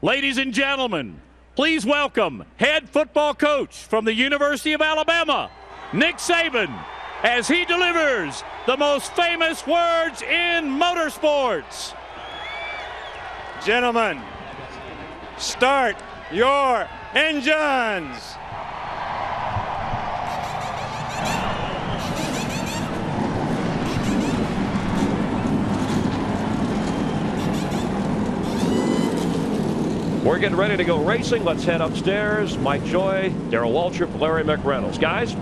Ladies and gentlemen, please welcome head football coach from the University of Alabama, Nick Saban, as he delivers the most famous words in motorsports. Gentlemen, start your engines. We're getting ready to go racing. Let's head upstairs. Mike Joy, Darrell Waltrip, Larry McReynolds. Guys?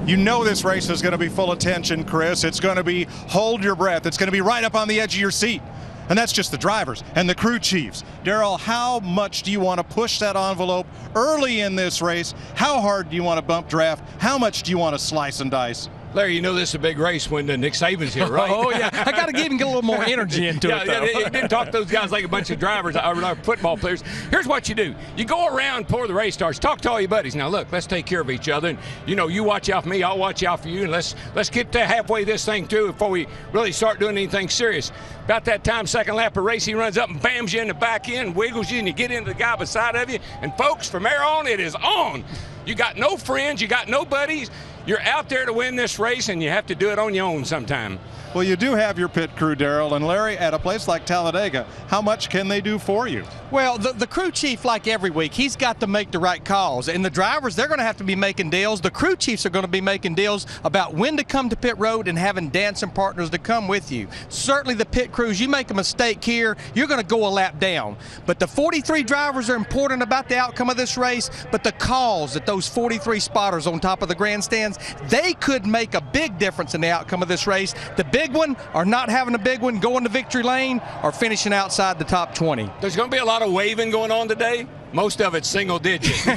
You know this race is going to be full of tension, Chris. It's going to be hold your breath. It's going to be right up on the edge of your seat. And that's just the drivers and the crew chiefs. Darrell, how much do you want to push that envelope early in this race? How hard do you want to bump draft? How much do you want to slice and dice? Larry, you know this is a big race when Nick Saban's here, right? Oh, yeah. I got to give him a little more energy into it, though. Yeah, didn't talk to those guys like a bunch of drivers or football players. Here's what you do. You go around before the race starts. Talk to all your buddies. Now, look, let's take care of each other. And, you watch out for me. I'll watch out for you. And let's get to halfway this thing through before we really start doing anything serious. About that time, second lap of race, he runs up and bams you in the back end, wiggles you, and you get into the guy beside of you. And, folks, from there on, it is on. You got no friends. You got no buddies. You're out there to win this race, and you have to do it on your own sometime. Well, you do have your pit crew, Darrell. And Larry, at a place like Talladega, how much can they do for you? Well, the crew chief, like every week, he's got to make the right calls. And the drivers, they're going to have to be making deals. The crew chiefs are going to be making deals about when to come to pit road and having dancing partners to come with you. Certainly the pit crews, you make a mistake here, you're going to go a lap down. But the 43 drivers are important about the outcome of this race. But the calls that those 43 spotters on top of the grandstands, they could make a big difference in the outcome of this race. The big one or not having a big one, going to victory lane, or finishing outside the top 20. There's going to be a lot of waving going on today. Most of it's single digit. All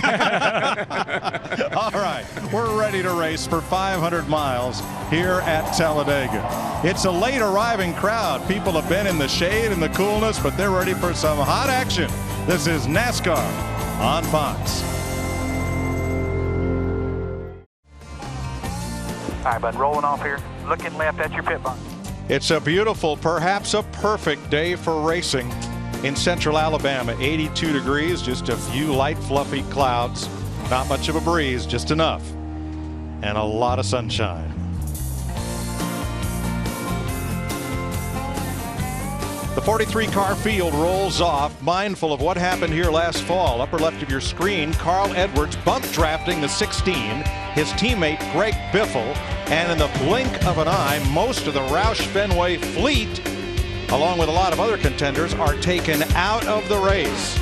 right, we're ready to race for 500 miles here at Talladega. It's a late arriving crowd. People have been in the shade and the coolness, but they're ready for some hot action. This is NASCAR on Fox. All right, bud, rolling off here. Looking left at your pit box. It's a beautiful, perhaps a perfect day for racing in central Alabama. 82 degrees, just a few light, fluffy clouds. Not much of a breeze, just enough. And a lot of sunshine. The 43-car field rolls off, mindful of what happened here last fall. Upper left of your screen, Carl Edwards bump drafting the 16, his teammate Greg Biffle, and in the blink of an eye, most of the Roush Fenway fleet, along with a lot of other contenders, are taken out of the race.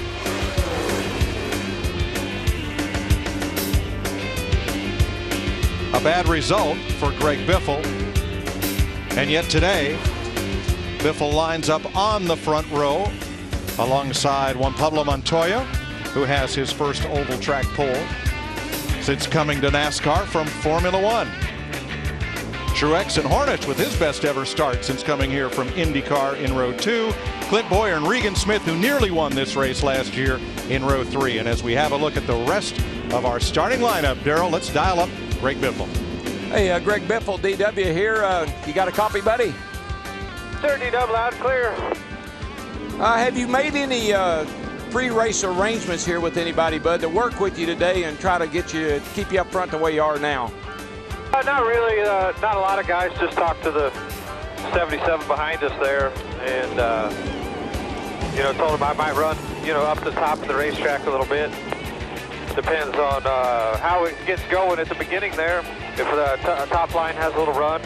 A bad result for Greg Biffle, and yet today, Biffle lines up on the front row alongside Juan Pablo Montoya, who has his first oval track pole since coming to NASCAR from Formula One. Truex and Hornich with his best ever start since coming here from IndyCar in row 2. Clint Boyer and Regan Smith, who nearly won this race last year, in row 3. And as we have a look at the rest of our starting lineup, Darrell, let's dial up Greg Biffle. Hey, Greg Biffle, DW here. You got a copy, buddy? Sir, DW, loud and clear. Have you made any pre-race arrangements here with anybody, bud, to work with you today and try to keep you up front the way you are now? Not really. Not a lot of guys. Just talked to the 77 behind us there, and told them I might run, up the top of the racetrack a little bit. Depends on how it gets going at the beginning there. If the top line has a little run,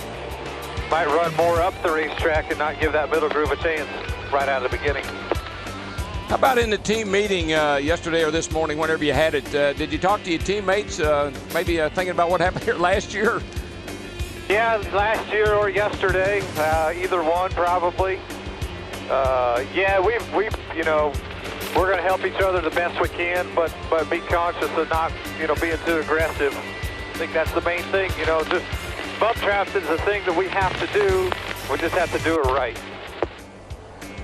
might run more up the racetrack and not give that middle groove a chance right out of the beginning. How about in the team meeting yesterday or this morning, whenever you had it? Did you talk to your teammates, maybe thinking about what happened here last year? Yeah, last year or yesterday, either one probably. Yeah, we're going to help each other the best we can, but be conscious of not, being too aggressive. I think that's the main thing, just bump draft is the thing that we have to do. We just have to do it right.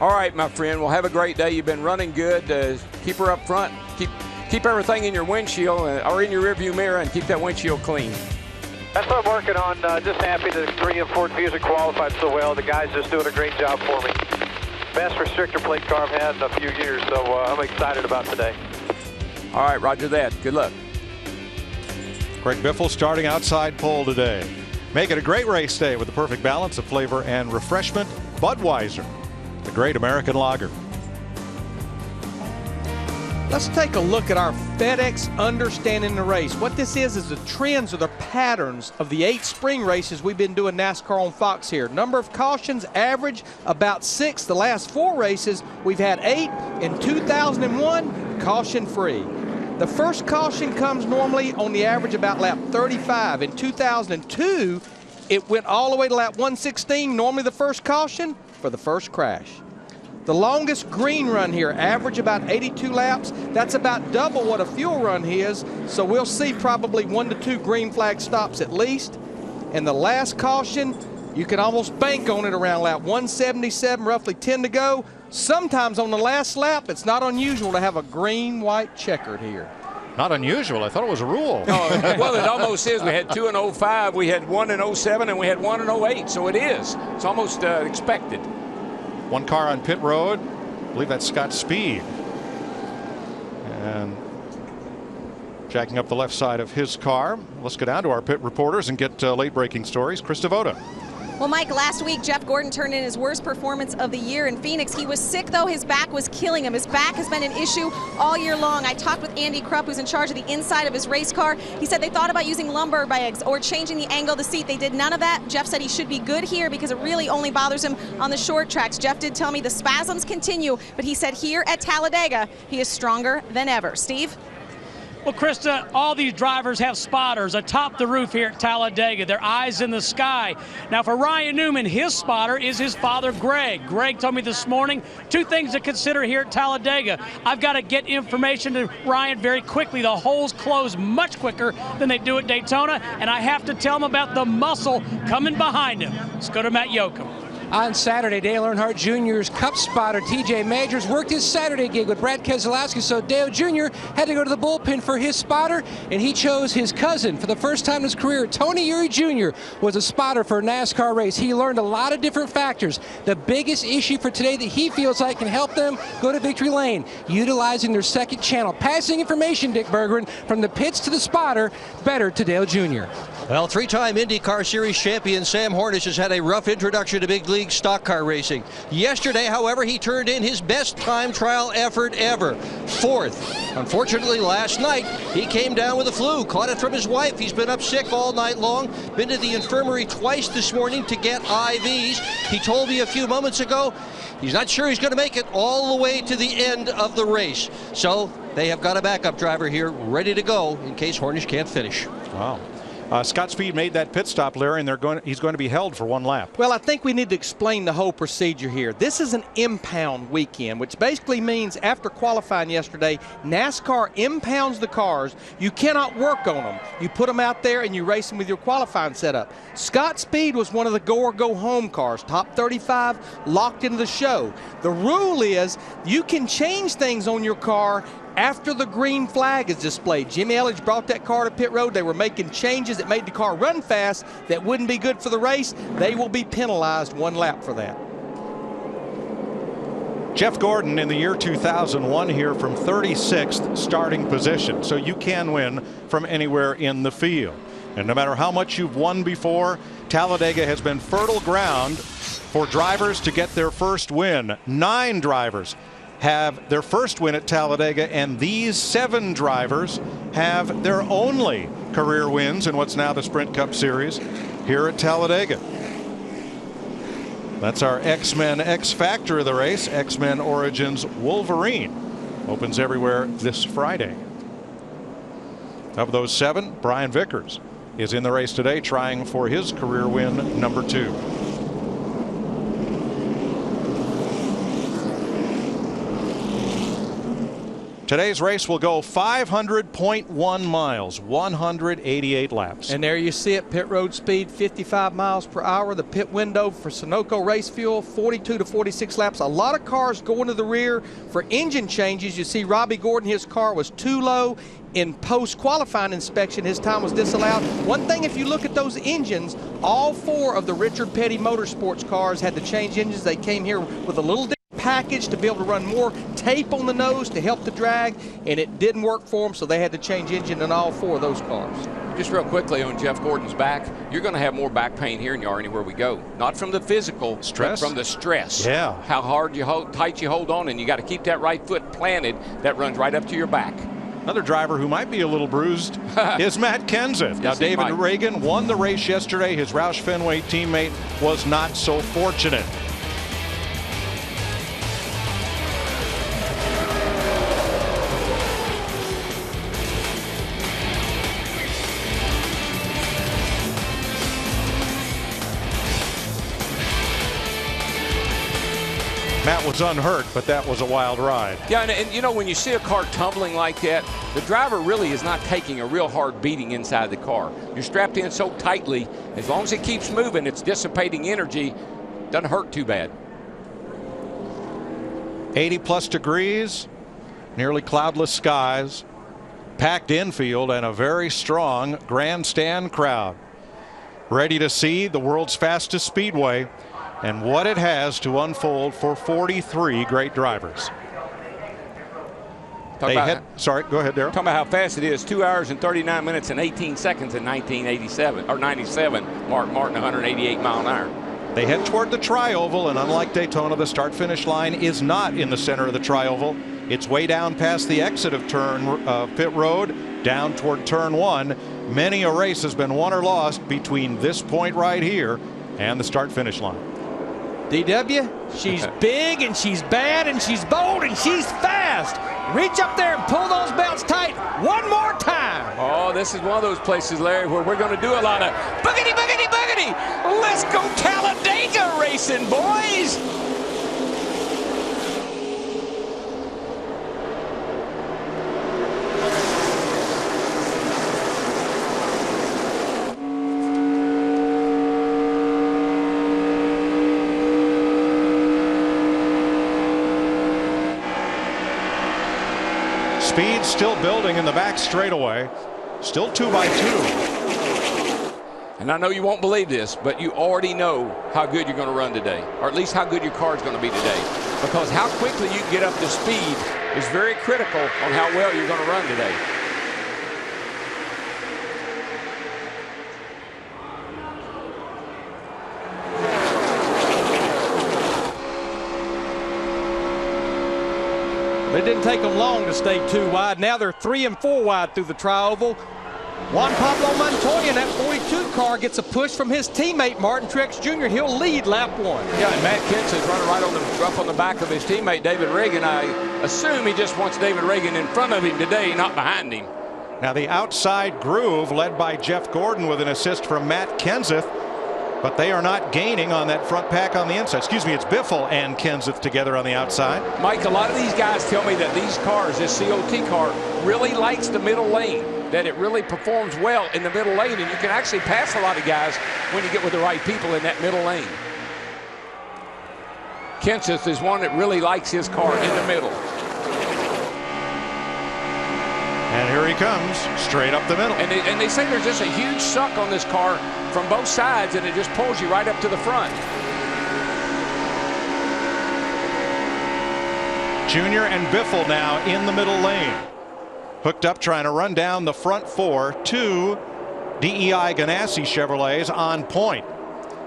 All right, my friend. Well, have a great day. You've been running good. Keep her up front. Keep everything in your windshield or in your rearview mirror, and keep that windshield clean. That's what I'm working on. Just happy that 3 and 4 Fusion qualified so well. The guys just doing a great job for me. best restrictor plate car I've had in a few years, so I'm excited about today. All right, roger that. Good luck. Greg Biffle starting outside pole today. Make it a great race day with the perfect balance of flavor and refreshment. Budweiser, the great American lager. Let's take a look at our FedEx Understanding the Race. What this is the trends or the patterns of the 8 spring races we've been doing NASCAR on Fox here. Number of cautions, average about 6. The last 4 races, we've had 8. In 2001, caution free. The first caution comes normally on the average about lap 35. In 2002, it went all the way to lap 116, normally the first caution for the first crash. The longest green run here, average about 82 laps. That's about double what a fuel run is, so we'll see probably 1 to 2 green flag stops at least. And the last caution, you can almost bank on it around lap 177, roughly 10 to go. Sometimes on the last lap, it's not unusual to have a green-white checkered here. Not unusual. I thought it was a rule. Oh, well, it almost is. We had 2 in 05, we had 1 in 07, and we had 1 in 08, so it is. It's almost expected. One car on pit road. I believe that's Scott Speed. And jacking up the left side of his car. Let's go down to our pit reporters and get late breaking stories. Chris Devoto. Well, Mike, last week, Jeff Gordon turned in his worst performance of the year in Phoenix. He was sick, though. His back was killing him. His back has been an issue all year long. I talked with Andy Krupp, who's in charge of the inside of his race car. He said they thought about using lumbar bags or changing the angle of the seat. They did none of that. Jeff said he should be good here because it really only bothers him on the short tracks. Jeff did tell me the spasms continue, but he said here at Talladega, he is stronger than ever. Steve? Well, Krista, all these drivers have spotters atop the roof here at Talladega. Their eyes in the sky. Now, for Ryan Newman, his spotter is his father, Greg. Greg told me this morning 2 things to consider here at Talladega. I've got to get information to Ryan very quickly. The holes close much quicker than they do at Daytona, and I have to tell him about the muscle coming behind him. Let's go to Matt Yoakum. On Saturday, Dale Earnhardt Jr.'s Cup spotter, TJ Majors, worked his Saturday gig with Brad Keselowski, so Dale Jr. had to go to the bullpen for his spotter, and he chose his cousin. For the first time in his career, Tony Eury Jr. was a spotter for a NASCAR race. He learned a lot of different factors. The biggest issue for today that he feels like can help them go to victory lane, utilizing their second channel. Passing information, Dick Berggren, from the pits to the spotter, better to Dale Jr. Well, 3-time IndyCar Series champion Sam Hornish has had a rough introduction to big league stock car racing. Yesterday, however, he turned in his best time trial effort ever, 4th. Unfortunately, last night, he came down with a flu, caught it from his wife. He's been up sick all night long, been to the infirmary twice this morning to get IVs. He told me a few moments ago he's not sure he's going to make it all the way to the end of the race. So they have got a backup driver here ready to go in case Hornish can't finish. Wow. Scott Speed made that pit stop, Larry, and he's going to be held for 1 lap. Well, I think we need to explain the whole procedure here. This is an impound weekend, which basically means after qualifying yesterday, NASCAR impounds the cars. You cannot work on them. You put them out there and you race them with your qualifying setup. Scott Speed was one of the go or go home cars, top 35, locked into the show. The rule is you can change things on your car after the green flag is displayed. Jimmy Elledge brought that car to pit road. They were making changes that made the car run fast that wouldn't be good for the race. They will be penalized 1 lap for that. Jeff Gordon in the year 2001 here from 36th starting position. So you can win from anywhere in the field. And no matter how much you've won before, Talladega has been fertile ground for drivers to get their first win. 9 drivers have their first win at Talladega, and these 7 drivers have their only career wins in what's now the Sprint Cup Series here at Talladega. That's our X-Men X Factor of the race. X-Men Origins Wolverine opens everywhere this Friday. Of those 7, Brian Vickers is in the race today, trying for his career win number 2. Today's race will go 500.1 miles, 188 laps. And there you see it, pit road speed 55 miles per hour. The pit window for Sunoco race fuel, 42 to 46 laps. A lot of cars going to the rear for engine changes. You see Robbie Gordon, his car was too low. In post-qualifying inspection, his time was disallowed. One thing, if you look at those engines, all 4 of the Richard Petty Motorsports cars had to change engines. They came here with a little package to be able to run more tape on the nose to help the drag, and it didn't work for them, so they had to change engine in all 4 of those cars. Just real quickly on Jeff Gordon's back, you're going to have more back pain here than you are anywhere we go. Not from the physical, stress, but from the stress. Yeah. How hard you hold, tight you hold on, and you got to keep that right foot planted. That runs right up to your back. Another driver who might be a little bruised is Matt Kenseth. Now, David Reagan won the race yesterday. His Roush Fenway teammate was not so fortunate. Matt was unhurt, but that was a wild ride. Yeah, and you know, when you see a car tumbling like that, the driver really is not taking a real hard beating inside the car. You're strapped in so tightly, as long as it keeps moving, it's dissipating energy. Doesn't hurt too bad. 80+ degrees, nearly cloudless skies, packed infield, and a very strong grandstand crowd. Ready to see the world's fastest speedway and what it has to unfold for 43 great drivers. Sorry, go ahead, Darryl. Talking about how fast it is. 2 hours and 39 minutes and 18 seconds in 1987 or 97. Mark Martin, 188 mile an hour. They head toward the tri-oval, and unlike Daytona, the start-finish line is not in the center of the tri-oval. It's way down past the exit of pit road, down toward turn 1. Many a race has been won or lost between this point right here and the start-finish line. DW, she's big and she's bad and she's bold and she's fast. Reach up there and pull those belts tight one more time. Oh, this is one of those places, Larry, where we're going to do a lot of boogity, boogity, boogity. Let's go Talladega racing, boys. Speed still building in the back straightaway. Still 2 by 2. And I know you won't believe this, but you already know how good you're going to run today, or at least how good your car is going to be today. Because how quickly you get up to speed is very critical on how well you're going to run today. It didn't take them long to stay 2 wide. Now they're 3 and 4 wide through the tri-oval. Juan Pablo Montoya in that 42 car gets a push from his teammate Martin Truex Jr. He'll lead lap 1. Yeah, and Matt Kenseth's running right up on the back of his teammate David Reagan. I assume he just wants David Reagan in front of him today, not behind him. Now the outside groove led by Jeff Gordon with an assist from Matt Kenseth. But they are not gaining on that front pack on the inside. Excuse me, it's Biffle and Kenseth together on the outside. Mike, a lot of these guys tell me that these cars, this COT car, really likes the middle lane, that it really performs well in the middle lane, and you can actually pass a lot of guys when you get with the right people in that middle lane. Kenseth is one that really likes his car in the middle. And here he comes, straight up the middle. And they say there's just a huge suck on this car from both sides, and it just pulls you right up to the front. Junior and Biffle now in the middle lane. Hooked up trying to run down the front 4. 2 DEI Ganassi Chevrolets on point.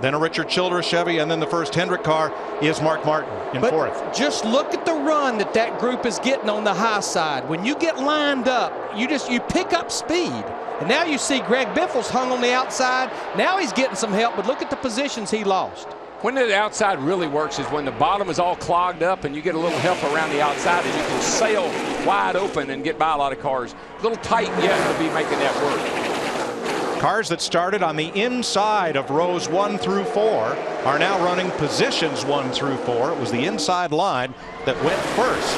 Then a Richard Childress Chevy, and then the first Hendrick car is Mark Martin in 4th. Just look at the run that group is getting on the high side. When you get lined up, you pick up speed. And now you see Greg Biffle's hung on the outside. Now he's getting some help, but look at the positions he lost. When the outside really works is when the bottom is all clogged up and you get a little help around the outside and you can sail wide open and get by a lot of cars. A little tight yet to be making that work. Cars that started on the inside of rows 1 through 4 are now running positions 1 through 4. It was the inside line that went first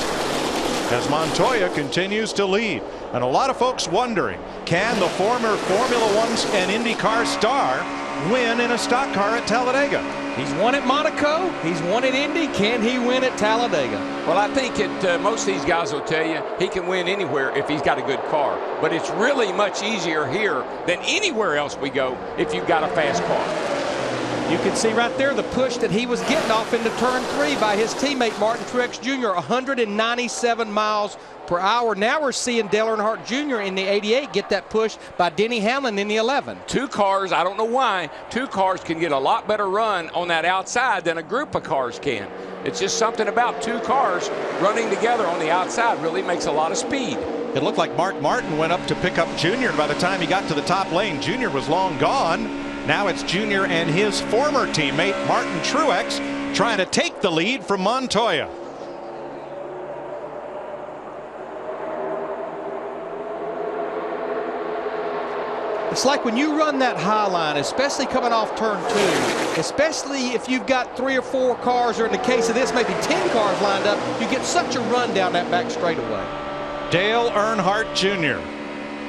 as Montoya continues to lead. And a lot of folks wondering, can the former Formula 1 and IndyCar star win in a stock car at Talladega? He's won at Monaco. He's won at Indy. Can he win at Talladega? Well, I think most of these guys will tell you he can win anywhere if he's got a good car. But it's really much easier here than anywhere else we go if you've got a fast car. You can see right there the push that he was getting off into turn 3 by his teammate Martin Truex Jr. 197 miles per hour. Now we're seeing Dale Earnhardt Jr. in the 88 get that push by Denny Hamlin in the 11. Two cars, I don't know why, two cars can get a lot better run on that outside than a group of cars can. It's just something about two cars running together on the outside really makes a lot of speed. It looked like Mark Martin went up to pick up Junior, and by the time he got to the top lane, Junior was long gone. Now it's Junior and his former teammate, Martin Truex, trying to take the lead from Montoya. It's like when you run that high line, especially coming off turn 2, especially if you've got 3 or 4 cars, or in the case of this, maybe 10 cars lined up, you get such a run down that back straightaway. Dale Earnhardt Jr.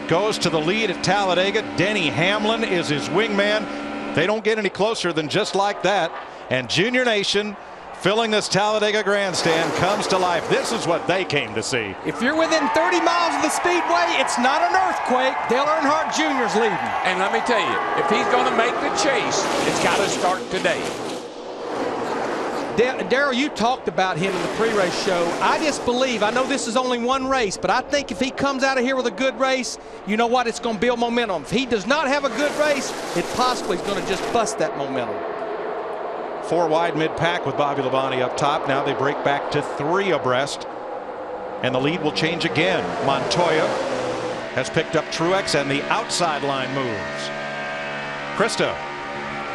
goes to the lead at Talladega. Denny Hamlin is his wingman. They don't get any closer than just like that. And Junior Nation filling this Talladega grandstand comes to life. This is what they came to see. If you're within 30 miles of the speedway, it's not an earthquake. Dale Earnhardt Jr. is leading. And let me tell you, if he's going to make the chase, it's got to start today. Darrell, you talked about him in the pre-race show. I just believe, I know this is only one race, but I think if he comes out of here with a good race, you know what, it's going to build momentum. If he does not have a good race, it possibly is going to just bust that momentum. 4 wide mid-pack with Bobby Labonte up top. Now they break back to 3 abreast, and the lead will change again. Montoya has picked up Truex, and the outside line moves. Krista.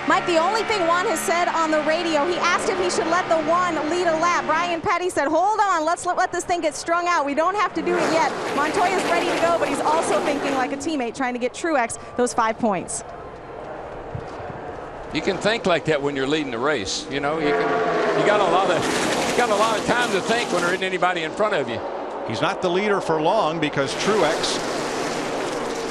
Mike, the only thing Juan has said on the radio, he asked if he should let the 1 lead a lap. Brian Petty said, hold on, let's let this thing get strung out. We don't have to do it yet. Montoya's ready to go, but he's also thinking like a teammate, trying to get Truex those 5 points. You can think like that when you're leading the race. You know, you got a lot of time to think when there isn't anybody in front of you. He's not the leader for long because Truex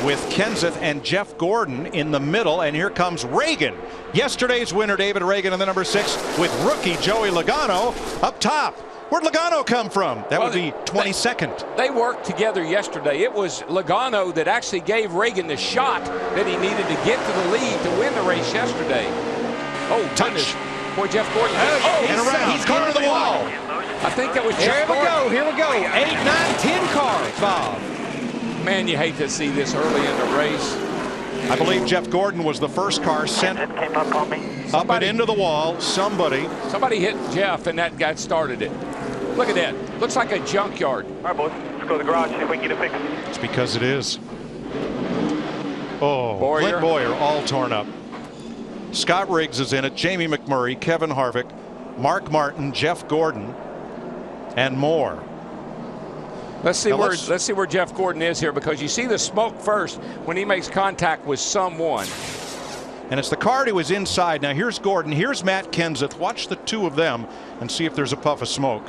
with Kenseth and Jeff Gordon in the middle, and here comes Reagan. Yesterday's winner, David Reagan, in the number 6 with rookie Joey Logano up top. Where'd Logano come from? That would be 22nd. They worked together yesterday. It was Logano that actually gave Reagan the shot that he needed to get to the lead to win the race yesterday. Oh, touch. Boy, Jeff Gordon. And around. He's corner the wall. I think that was Jeff Gordon. Here we go. 8, 9, 10 cars, Bob. Man, you hate to see this early in the race. I believe Jeff Gordon was the first car sent up and into the wall. Somebody hit Jeff, and that guy started it. Look at that. Looks like a junkyard. All right, boys. Let's go to the garage, see if we can get it fixed. It's because it is. Oh, Boyer. Clint Boyer all torn up. Scott Riggs is in it. Jamie McMurray, Kevin Harvick, Mark Martin, Jeff Gordon, and more. Let's see where Jeff Gordon is here, because you see the smoke first when he makes contact with someone. And it's the car to his inside. Now here's Gordon. Here's Matt Kenseth. Watch the two of them and see if there's a puff of smoke.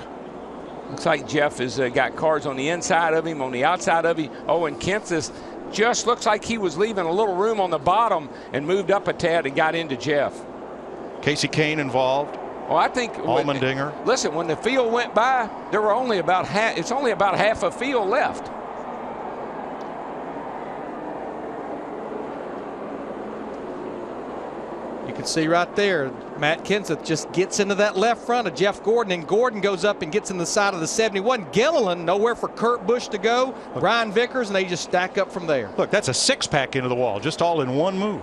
Looks like Jeff has got cars on the inside of him, on the outside of him. Oh, and Kenseth just looks like he was leaving a little room on the bottom and moved up a tad and got into Jeff. Casey Kane involved. Well, I think Allmendinger. Listen, when the field went by, there were only about half. It's only about half a field left. You can see right there, Matt Kenseth just gets into that left front of Jeff Gordon, and Gordon goes up and gets in the side of the 71. Gilliland, nowhere for Kurt Busch to go. Brian Vickers, and they just stack up from there. Look, that's a 6-pack into the wall, just all in one move.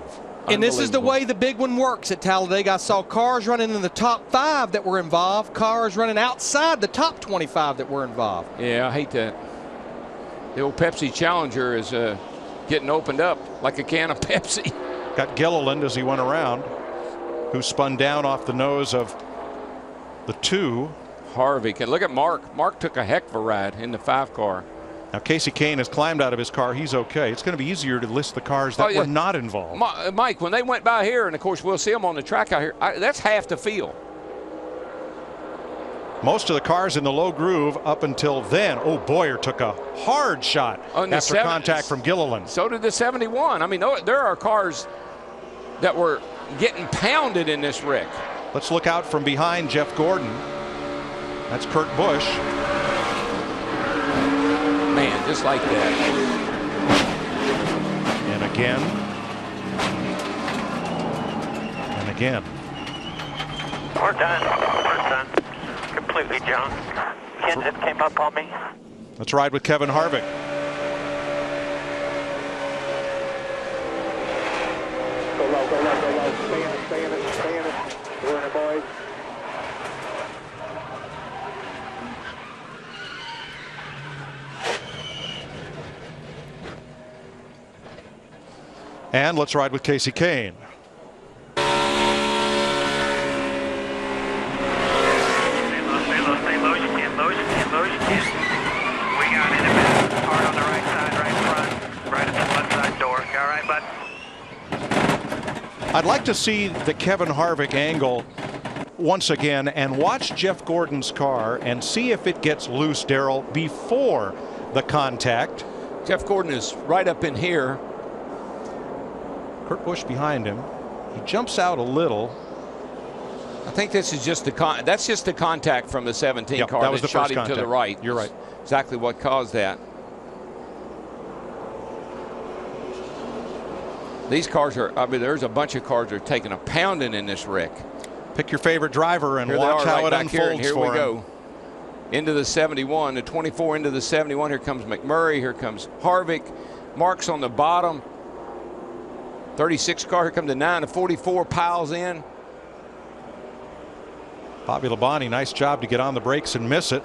And this is the way the big one works at Talladega. I saw cars running in the top 5 that were involved, cars running outside the top 25 that were involved. Yeah, I hate that. The old Pepsi Challenger is getting opened up like a can of Pepsi. Got Gilliland as he went around, who spun down off the nose of the 2. Harvick. And look at Mark. Mark took a heck of a ride in the 5 car. Now Casey Kane has climbed out of his car. He's okay. It's going to be easier to list the cars that were not involved. Mike, when they went by here, and of course we'll see them on the track out here, that's half the field. Most of the cars in the low groove up until then. Oh, Boyer took a hard shot after contact from Gilliland. So did the 71. I mean, there are cars that were getting pounded in this wreck. Let's look out from behind Jeff Gordon. That's Kurt Busch. Man, just like that. And again. And again. We're done. We're done. Completely junk. Kenseth came up on me. Let's ride with Kevin Harvick. Go low, go low, go low. Stay in it, stay in it, stay in it. We're in it, boys. And let's ride with Casey Kane. I'd like to see the Kevin Harvick angle once again and watch Jeff Gordon's car and see if it gets loose, Darrell, before the contact. Jeff Gordon is right up in here. Kurt Busch behind him. He jumps out a little. I think this is just that's just the contact from the 17 car that was the shot first him contact. to the right. You're right. Exactly what caused that. These cars are, I mean, there's a bunch of cars that are taking a pounding in this wreck. Pick your favorite driver and here watch how right it unfolds here for we go. Into the 71, the 24 into the 71. Here comes McMurray. Here comes Harvick. Marks on the bottom. 36 car. Here comes the 9 to 44 piles in. Bobby Labonte, nice job to get on the brakes and miss it.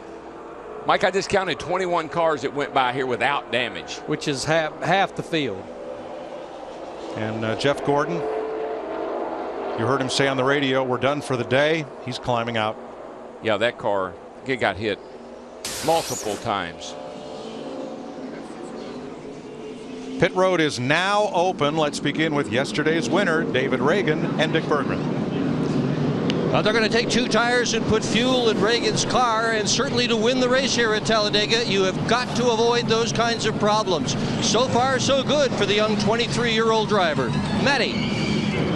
Mike, I just counted 21 cars that went by here without damage, which is half the field. And Jeff Gordon, you heard him say on the radio, we're done for the day. He's climbing out. Yeah, that car, it got hit multiple times. Pit road is now open. Let's begin with yesterday's winner, David Reagan and Dick Bergman. They're going to take 2 tires and put fuel in Reagan's car, and certainly to win the race here at Talladega, you have got to avoid those kinds of problems. So far, so good for the young 23-year-old driver. Matty.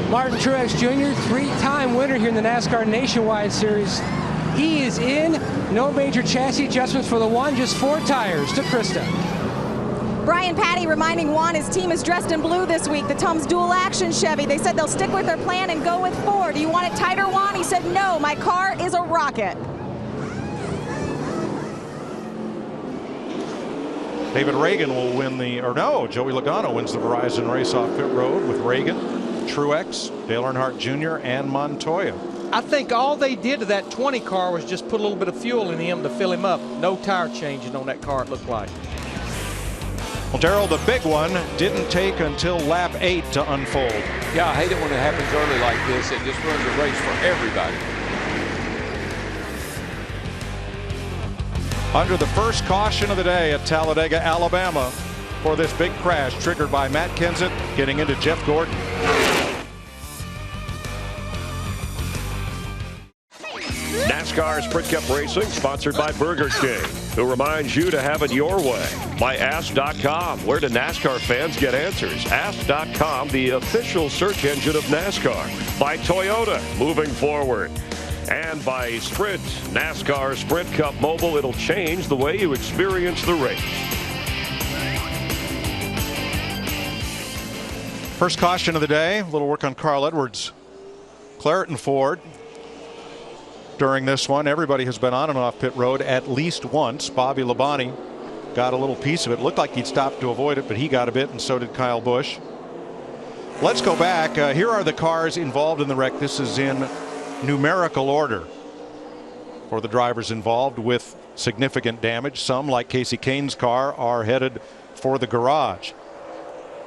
Martin Truex Jr., 3-time winner here in the NASCAR Nationwide Series. He is in. No major chassis adjustments for the one, just 4 tires to Krista. Brian Patty reminding Juan his team is dressed in blue this week. The Tums dual action Chevy. They said they'll stick with their plan and go with 4. Do you want it tighter, Juan? He said, no, my car is a rocket. David Reagan will win the, or no, Joey Logano wins the Verizon race off pit road with Reagan, Truex, Dale Earnhardt Jr., and Montoya. I think all they did to that 20 car was just put a little bit of fuel in him to fill him up. No tire changing on that car, it looked like. Well, Darrell, the big one didn't take until lap 8 to unfold. Yeah, I hate it when it happens early like this. It just ruins the race for everybody. Under the first caution of the day at Talladega, Alabama, for this big crash triggered by Matt Kenseth getting into Jeff Gordon. NASCAR Sprint Cup Racing, sponsored by Burger King, who reminds you to have it your way. By Ask.com, where do NASCAR fans get answers? Ask.com, the official search engine of NASCAR. By Toyota, moving forward. And by Sprint, NASCAR Sprint Cup Mobile. It'll change the way you experience the race. First caution of the day, a little work on Carl Edwards. Claret and Ford. During this one, everybody has been on and off pit road at least once. Bobby Labonte got a little piece of it. Looked like he'd stopped to avoid it, but he got a bit, and so did Kyle Busch. Let's go back. Here are the cars involved in the wreck. This is in numerical order for the drivers involved with significant damage. Some, like Casey Kane's car, are headed for the garage.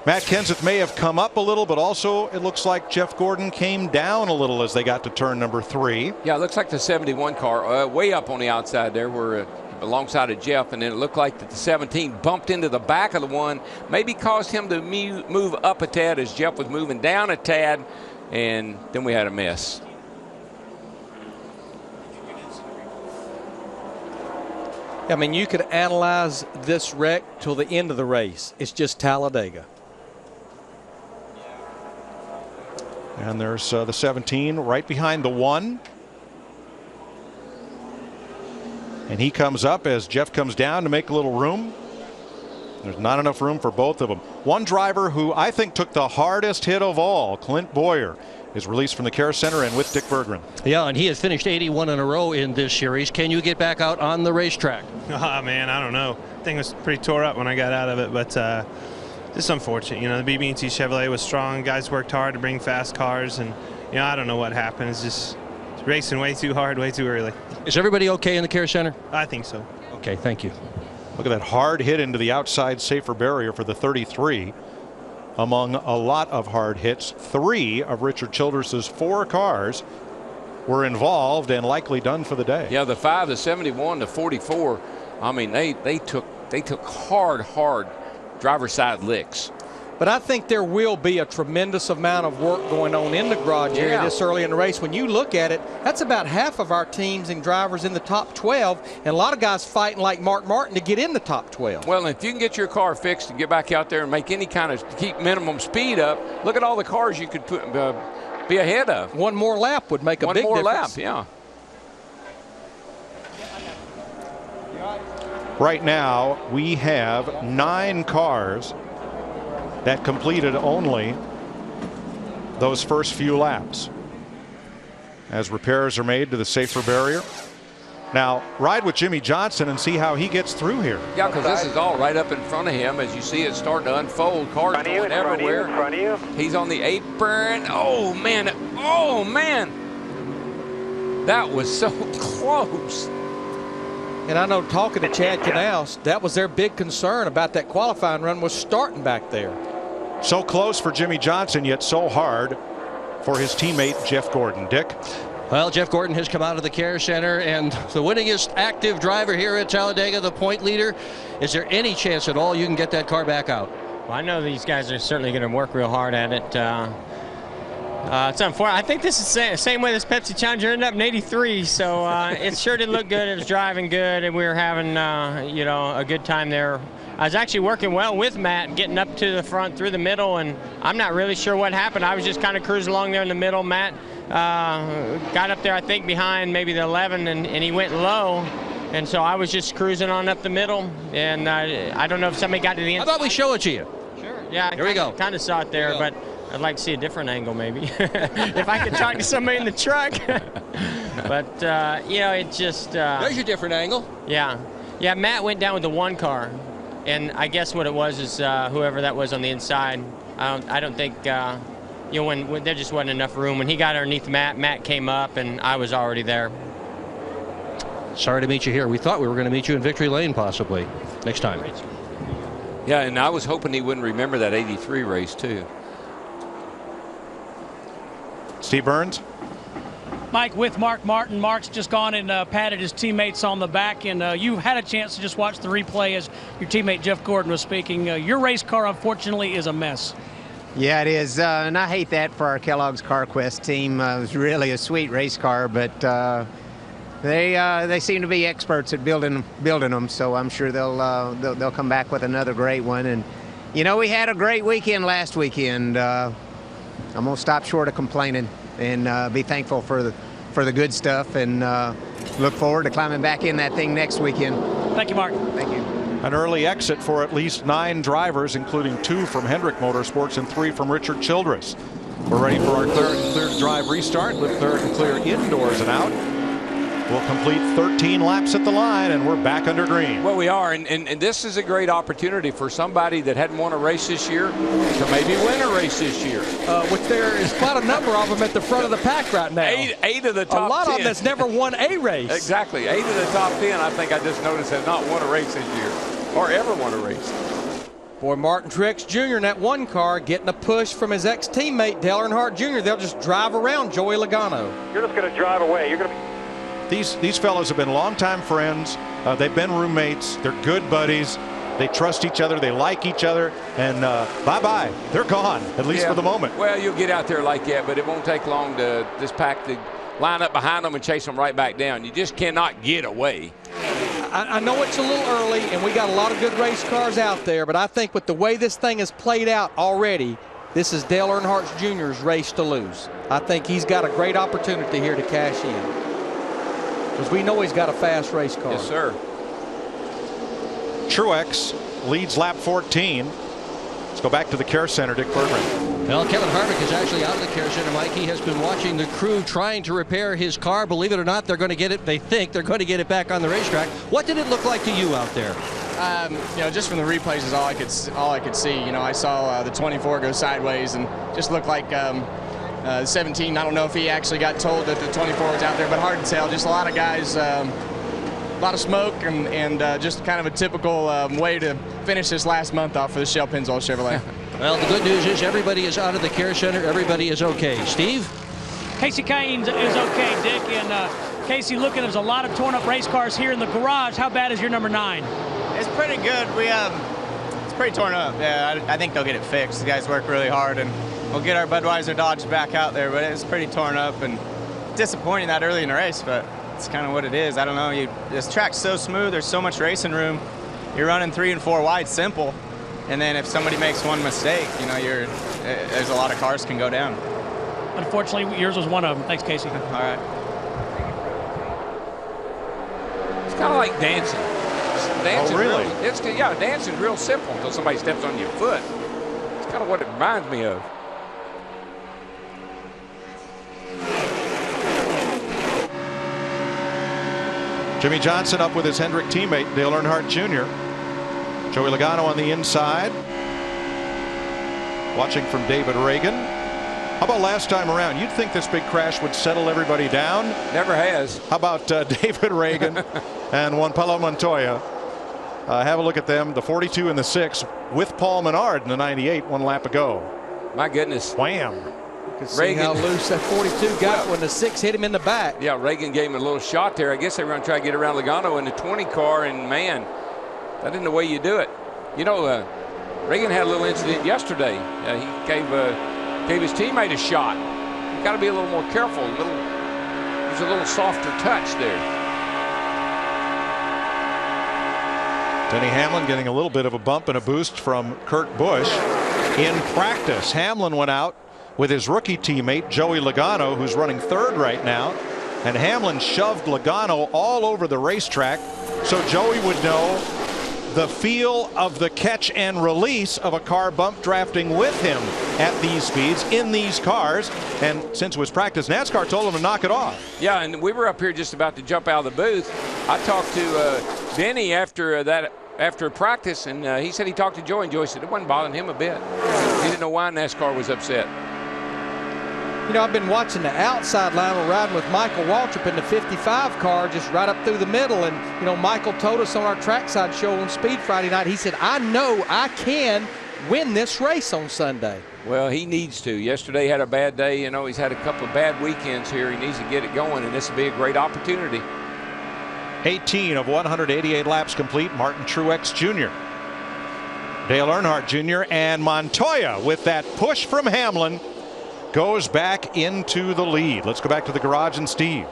Matt Kenseth may have come up a little, but also it looks like Jeff Gordon came down a little as they got to turn number 3. Yeah, it looks like the 71 car way up on the outside there were alongside of Jeff, and then it looked like that the 17 bumped into the back of the one, maybe caused him to move up a tad as Jeff was moving down a tad, and then we had a mess. I mean, you could analyze this wreck till the end of the race. It's just Talladega. And there's the 17 right behind the 1. And he comes up as Jeff comes down to make a little room. There's not enough room for both of them. One driver who I think took the hardest hit of all, Clint Boyer, is released from the Care Center and with Dick Berggren. Yeah, and he has finished 81 in a row in this series. Can you get back out on the racetrack? Oh, man, I don't know. The thing was pretty tore up when I got out of it, but just unfortunate. You know, the BB&T Chevrolet was strong. Guys worked hard to bring fast cars, and, you know, I don't know what happened. It's just racing way too hard, way too early. Is everybody okay in the Care Center? I think so. Okay, thank you. Look at that hard hit into the outside safer barrier for the 33. Among a lot of hard hits, 3 of Richard Childress's 4 cars were involved and likely done for the day. Yeah, the 5, the 71, the 44. I mean, they took hard driver's side licks. But I think there will be a tremendous amount of work going on in the garage area this early in the race. When you look at it, that's about half of our teams and drivers in the top 12, and a lot of guys fighting like Mark Martin to get in the top 12. Well, if you can get your car fixed and get back out there and make any kind of keep minimum speed up, look at all the cars you could put, be ahead of. One more lap would make a big difference. One more lap, yeah. Right now, we have 9 cars that completed only those first few laps as repairs are made to the safer barrier. Now, ride with Jimmy Johnson and see how he gets through here. Yeah, because this is all right up in front of him. As you see it starting to unfold, cars going everywhere. In front of you. He's on the apron. Oh, man. Oh, man. That was so close. And I know, talking to Chad Canals, that was their big concern about that qualifying run, was starting back there. So close for Jimmy Johnson, yet so hard for his teammate Jeff Gordon. Dick? Well, Jeff Gordon has come out of the Care Center, and the winningest active driver here at Talladega, the point leader. Is there any chance at all you can get that car back out? Well, I know these guys are certainly going to work real hard at it. It's unfortunate. I think this is the same way this Pepsi Challenger ended up in '83, so it sure did look good. It was driving good, and we were having, you know, a good time there. I was actually working well with Matt, getting up to the front through the middle, and I'm not really sure what happened. I was just kind of cruising along there in the middle. Matt got up there, I think, behind maybe the 11, and he went low. And so I was just cruising on up the middle, and I don't know if somebody got to the inside. How about we show it to you? Sure. Yeah, here we go. Kind of saw it there, but I'd like to see a different angle maybe. If I could talk to somebody in the truck. But, you know, it just... There's your different angle. Yeah. Yeah, Matt went down with the 1 car. And I guess what it was is whoever that was on the inside. I don't think, you know, when there just wasn't enough room. When he got underneath Matt came up, and I was already there. Sorry to meet you here. We thought we were going to meet you in Victory Lane possibly next time. Yeah, and I was hoping he wouldn't remember that '83 race too. Steve Burns? Mike, with Mark Martin. Mark's just gone and patted his teammates on the back, and you had a chance to just watch the replay as your teammate Jeff Gordon was speaking. Your race car, unfortunately, is a mess. Yeah, it is, and I hate that for our Kellogg's CarQuest team. It was really a sweet race car, but they seem to be experts at building them. So I'm sure they'll come back with another great one. And you know, we had a great weekend last weekend. I'm gonna stop short of complaining and be thankful for the good stuff, and look forward to climbing back in that thing next weekend. Thank you, Mark. Thank you. An early exit for at least 9 drivers, including 2 from Hendrick Motorsports and 3 from Richard Childress. We're ready for our clear to drive restart with clear and clear indoors and out. We'll complete 13 laps at the line, and we're back under green. Well, we are, and this is a great opportunity for somebody that hadn't won a race this year to maybe win a race this year. Which there is quite a number of them at the front of the pack right now. 8 of the top 10. A lot of them that's never won a race. Exactly. 8 of the top 10, I think I just noticed, have not won a race this year or ever won a race. Boy, Martin Truex Jr. in that 1 car getting a push from his ex-teammate Dale Earnhardt Jr. They'll just drive around Joey Logano. You're just going to drive away. You're going to be... These fellows have been longtime friends. They've been roommates. They're good buddies. They trust each other. They like each other. And bye-bye. They're gone, at least for the moment. Well, you'll get out there like that, but it won't take long to this pack to line up behind them and chase them right back down. You just cannot get away. I know it's a little early, and we got a lot of good race cars out there, but I think with the way this thing has played out already, this is Dale Earnhardt Jr.'s race to lose. I think he's got a great opportunity here to cash in, because we know he's got a fast race car. Yes, sir. Truex leads lap 14. Let's go back to the care center. Dick Berggren. Well, Kevin Harvick is actually out of the care center, Mike. He has been watching the crew trying to repair his car. Believe it or not, they're going to get it. They think they're going to get it back on the racetrack. What did it look like to you out there? Just from the replays is all I could see. I saw the 24 go sideways and just looked like 17. I don't know if he actually got told that the 24 was out there, but hard to tell. Just a lot of guys, a lot of smoke, and just kind of a typical way to finish this last month off for the Shell Pennzoil Chevrolet. Well, the good news is everybody is out of the care center. Everybody is okay. Steve? Casey Kahne is okay, Dick. And Casey, looking, there's a lot of torn up race cars here in the garage. How bad is your number 9? It's pretty good. It's pretty torn up. Yeah, I think they'll get it fixed. The guys work really hard, and we'll get our Budweiser Dodge back out there. But it's pretty torn up, and disappointing that early in the race. But it's kind of what it is. I don't know. This track's so smooth. There's so much racing room. You're running 3 and 4 wide, simple. And then if somebody makes one mistake, there's a lot of cars can go down. Unfortunately, yours was one of them. Thanks, Casey. All right. It's kind of like dancing. Dancing, oh, really? Dancing's real simple until somebody steps on your foot. It's kind of what it reminds me of. Jimmy Johnson up with his Hendrick teammate Dale Earnhardt Jr. Joey Logano on the inside. Watching from David Reagan. How about last time around? You'd think this big crash would settle everybody down. Never has. How about David Reagan and Juan Pablo Montoya? Have a look at them. The 42 and the 6 with Paul Menard in the 98 one lap ago. My goodness. Wham. You can see how loose that 42 got when the 6 hit him in the back. Yeah, Reagan gave him a little shot there. I guess they were going to try to get around Logano in the 20 car, and man, that isn't the way you do it. Reagan had a little incident yesterday. He gave his teammate a shot. You got to be a little more careful. There's a little softer touch there. Denny Hamlin getting a little bit of a bump and a boost from Kurt Busch. In practice, Hamlin went out with his rookie teammate Joey Logano, who's running 3rd right now, and Hamlin shoved Logano all over the racetrack so Joey would know the feel of the catch and release of a car bump drafting with him at these speeds in these cars. And since it was practice, NASCAR told him to knock it off. Yeah, and we were up here just about to jump out of the booth. I talked to Denny after practice, and he said he talked to Joey, and Joey said it wasn't bothering him a bit. He didn't know why NASCAR was upset. I've been watching the outside line. We're riding with Michael Waltrip in the 55 car, just right up through the middle. And, Michael told us on our trackside show on Speed Friday night, he said, I know I can win this race on Sunday. Well, he needs to. Yesterday had a bad day. He's had a couple of bad weekends here. He needs to get it going, and this will be a great opportunity. 18 of 188 laps complete. Martin Truex Jr. Dale Earnhardt Jr. and Montoya with that push from Hamlin goes back into the lead. Let's go back to the garage and Steve.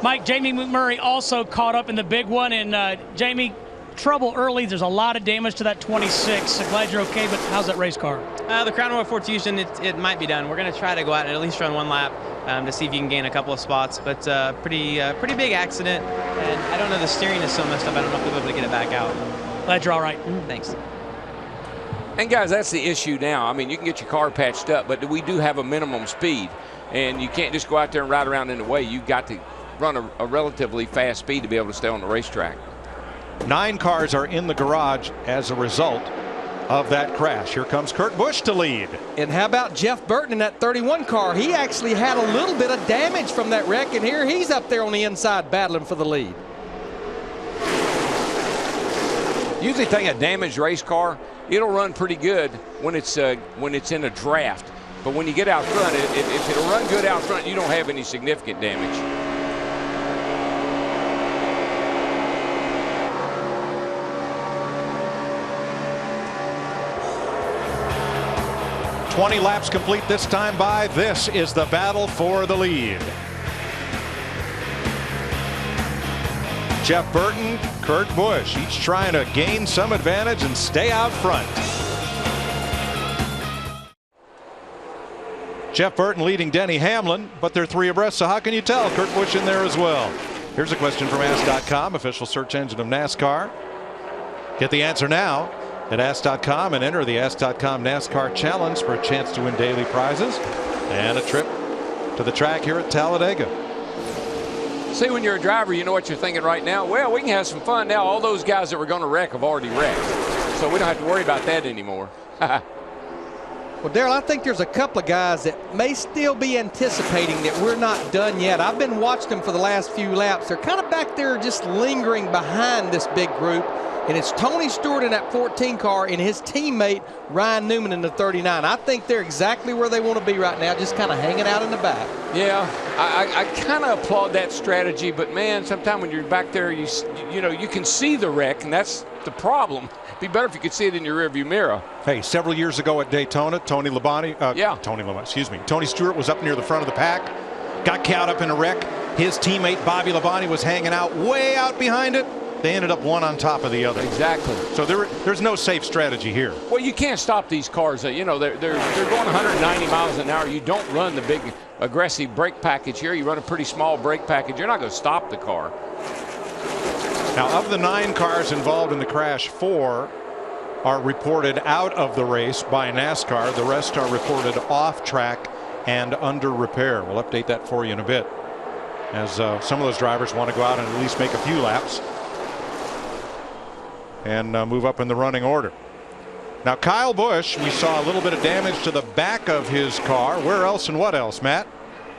Mike, Jamie McMurray also caught up in the big one, and Jamie, trouble early. There's a lot of damage to that 26. So glad you're okay, but how's that race car? The Crown Royal Ford Fusion, it might be done. We're going to try to go out and at least run one lap to see if you can gain a couple of spots, but pretty big accident, and I don't know, the steering is so messed up, I don't know if we'll be able to get it back out. Glad you're all right. Thanks. And guys, that's the issue now. I mean, you can get your car patched up, but we do have a minimum speed, and you can't just go out there and ride around in the way. You've got to run a relatively fast speed to be able to stay on the racetrack. 9 cars are in the garage as a result of that crash. Here comes Kurt Busch to lead. And how about Jeff Burton in that 31 car? He actually had a little bit of damage from that wreck, and here he's up there on the inside battling for the lead. Usually take a damaged race car, it'll run pretty good when it's in a draft. But when you get out front, if it'll run good out front, you don't have any significant damage. "20 laps complete this time by. This is the battle for the lead. Jeff Burton, Kurt Busch, each trying to gain some advantage and stay out front. Jeff Burton leading Denny Hamlin, but they're 3 abreast, so how can you tell? Kurt Busch in there as well. Here's a question from Ask.com, official search engine of NASCAR. Get the answer now at Ask.com and enter the Ask.com NASCAR Challenge for a chance to win daily prizes and a trip to the track here at Talladega. See, when you're a driver, you know what you're thinking right now. Well, we can have some fun now. All those guys that were going to wreck have already wrecked, so we don't have to worry about that anymore. Well, Darrell, I think there's a couple of guys that may still be anticipating that we're not done yet. I've been watching them for the last few laps. They're kind of back there just lingering behind this big group. And it's Tony Stewart in that 14 car and his teammate Ryan Newman in the 39. I think they're exactly where they want to be right now, just kind of hanging out in the back. Yeah, I kind of applaud that strategy, but man, sometimes when you're back there, you know, you can see the wreck, and that's the problem. It'd be better if you could see it in your rearview mirror. Hey, several years ago at Daytona, Tony Stewart was up near the front of the pack, got caught up in a wreck. His teammate Bobby Labonte was hanging out way out behind it. They ended up one on top of the other. Exactly. So there's no safe strategy here. Well, you can't stop these cars. You know, they're going 190 miles an hour. You don't run the big aggressive brake package here. You run a pretty small brake package. You're not going to stop the car. Now, of the 9 cars involved in the crash, 4 are reported out of the race by NASCAR. The rest are reported off track and under repair. We'll update that for you in a bit, as some of those drivers want to go out and at least make a few laps and move up in the running order. Now, Kyle Busch, we saw a little bit of damage to the back of his car. Where else and what else, Matt?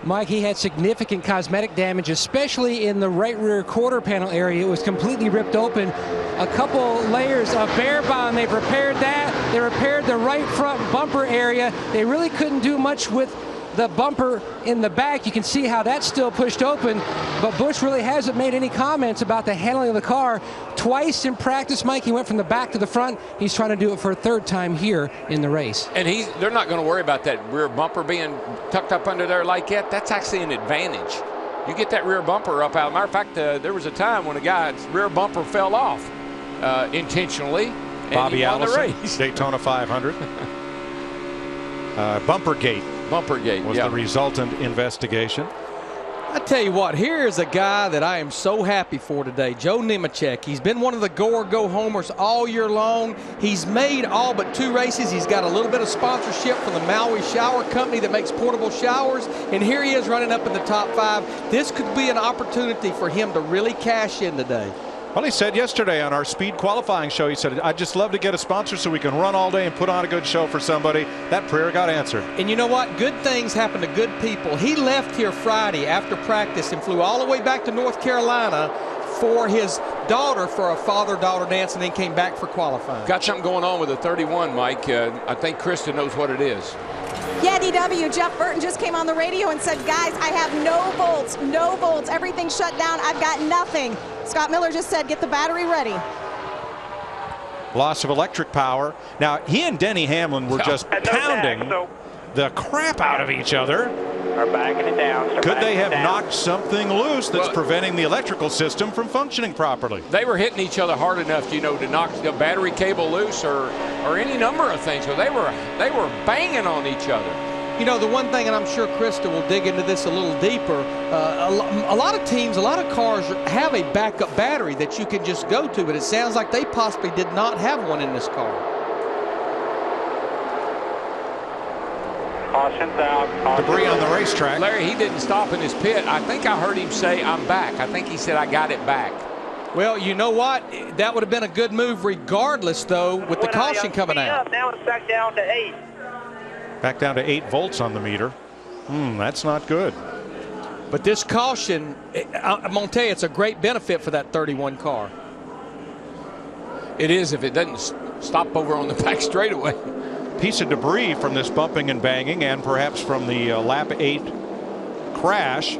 Mike, he had significant cosmetic damage, especially in the right rear quarter panel area. It was completely ripped open. A couple layers of bare bond. They've repaired that. They repaired the right front bumper area. They really couldn't do much with the bumper in the back. You can see how that's still pushed open, but Busch really hasn't made any comments about the handling of the car. Twice in practice, Mike, he went from the back to the front. He's trying to do it for a 3rd time here in the race. And they're not going to worry about that rear bumper being tucked up under there like that. That's actually an advantage. You get that rear bumper up out. Matter of fact, there was a time when a guy's rear bumper fell off intentionally. Bobby Allison, Daytona 500. Bumpergate was the resultant investigation. I tell you what, here is a guy that I am so happy for today, Joe Nemechek. He's been one of the go-or-go-homers all year long. He's made all but 2 races. He's got a little bit of sponsorship from the Maui Shower Company that makes portable showers, and here he is running up in the top 5. This could be an opportunity for him to really cash in today. Well, he said yesterday on our speed qualifying show, he said, I'd just love to get a sponsor so we can run all day and put on a good show for somebody. That prayer got answered. And you know what? Good things happen to good people. He left here Friday after practice and flew all the way back to North Carolina for his daughter for a father-daughter dance, and then came back for qualifying. Got something going on with the 31, Mike. I think Krista knows what it is. Yeah, DW, Jeff Burton just came on the radio and said, guys, I have no volts, everything's shut down, I've got nothing. Scott Miller just said, get the battery ready. Loss of electric power. Now, he and Denny Hamlin were just pounding the crap out of each other. Are backing it down. Could they have knocked something loose that's preventing the electrical system from functioning properly? They were hitting each other hard enough, you know, to knock the battery cable loose or any number of things. So they were banging on each other. You know, the one thing, and I'm sure Krista will dig into this a little deeper, a lot of teams, a lot of cars have a backup battery that you can just go to, but it sounds like they possibly did not have one in this car. Caution's out. Caution's debris on the racetrack. Larry, he didn't stop in his pit. I think I heard him say, I'm back. I think he said, I got it back. Well, you know what? That would have been a good move regardless, though, with the caution coming out. Now it's back down to 8. Back down to 8 volts on the meter. That's not good. But this caution, Montoya, it's a great benefit for that 31 car. It is if it doesn't stop over on the back straightaway. Piece of debris from this bumping and banging, and perhaps from the lap 8 crash,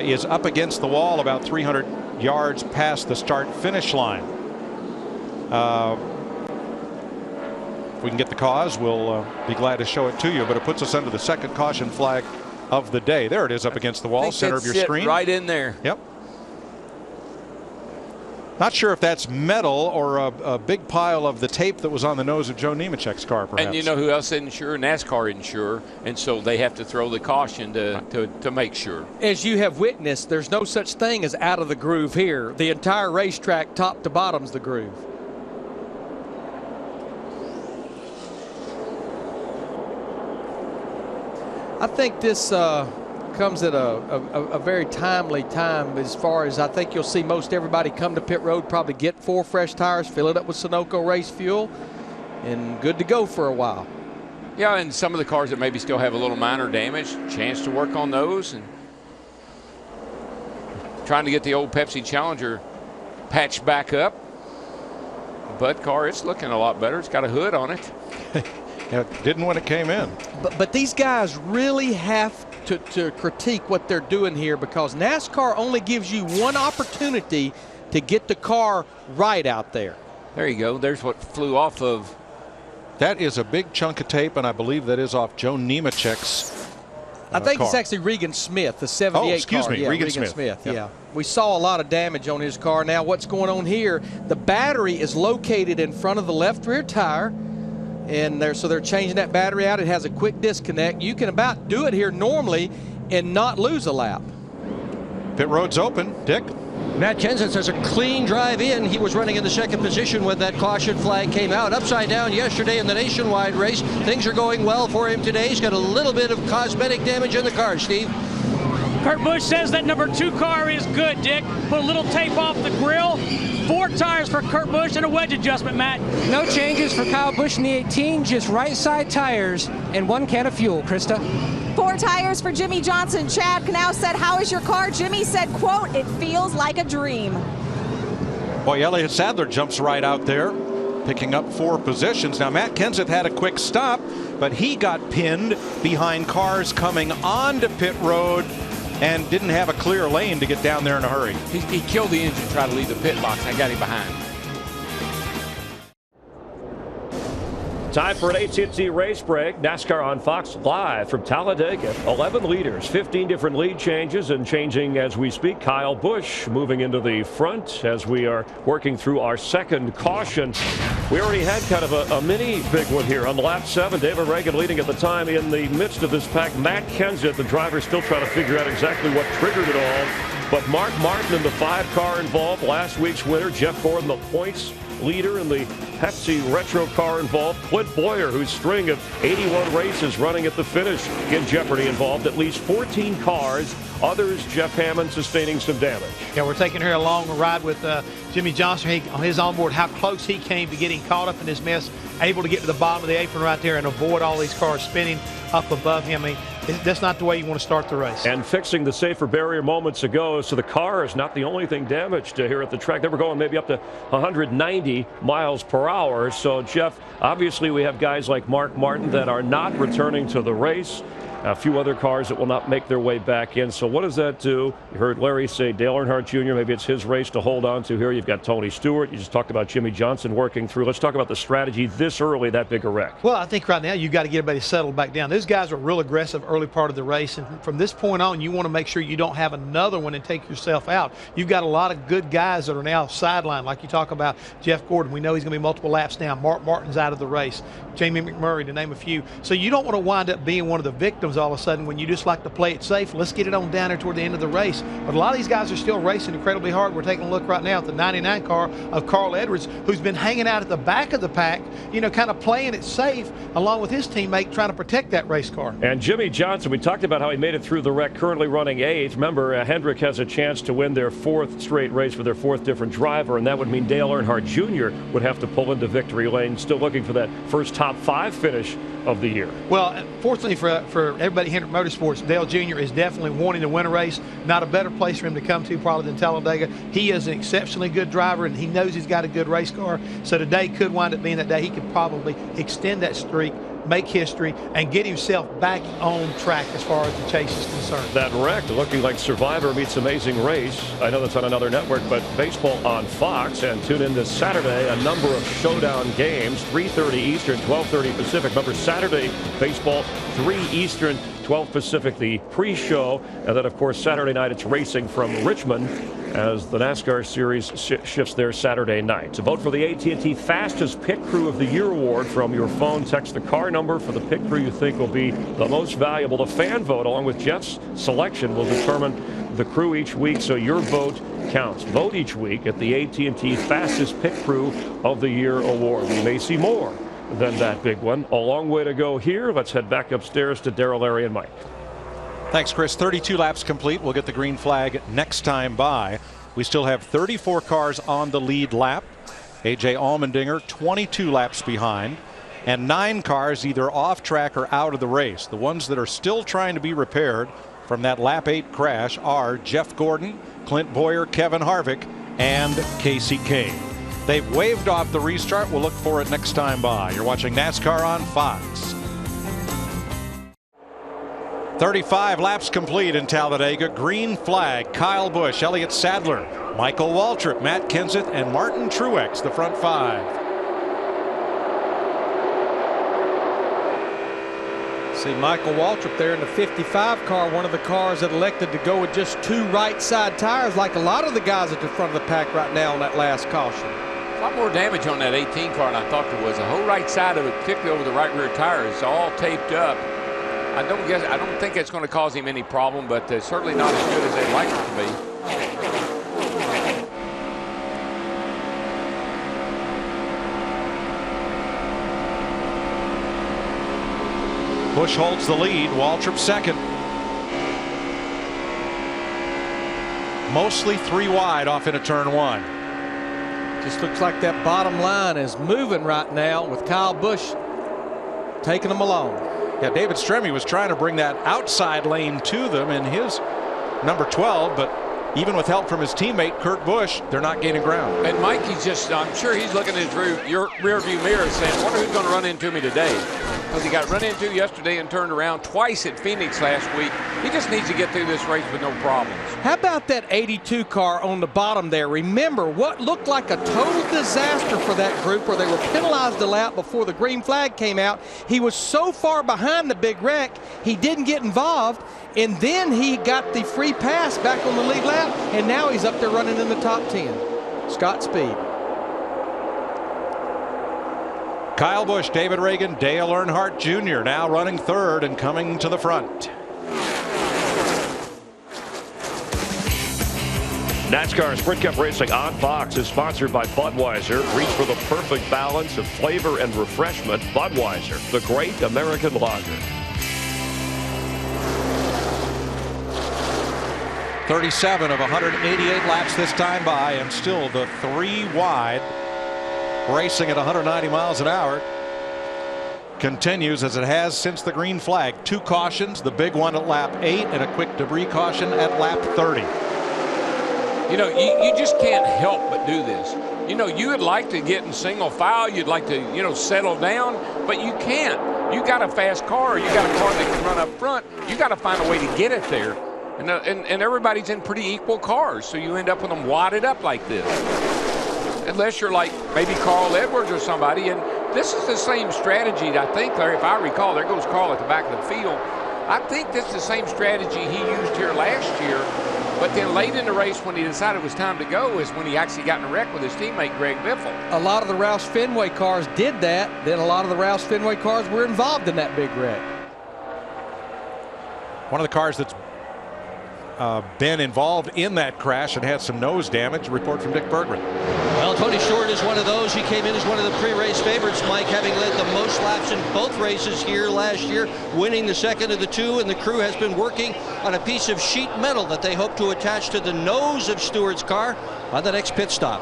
is up against the wall about 300 yards past the start-finish line. If we can get the cause, we'll be glad to show it to you, but it puts us under the second caution flag of the day. There it is up against the wall, center of your screen. Right in there. Yep. Not sure if that's metal or a big pile of the tape that was on the nose of Joe Nemechek's car, perhaps. And you know who else isn't sure? NASCAR isn't sure, and so they have to throw the caution to make sure. As you have witnessed, there's no such thing as out of the groove here. The entire racetrack, top to bottom's the groove. I think this comes at a very timely time, as far as I think you'll see most everybody come to pit road, probably get 4 fresh tires, fill it up with Sunoco race fuel, and good to go for a while. Yeah, and some of the cars that maybe still have a little minor damage, chance to work on those, and trying to get the old Pepsi Challenger patched back up. Bud car, it's looking a lot better. It's got a hood on it. It didn't when it came in. But these guys really have to critique what they're doing here, because NASCAR only gives you one opportunity to get the car right out there. There you go. There's what flew off of. That is a big chunk of tape, and I believe that is off Joe Nemechek's I think car. it's actually Regan Smith, the 78 Oh, excuse car. me, Yeah, Regan Smith. Yeah. Yep. We saw a lot of damage on his car. Now what's going on here, the battery is located in front of the left rear tire, and so they're changing that battery out. It has a quick disconnect. You can about do it here normally and not lose a lap. Pit road's open. Dick? Matt Kenseth says a clean drive in. He was running in the second position when that caution flag came out. Upside down yesterday in the nationwide race. Things are going well for him today. He's got a little bit of cosmetic damage in the car, Steve. Kurt Busch says that number 2 car is good, Dick. Put a little tape off the grill. 4 tires for Kurt Busch and a wedge adjustment, Matt. No changes for Kyle Busch in the 18, just right side tires and 1 can of fuel, Krista. 4 tires for Jimmy Johnson. Chad Knaus said, "How is your car?" Jimmy said, quote, "It feels like a dream." Boy, Elliott Sadler jumps right out there, picking up 4 positions. Now, Matt Kenseth had a quick stop, but he got pinned behind cars coming onto pit road and didn't have a clear lane to get down there in a hurry. He killed the engine, tried to leave the pit box, and I got him behind. Time for an AT&T race break. NASCAR on Fox live from Talladega. 11 leaders, 15 different lead changes, and changing as we speak. Kyle Busch moving into the front as we are working through our second caution. We already had kind of a mini big one here on lap 7. David Reagan leading at the time. In the midst of this pack, Matt Kenseth, the driver, still trying to figure out exactly what triggered it all. But Mark Martin in the 5 car involved, last week's winner. Jeff Gordon, the points leader in the Pepsi Retro car involved. Clint Boyer, whose string of 81 races running at the finish in jeopardy, involved at least 14 cars. Others, Jeff Hammond sustaining some damage. Yeah, we're taking here along a ride with Jimmy Johnson on his onboard, how close he came to getting caught up in this mess, able to get to the bottom of the apron right there and avoid all these cars spinning up above him. I mean, that's not the way you want to start the race. And fixing the safer barrier moments ago, so the car is not the only thing damaged here at the track. They were going maybe up to 190 miles per hour. So, Jeff, obviously we have guys like Mark Martin that are not returning to the race. A few other cars that will not make their way back in. So what does that do? You heard Larry say Dale Earnhardt Jr., maybe it's his race to hold on to here. You've got Tony Stewart. You just talked about Jimmy Johnson working through. Let's talk about the strategy this early, that big a wreck. Well, I think right now you've got to get everybody settled back down. Those guys were real aggressive early part of the race, and from this point on, you want to make sure you don't have another one and take yourself out. You've got a lot of good guys that are now sidelined, like you talk about Jeff Gordon. We know he's going to be multiple laps now. Mark Martin's out of the race. Jamie McMurray, to name a few. So you don't want to wind up being one of the victims all of a sudden when you just like to play it safe. Let's get it on down there toward the end of the race. But a lot of these guys are still racing incredibly hard. We're taking a look right now at the 99 car of Carl Edwards, who's been hanging out at the back of the pack, you know, kind of playing it safe along with his teammate trying to protect that race car. And Jimmy Johnson, we talked about how he made it through the wreck, currently running 8th. Remember, Hendrick has a chance to win their 4th straight race for their 4th different driver, and that would mean Dale Earnhardt Jr. would have to pull into victory lane, still looking for that first top 5 finish of the year. Well, fortunately for everybody Hendrick Motorsports, Dale Jr. is definitely wanting to win a race. Not a better place for him to come to probably than Talladega. He is an exceptionally good driver, and he knows he's got a good race car. So today could wind up being that day he could probably extend that streak, make history, and get himself back on track as far as the chase is concerned. That wreck looking like Survivor meets Amazing Race. I know that's on another network, but baseball on Fox. And tune in this Saturday, a number of showdown games, 3:30 Eastern, 12:30 Pacific. Remember, Saturday baseball, 3 Eastern, 12 Pacific, the pre-show. And then, of course, Saturday night it's racing from Richmond as the NASCAR series shifts there Saturday night. To vote for the AT&T Fastest Pit Crew of the Year award from your phone, text the car number for the pit crew you think will be the most valuable. The fan vote, along with Jeff's selection, will determine the crew each week, so your vote counts. Vote each week at the AT&T Fastest Pit Crew of the Year award. We may see more than that big one. A long way to go here. Let's head back upstairs to Darrell, Larry, and Mike. Thanks, Chris. 32 laps complete. We'll get the green flag next time by. We still have 34 cars on the lead lap. A.J. Allmendinger 22 laps behind, and 9 cars either off track or out of the race. The ones that are still trying to be repaired from that lap 8 crash are Jeff Gordon, Clint Boyer, Kevin Harvick, and Casey Kane. They've waved off the restart. We'll look for it next time by. You're watching NASCAR on Fox. 35 laps complete in Talladega. Green flag. Kyle Busch, Elliott Sadler, Michael Waltrip, Matt Kenseth, and Martin Truex, the front 5. See Michael Waltrip there in the 55 car, one of the cars that elected to go with just 2 right side tires, like a lot of the guys at the front of the pack right now on that last caution. A lot more damage on that 18 car than I thought there was. The whole right side of it, particularly over the right rear tire, is all taped up. I don't think it's going to cause him any problem, but certainly not as good as they'd like it to be. Busch holds the lead. Waltrip second. Mostly 3 wide off into turn 1. Just looks like that bottom line is moving right now with Kyle Busch taking them along. Yeah, David Stremme was trying to bring that outside lane to them in his number 12, but even with help from his teammate Kurt Busch, they're not gaining ground. And Mikey's just, I'm sure he's looking in his rear view mirror saying, wonder who's going to run into me today. Because he got run into yesterday and turned around twice at Phoenix last week. He just needs to get through this race with no problems. How about that 82 car on the bottom there? Remember what looked like a total disaster for that group where they were penalized a lap before the green flag came out. He was so far behind the big wreck, he didn't get involved, and then he got the free pass back on the lead lap, and now he's up there running in the top 10. Scott Speed. Kyle Busch, David Reagan, Dale Earnhardt Jr. now running third and coming to the front. NASCAR Sprint Cup Racing on Fox is sponsored by Budweiser. Reach for the perfect balance of flavor and refreshment. Budweiser, the great American lager. 37 of 188 laps this time by, and still the 3 wide. Racing at 190 miles an hour continues as it has since the green flag. 2 cautions, the big one at lap 8 and a quick debris caution at lap 30. You know, you just can't help but do this. You know, you would like to get in single file, you'd like to, you know, settle down, but you can't. You got a fast car, you got a car that can run up front, you got to find a way to get it there. And everybody's in pretty equal cars, so you end up with them wadded up like this. Unless you're like maybe Carl Edwards or somebody. And this is the same strategy, I think, Larry, if I recall. There goes Carl at the back of the field. I think this is the same strategy he used here last year. But then late in the race, when he decided it was time to go, is when he actually got in a wreck with his teammate, Greg Biffle. A lot of the Roush Fenway cars did that. Then a lot of the Roush Fenway cars were involved in that big wreck. One of the cars that's been involved in that crash and had some nose damage. A report from Dick Berggren. Well, Tony Stewart is one of those. He came in as one of the pre-race favorites, Mike, having led the most laps in both races here last year, winning the second of the 2, and the crew has been working on a piece of sheet metal that they hope to attach to the nose of Stewart's car on the next pit stop.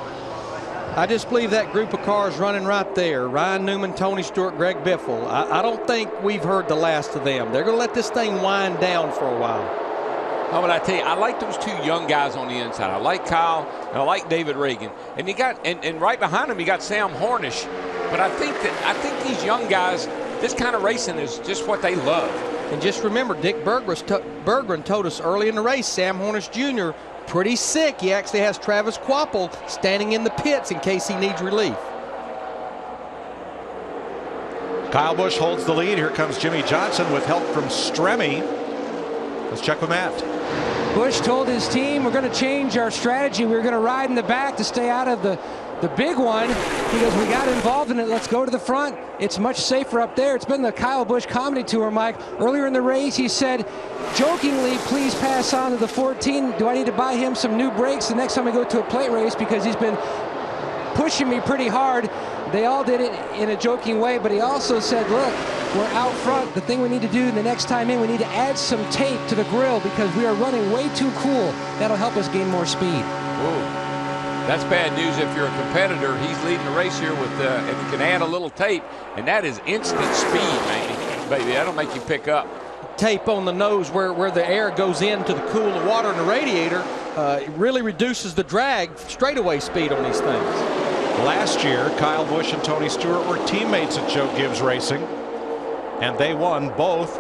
I just believe that group of cars running right there, Ryan Newman, Tony Stewart, Greg Biffle, I don't think we've heard the last of them. They're going to let this thing wind down for a while. How would I tell you? I like those 2 young guys on the inside. I like Kyle and I like David Reagan. And you got and right behind him you got Sam Hornish. But I think these young guys, this kind of racing is just what they love. And just remember, Dick Berggren told us early in the race, Sam Hornish Jr. pretty sick. He actually has Travis Quapple standing in the pits in case he needs relief. Kyle Busch holds the lead. Here comes Jimmy Johnson with help from Stremme. Let's check with Matt. Busch told his team, we're going to change our strategy. We're going to ride in the back to stay out of the big one. He goes, we got involved in it. Let's go to the front. It's much safer up there. It's been the Kyle Busch comedy tour, Mike. Earlier in the race, he said, jokingly, please pass on to the 14. Do I need to buy him some new brakes the next time I go to a plate race? Because he's been pushing me pretty hard. They all did it in a joking way, but he also said, look, We're out front. The thing we need to do the next time in, we need to add some tape to the grill because we are running way too cool. That'll help us gain more speed. Ooh, that's bad news if you're a competitor. He's leading the race here with, and you can add a little tape, and that is instant speed, baby. That'll make you pick up. Tape on the nose where the air goes into the cool water in the radiator, it really reduces the drag straightaway speed on these things. Last year, Kyle Busch and Tony Stewart were teammates at Joe Gibbs Racing, and they won both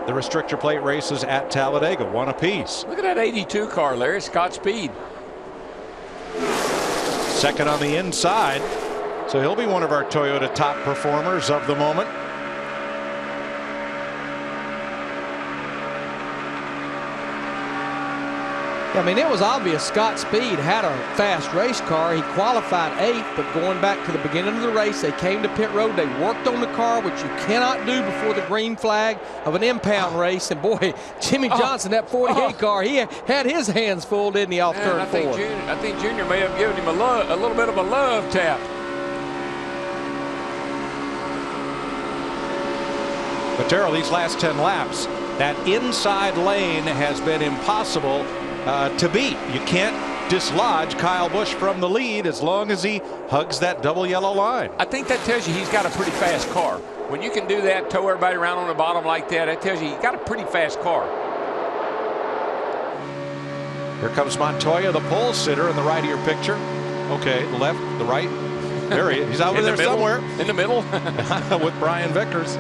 the restrictor plate races at Talladega, one apiece. Look at that 82 car, Larry. Scott Speed. Second on the inside, so he'll be one of our Toyota top performers of the moment. I mean, it was obvious Scott Speed had a fast race car. He qualified 8th, but going back to the beginning of the race, they came to pit road. They worked on the car, which you cannot do before the green flag of an impound race. And boy, Jimmy Johnson, that 48 car, he had his hands full, didn't he, off turn 4? I think Junior may have given him a little bit of a love tap. But Terrell, these last 10 laps, that inside lane has been impossible to beat. You can't dislodge Kyle Busch from the lead as long as he hugs that double yellow line. I think that tells you he's got a pretty fast car. When you can do that, tow everybody around on the bottom like that, that tells you he's got a pretty fast car. Here comes Montoya, the pole sitter in the right of your picture. Okay, the left, the right. There he is. He's over there somewhere. In the middle. With Brian Vickers.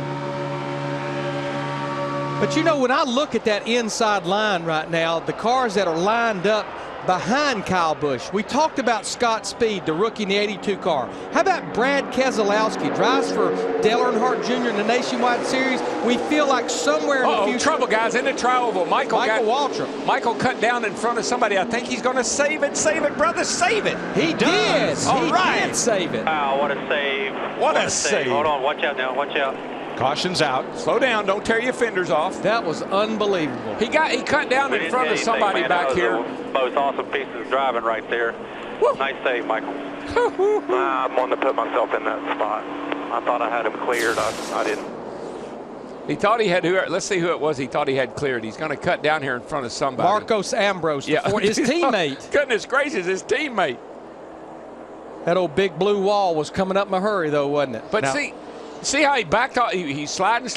But you know, when I look at that inside line right now, the cars that are lined up behind Kyle Busch, we talked about Scott Speed, the rookie in the 82 car. How about Brad Keselowski, drives for Dale Earnhardt Jr. in the Nationwide Series? We feel like somewhere in the future. Trouble, guys, in the tri-oval. Michael Waltrip. Michael cut down in front of somebody. I think he's going to save it, brother, save it. He did. All right. He did save it. Wow, what a save. What a save. Hold on, watch out now, watch out. Caution's out. Slow down. Don't tear your fenders off. That was unbelievable. He cut down in front of somebody back here. Most awesome piece of driving right there. Woo. Nice save, Michael. I'm wanting to put myself in that spot. I thought I had him cleared. I didn't. He thought he had let's see who it was he thought he had cleared. He's going to cut down here in front of somebody. Marcos Ambrose, his teammate. Goodness gracious, his teammate. That old big blue wall was coming up in a hurry, though, wasn't it? But see how he backed off? He's sliding.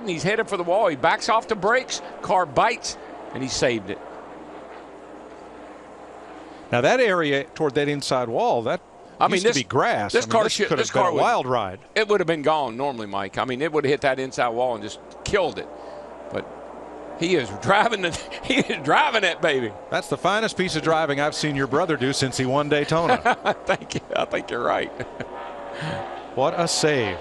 He's headed for the wall. He backs off the brakes. Car bites, and he saved it. Now that area toward that inside wall, that used to be grass. This car could have been a wild ride. It would have been gone normally, Mike. I mean, it would have hit that inside wall and just killed it. But he is driving it. He is driving it, baby. That's the finest piece of driving I've seen your brother do since he won Daytona. Thank you. I think you're right. What a save.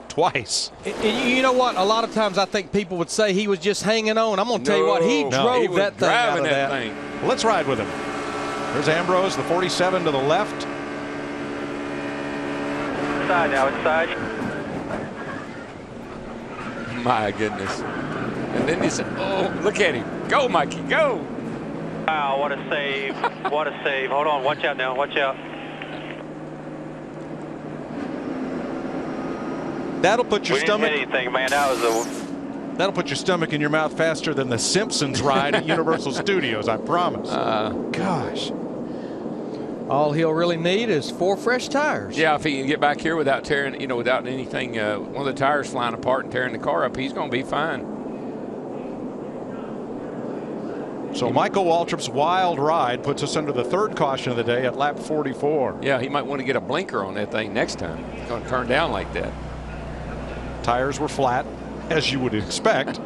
Twice. You know what? A lot of times I think people would say he was just hanging on. I'm going to tell you what, he drove that thing out of that. Well, let's ride with him. There's Ambrose, the 47 to the left. Inside now, inside. My goodness. And then he said, oh, look at him. Go, Mikey, go. Wow, what a save. What a save. Hold on, watch out now, watch out. That'll put your stomach. Didn't hit anything, man. That was That'll put your stomach in your mouth faster than the Simpsons ride at Universal Studios, I promise. Gosh. All he'll really need is 4 fresh tires. Yeah, if he can get back here without tearing, without anything, one of the tires flying apart and tearing the car up, he's going to be fine. So Michael Waltrip's wild ride puts us under the 3rd caution of the day at lap 44. Yeah, he might want to get a blinker on that thing next time. It's going to turn down like that. Tires were flat, as you would expect.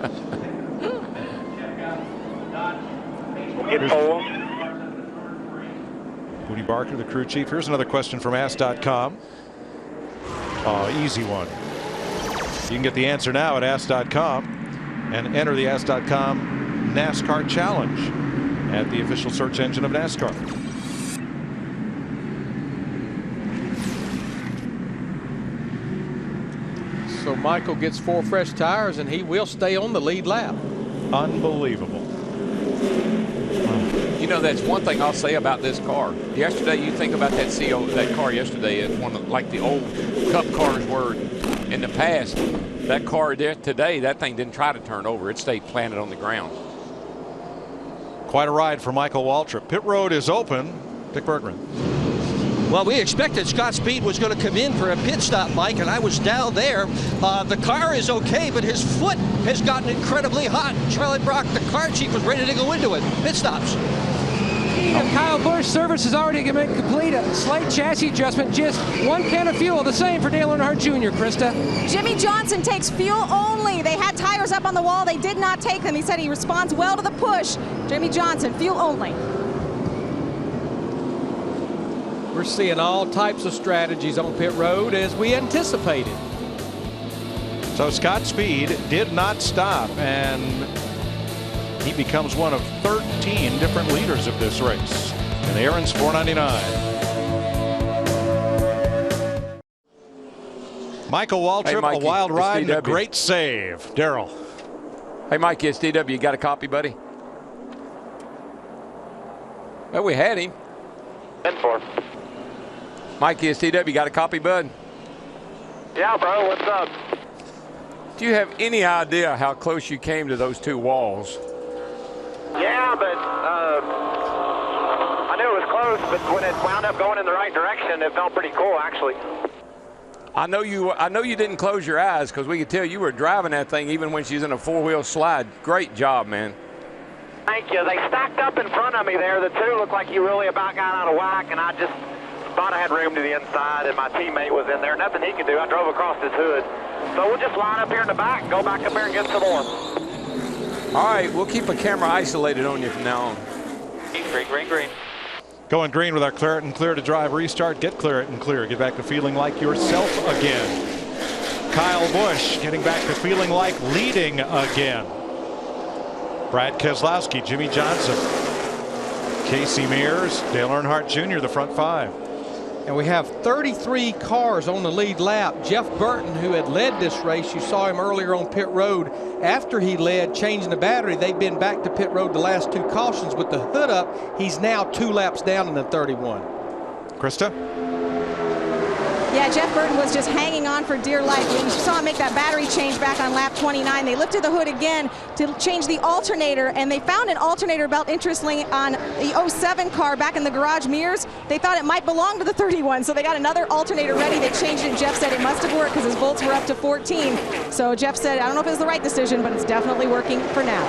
Woody Barker, the crew chief. Here's another question from Ask.com. Oh, easy one. You can get the answer now at Ask.com and enter the Ask.com NASCAR Challenge at the official search engine of NASCAR. So Michael gets 4 fresh tires, and he will stay on the lead lap. Unbelievable. You know, that's one thing I'll say about this car. Yesterday, you think about that car yesterday, it's one of, like the old Cup cars were in the past. That car there today, that thing didn't try to turn over. It stayed planted on the ground. Quite a ride for Michael Waltrip. Pit road is open. Dick Bergman. Well, we expected Scott Speed was going to come in for a pit stop, Mike, and I was down there. The car is okay, but his foot has gotten incredibly hot. Charlie Brock, the car chief, was ready to go into it. Pit stops. Kyle Busch service is already going to complete a slight chassis adjustment. Just 1 can of fuel. The same for Dale Earnhardt Jr., Krista. Jimmy Johnson takes fuel only. They had tires up on the wall. They did not take them. He said he responds well to the push. Jimmy Johnson, fuel only. We're seeing all types of strategies on pit road as we anticipated. So Scott Speed did not stop, and he becomes one of 13 different leaders of this race. And Aaron's $4.99. Michael Waltrip, hey, Mikey, a wild ride and a DW. great save. Darrell. Hey, Mikey, it's DW. You got a copy, buddy? Well, we had him. 10-4. Mikey, it's DW. You got a copy, bud? Yeah, bro. What's up? Do you have any idea how close you came to those two walls? Yeah, but I knew it was close, but when it wound up going in the right direction, it felt pretty cool, actually. I know you didn't close your eyes because we could tell you were driving that thing even when she's in a four-wheel slide. Great job, man. Thank you. They stacked up in front of me there. The two looked like you really about got out of whack, and I just thought I had room to the inside, and my teammate was in there. Nothing he could do. I drove across his hood. So we'll just line up here in the back and go back up there and get some more. All right, we'll keep a camera isolated on you from now on. Green, green, green. Going green with our Clear It and Clear to Drive restart. Get Clear It and Clear. Get back to feeling like yourself again. Kyle Busch getting back to feeling like leading again. Brad Keselowski, Jimmy Johnson, Casey Mears, Dale Earnhardt Jr., the front five. And we have 33 cars on the lead lap. Jeff Burton, who had led this race, you saw him earlier on pit road. After he led, changing the battery, they've been back to pit road the last two cautions with the hood up. He's now 2 laps down in the 31. Krista? Yeah, Jeff Burton was just hanging on for dear life. You saw him make that battery change back on lap 29. They lifted the hood again to change the alternator, and they found an alternator belt, interestingly, on the 07 car back in the garage mirrors. They thought it might belong to the 31, so they got another alternator ready. They changed it, and Jeff said it must have worked because his volts were up to 14. So Jeff said, I don't know if it was the right decision, but it's definitely working for now.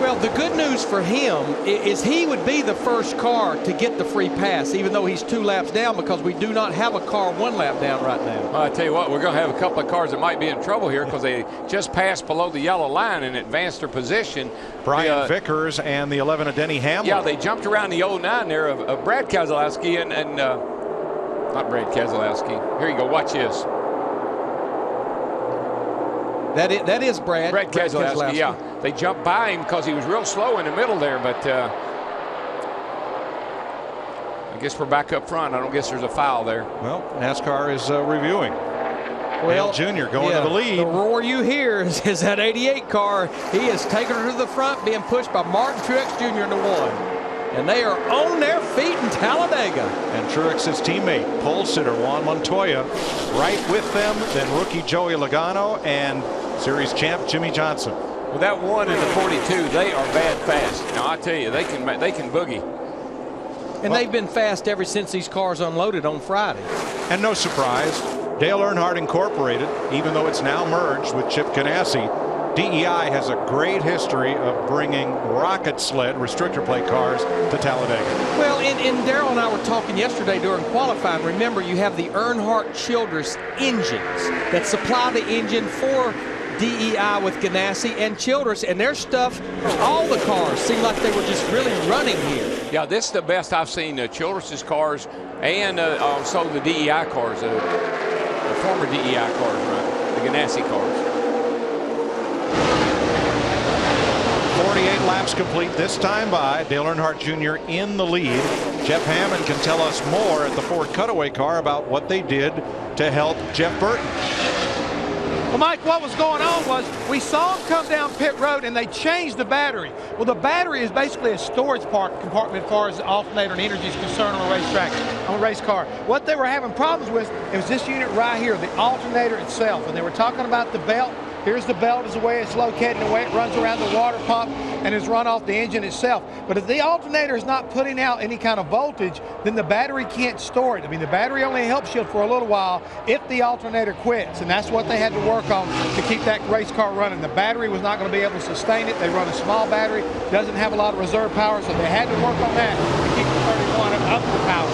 Well, the good news for him is he would be the first car to get the free pass, even though he's 2 laps down, because we do not have a car 1 lap down right now. Well, I tell you what, we're going to have a couple of cars that might be in trouble here because they just passed below the yellow line and advanced their position. Brian Vickers and the 11 of Denny Hamlin. Yeah, they jumped around the 09 there of Brad Keselowski and not Brad Keselowski. Here you go, watch this. That is Brad. Brad Keselowski, yeah. They jumped by him because he was real slow in the middle there, but I guess we're back up front. I don't guess there's a foul there. Well, NASCAR is reviewing. Dale Jr. going to the lead. The roar you hear is that 88 car. He is taking her to the front, being pushed by Martin Truex Jr. into 1. And they are on their feet in Talladega. And Truex's teammate, pole sitter Juan Montoya, right with them. Then rookie Joey Logano and series champ Jimmy Johnson. With that 1 in the 42, they are bad fast. Now I tell you, they can boogie. And they've been fast ever since these cars unloaded on Friday. And no surprise, Dale Earnhardt Incorporated, even though it's now merged with Chip Ganassi, DEI has a great history of bringing rocket sled restrictor plate cars to Talladega. Well, and Darrell and I were talking yesterday during qualifying. Remember, you have the Earnhardt Childress engines that supply the engine for DEI with Ganassi and Childress, and their stuff, all the cars seem like they were just really running here. Yeah, this is the best I've seen Childress's cars and also the DEI cars, the former DEI cars run, the Ganassi cars. 48 laps complete this time by Dale Earnhardt Jr. in the lead. Jeff Hammond can tell us more at the Ford Cutaway car about what they did to help Jeff Burton. Well, Mike, what was going on was we saw them come down pit road and they changed the battery. Well, the battery is basically a storage compartment as far as the alternator and energy is concerned on a racetrack, on a race car. What they were having problems with, it was this unit right here, the alternator itself. And they were talking about the belt. Here's the belt is the way it's located and the way it runs around the water pump and is run off the engine itself. But if the alternator is not putting out any kind of voltage, then the battery can't store it. I mean, the battery only helps you for a little while if the alternator quits, and that's what they had to work on to keep that race car running. The battery was not going to be able to sustain it. They run a small battery, doesn't have a lot of reserve power, so they had to work on that to keep the 31 up to power.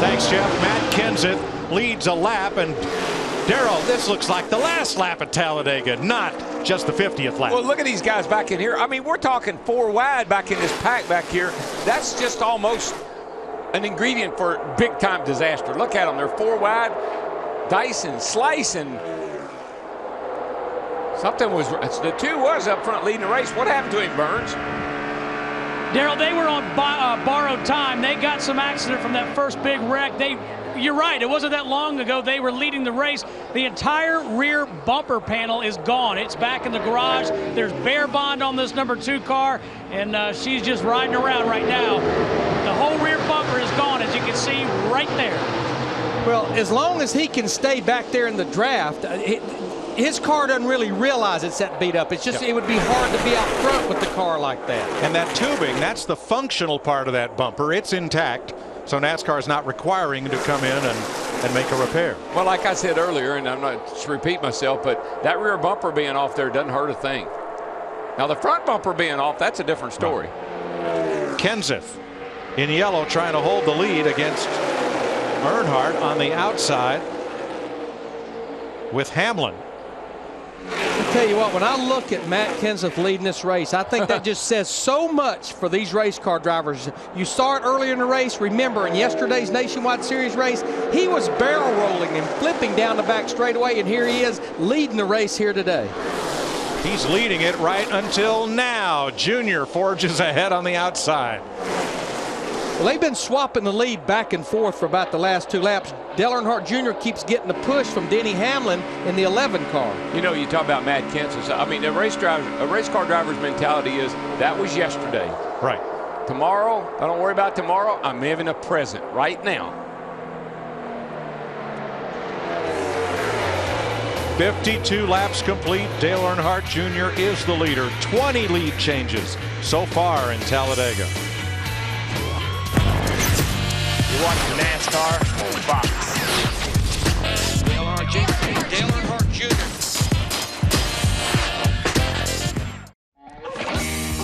Thanks, Jeff. Matt Kenseth leads a lap, and Darrell, this looks like the last lap at Talladega, not just the 50th lap. Well, look at these guys back in here. I mean, we're talking 4 wide back in this pack back here. That's just almost an ingredient for big-time disaster. Look at them. They're 4 wide, dicing, slicing. Something was, the 2 was up front leading the race. What happened to him, Burns? Darrell, they were on borrowed time. They got some accident from that first big wreck. You're right, it wasn't that long ago they were leading the race. The entire rear bumper panel is gone. It's back in the garage. There's bare bond on this number 2 car, and she's just riding around right now. The whole rear bumper is gone, as you can see right there. Well, as long as he can stay back there in the draft, his car doesn't really realize it's that beat up. It's just, It would be hard to be out front with the car like that. And that tubing, that's the functional part of that bumper. It's intact. So NASCAR is not requiring to come in and make a repair. Well, like I said earlier, and I'm not to repeat myself, but that rear bumper being off there doesn't hurt a thing. Now, the front bumper being off, that's a different story. Kenseth in yellow trying to hold the lead against Earnhardt on the outside with Hamlin. I'll tell you what, when I look at Matt Kenseth leading this race, I think that just says so much for these race car drivers. You saw it earlier in the race. Remember, in yesterday's Nationwide Series race, he was barrel rolling and flipping down the back straightaway, and here he is leading the race here today. He's leading it right until now. Junior forges ahead on the outside. Well, they've been swapping the lead back and forth for about the last 2 laps. Dale Earnhardt Jr. keeps getting the push from Denny Hamlin in the 11 car. You know, you talk about Matt Kenseth. I mean, a race car driver's mentality is that was yesterday. Right. Tomorrow, I don't worry about tomorrow. I'm living a present right now. 52 laps complete. Dale Earnhardt Jr. is the leader. 20 lead changes so far in Talladega. You're watching NASCAR on Fox. Dale Earnhardt Jr.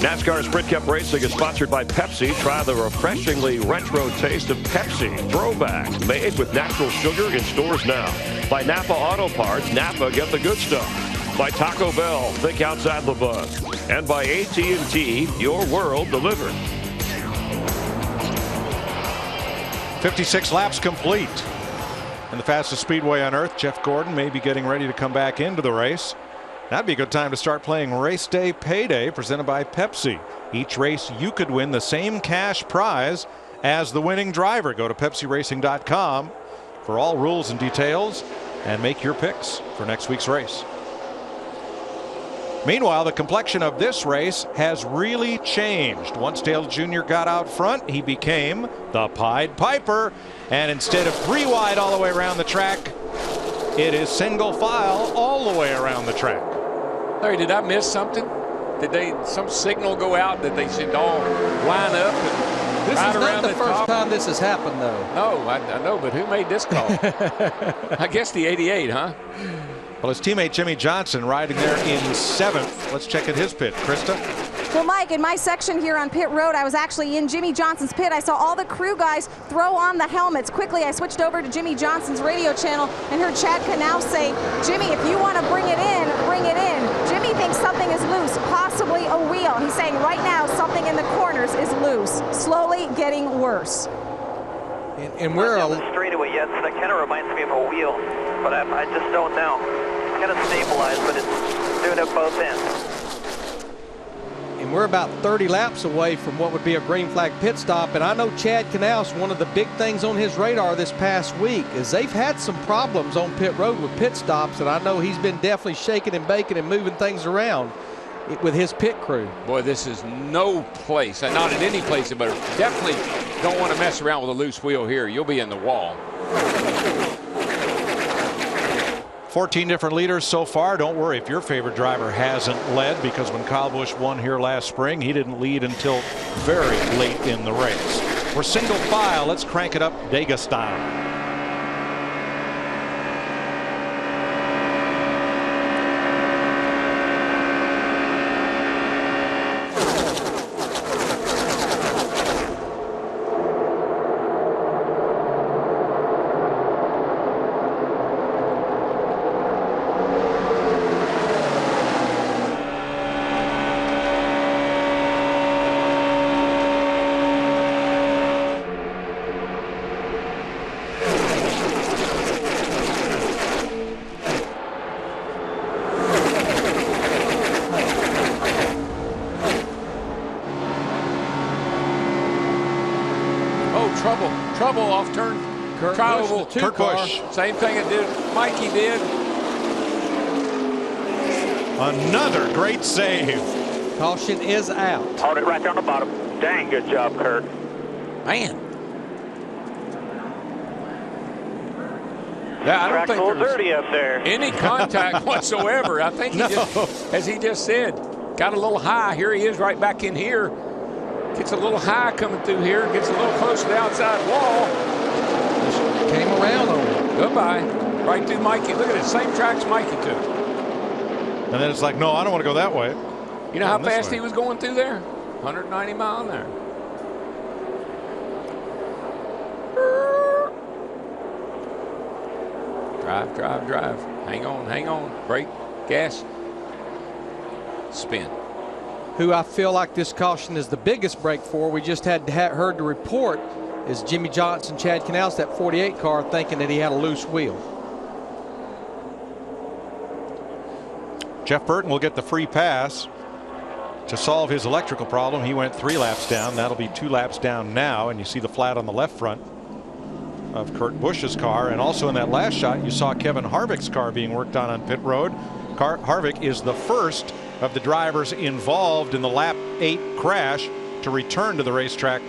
NASCAR Sprint Cup Racing is sponsored by Pepsi. Try the refreshingly retro taste of Pepsi Throwback, made with natural sugar, in stores now. By Napa Auto Parts, Napa, get the good stuff. By Taco Bell, think outside the bun. And by AT&T, your world delivered. 56 laps complete. And the fastest speedway on earth, Jeff Gordon, may be getting ready to come back into the race. That'd be a good time to start playing Race Day Payday, presented by Pepsi. Each race you could win the same cash prize as the winning driver. Go to PepsiRacing.com for all rules and details and make your picks for next week's race. Meanwhile, the complexion of this race has really changed. Once Dale Jr. got out front, he became the Pied Piper. And instead of 3 wide all the way around the track, it is single file all the way around the track. Larry, did I miss something? Did some signal go out that they should all line up and This ride is around not the first top? time this has happened, though. No, I know, but who made this call? I guess the 88, huh? Well, his teammate Jimmy Johnson riding there in 7th. Let's check at his pit. Krista? Well, Mike, in my section here on pit road, I was actually in Jimmy Johnson's pit. I saw all the crew guys throw on the helmets. Quickly, I switched over to Jimmy Johnson's radio channel and heard Chad Canal say, Jimmy, if you want to bring it in, bring it in. Jimmy thinks something is loose, possibly a wheel. He's saying right now something in the corners is loose, slowly getting worse. And we're on the straightaway, yes, that kind of reminds me of a wheel, but I just don't know. It's kind of stabilized, but it's doing it both ends. and we're about 30 laps away from what would be a green flag pit stop. And I know Chad Knaus, one of the big things on his radar this past week is they've had some problems on pit road with pit stops, and I know he's been definitely shaking and baking and moving things around with his pit crew. Boy, this is no place, not in any place, but definitely don't want to mess around with a loose wheel here. You'll be in the wall. 14 different leaders so far. Don't worry if your favorite driver hasn't led, because when Kyle Busch won here last spring, he didn't lead until very late in the race. We're single file. Let's crank it up Dega style. Trouble off turn. Kurt Busch. Same thing it did. Mikey did. Another great save. Caution is out. Hold it right there on the bottom. Dang good job, Kurt. Man. Yeah, I don't think a little there's dirty up there. any contact whatsoever. I think he just, as he just said, got a little high. Here he is right back in here. Gets a little high coming through here. Gets a little close to the outside wall. Just came around on him. Goodbye. Right through Mikey. Look at it. Same tracks Mikey took. And then it's like, no, I don't want to go that way. You know how fast he was going through there? 190 mile an hour. Drive, drive, drive. Hang on. Brake, gas, spin. Who I feel like this caution is the biggest break for, we just heard the report, is Jimmy Johnson, Chad Knaus, that 48 car, thinking that he had a loose wheel. Jeff Burton will get the free pass to solve his electrical problem. He went 3 laps down. That'll be 2 laps down now, and you see the flat on the left front of Kurt Busch's car. And also in that last shot, you saw Kevin Harvick's car being worked on pit road. Harvick is the first of the drivers involved in the lap 8 crash to return to the racetrack.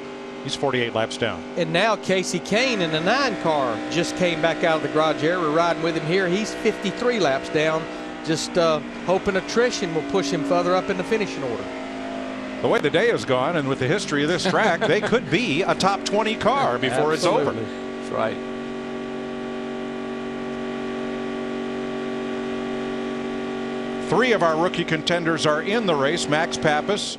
He's 48 laps down. And now Casey Kane in the 9 car just came back out of the garage area. We're riding with him here. He's 53 laps down, just hoping attrition will push him further up in the finishing order. The way the day has gone, and with the history of this track, they could be a top 20 car before it's over. That's right. Three of our rookie contenders are in the race: Max Pappas,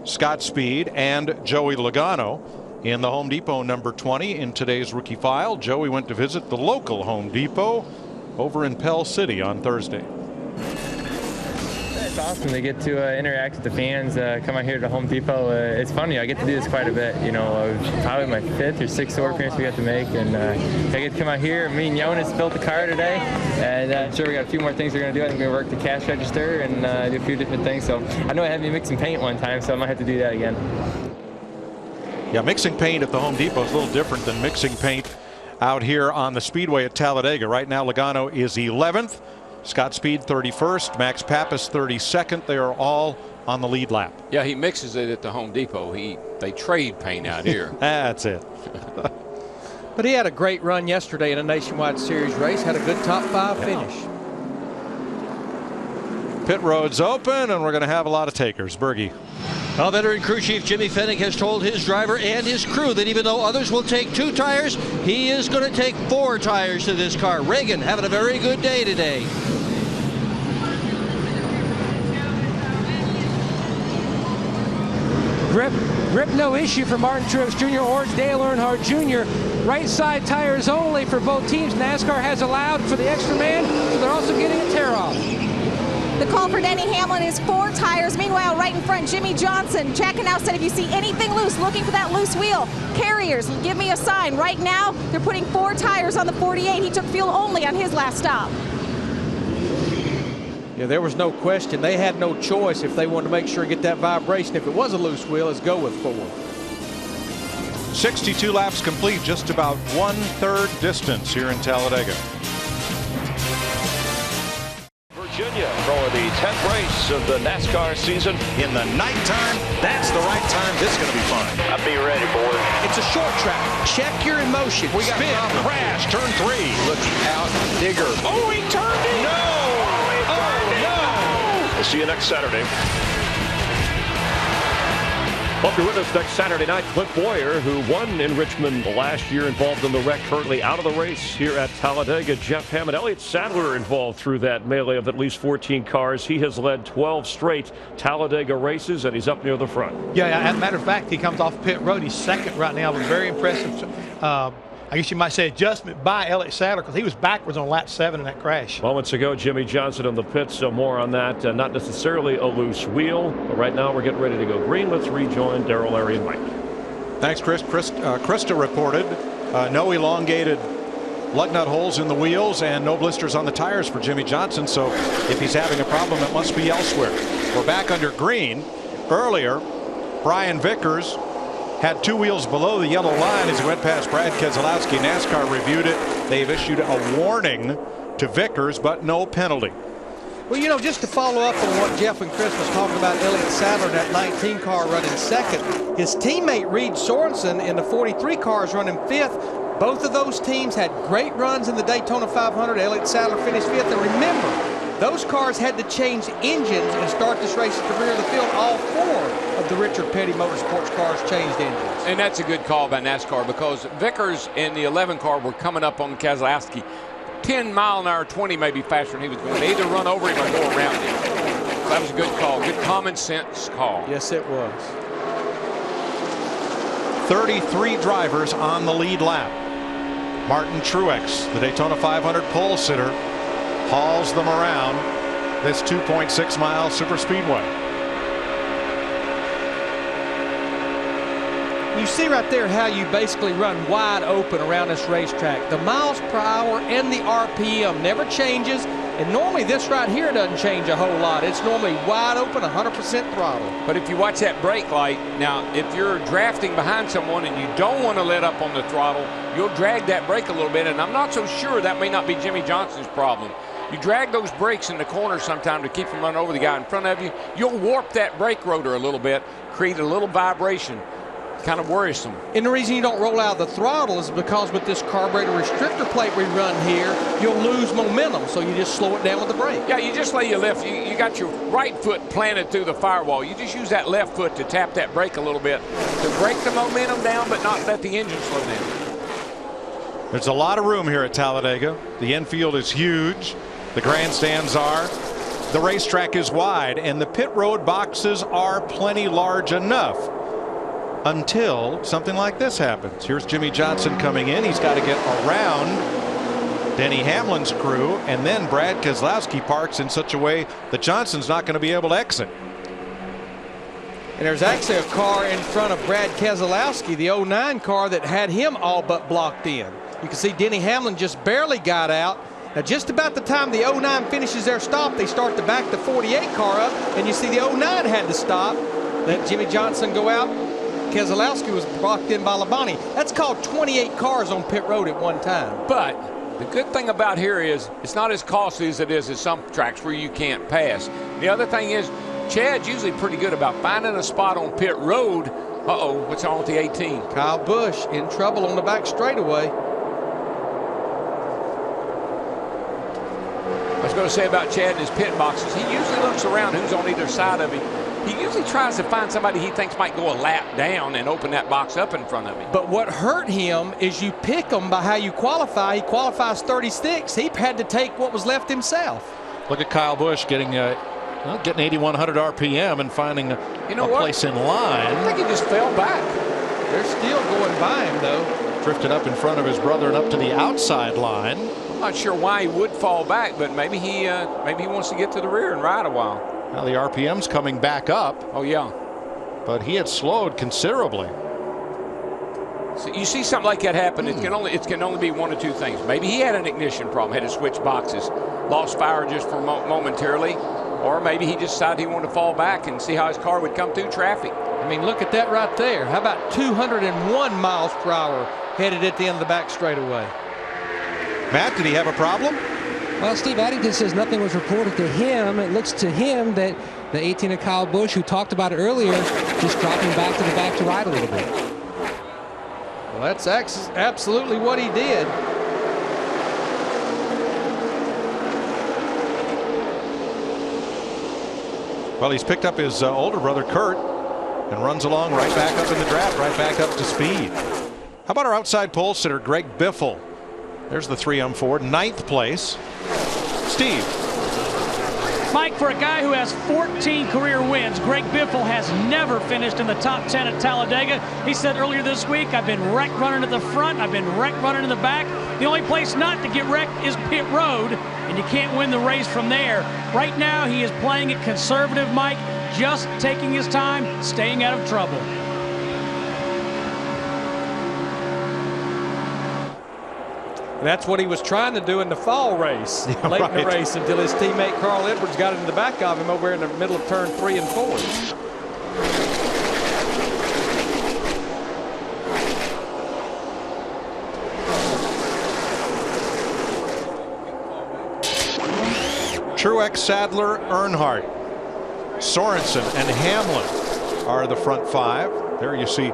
Scott Speed, and Joey Logano in the Home Depot number 20 in today's rookie file. Joey went to visit the local Home Depot over in Pell City on Thursday. It's awesome to get to interact with the fans, come out here to Home Depot. It's fun, I get to do this quite a bit. Probably my 5th or 6th tour appearance we got to make, and I get to come out here. Me and Jonas built the car today, and I'm sure we got a few more things we're going to do. I think we're going to work the cash register and do a few different things. So I know I had me mixing paint one time, so I might have to do that again. Yeah, mixing paint at the Home Depot is a little different than mixing paint out here on the Speedway at Talladega. Right now, Logano is 11th. Scott Speed 31st, Max Pappas 32nd. They are all on the lead lap. Yeah, he mixes it at the Home Depot. They trade paint out here. That's it. But he had a great run yesterday in a Nationwide Series race. Had a good top 5 finish. Pit road's open, and we're going to have a lot of takers. Bergie. Well, veteran crew chief Jimmy Fennick has told his driver and his crew that even though others will take 2 tires, he is going to take 4 tires to this car. Reagan having a very good day today. Grip no issue for Martin Truex Jr. or Dale Earnhardt Jr. Right side tires only for both teams. NASCAR has allowed for the extra man, so they're also getting a tear off. The call for Denny Hamlin is 4 tires. Meanwhile, right in front, Jimmy Johnson. Jack Knaus said if you see anything loose, looking for that loose wheel, carriers, give me a sign. Right now, they're putting 4 tires on the 48. He took fuel only on his last stop. Yeah, there was no question. They had no choice if they wanted to make sure to get that vibration. If it was a loose wheel, let's go with 4. 62 laps complete, just about 1/3 distance here in Talladega. Virginia for the 10th race of the NASCAR season. In the nighttime, that's the right time. This is going to be fun. I'll be ready, boys. It's a short track. Check your emotion. We got Spin. crash, turn 3. Look out, Digger. Oh, he turned it! No! No! We'll see you next Saturday. Hope you're with us next Saturday night. Clint Boyer, who won in Richmond last year, involved in the wreck, currently out of the race here at Talladega. Jeff Hammond, Elliott Sadler involved through that melee of at least 14 cars. He has led 12 straight Talladega races, and he's up near the front. Yeah, as a matter of fact, he comes off pit road. He's second right now. It was very impressive. I guess you might say adjustment by Elliott Sadler, because he was backwards on lap 7 in that crash. Moments ago, Jimmy Johnson in the pits, so more on that. Not necessarily a loose wheel, but right now we're getting ready to go green. Let's rejoin Darrell, Larry, and Mike. Thanks, Chris. Krista reported no elongated lug nut holes in the wheels and no blisters on the tires for Jimmy Johnson, so if he's having a problem, it must be elsewhere. We're back under green. Earlier, Brian Vickers had 2 wheels below the yellow line as he went past Brad Keselowski. NASCAR reviewed it. They've issued a warning to Vickers, but no penalty. Well, you know, just to follow up on what Jeff and Chris was talking about, Elliott Sadler, that 19 car running second. His teammate Reed Sorensen in the 43 cars running 5th. Both of those teams had great runs in the Daytona 500. Elliott Sadler finished 5th. And remember, those cars had to change engines and start this race at the rear of the field. All 4 of the Richard Petty Motorsports cars changed engines. And that's a good call by NASCAR, because Vickers in the 11 car were coming up on Keselowski 10 mile an hour, 20 maybe faster than he was going. They either run over him or go around him. So that was a good call, good common sense call. Yes, it was. 33 drivers on the lead lap. Martin Truex, the Daytona 500 pole sitter, hauls them around this 2.6 mile superspeedway. You see right there how you basically run wide open around this racetrack. The miles per hour and the RPM never changes, and normally this right here doesn't change a whole lot. It's normally wide open, 100% throttle. But if you watch that brake light, now if you're drafting behind someone and you don't want to let up on the throttle, you'll drag that brake a little bit, and I'm not so sure that may not be Jimmy Johnson's problem. You drag those brakes in the corner sometime to keep from running over the guy in front of you. You'll warp that brake rotor a little bit, create a little vibration. Kind of worrisome. And the reason you don't roll out the throttle is because with this carburetor restrictor plate we run here, you'll lose momentum, so you just slow it down with the brake. Yeah, you just lay your left. You got your right foot planted through the firewall. You just use that left foot to tap that brake a little bit to break the momentum down, but not let the engine slow down. There's a lot of room here at Talladega. The infield is huge. The grandstands are. The racetrack is wide, and the pit road boxes are plenty large enough. Until something like this happens. Here's Jimmy Johnson coming in. He's got to get around Denny Hamlin's crew, and then Brad Keselowski parks in such a way that Johnson's not going to be able to exit. And there's actually a car in front of Brad Keselowski, the 09 car, that had him all but blocked in. You can see Denny Hamlin just barely got out. Now, just about the time the 09 finishes their stop, they start to back the 48 car up, and you see the 09 had to stop, let Jimmy Johnson go out. Keselowski was blocked in by Labonte. That's called 28 cars on pit road at one time. But the good thing about here is it's not as costly as it is at some tracks where you can't pass. The other thing is Chad's usually pretty good about finding a spot on pit road. Uh-oh, what's on with the 18? Kyle Busch in trouble on the back straightaway. I was going to say about Chad and his pit boxes, he usually looks around who's on either side of him. He usually tries to find somebody he thinks might go a lap down and open that box up in front of him. But what hurt him is you pick him by how you qualify. He qualifies 36. He had to take what was left himself. Look at Kyle Busch getting 8,100 RPM and finding a place in line. I think he just fell back. They're still going by him, though. Drifted up in front of his brother and up to the outside line. I'm not sure why he would fall back, but maybe he wants to get to the rear and ride a while. Now the RPM's coming back up. Oh, yeah. But he had slowed considerably. So you see something like that happen, it can only be one of two things. Maybe he had an ignition problem, had to switch boxes, lost fire just for momentarily, or maybe he just decided he wanted to fall back and see how his car would come through traffic. I mean, look at that right there. How about 201 miles per hour headed at the end of the back straightaway? Matt, did he have a problem? Well, Steve Addington says nothing was reported to him. It looks to him that the 18 of Kyle Busch, who talked about it earlier, just dropping back to the back to ride a little bit. Well, that's absolutely what he did. Well, he's picked up his older brother, Kurt, and runs along right back up in the draft, right back up to speed. How about our outside pole sitter, Greg Biffle? There's the 3M Ford, 9th place. Steve. Mike, for a guy who has 14 career wins, Greg Biffle has never finished in the top 10 at Talladega. He said earlier this week, I've been wrecked running at the front, I've been wrecked running in the back. The only place not to get wrecked is pit road, and you can't win the race from there. Right now, he is playing it conservative, Mike, just taking his time, staying out of trouble. And that's what he was trying to do in the fall race, late in the race, until his teammate Carl Edwards got in the back of him over in the middle of turn 3 and 4. Truex, Sadler, Earnhardt, Sorensen, and Hamlin are the front 5. There you see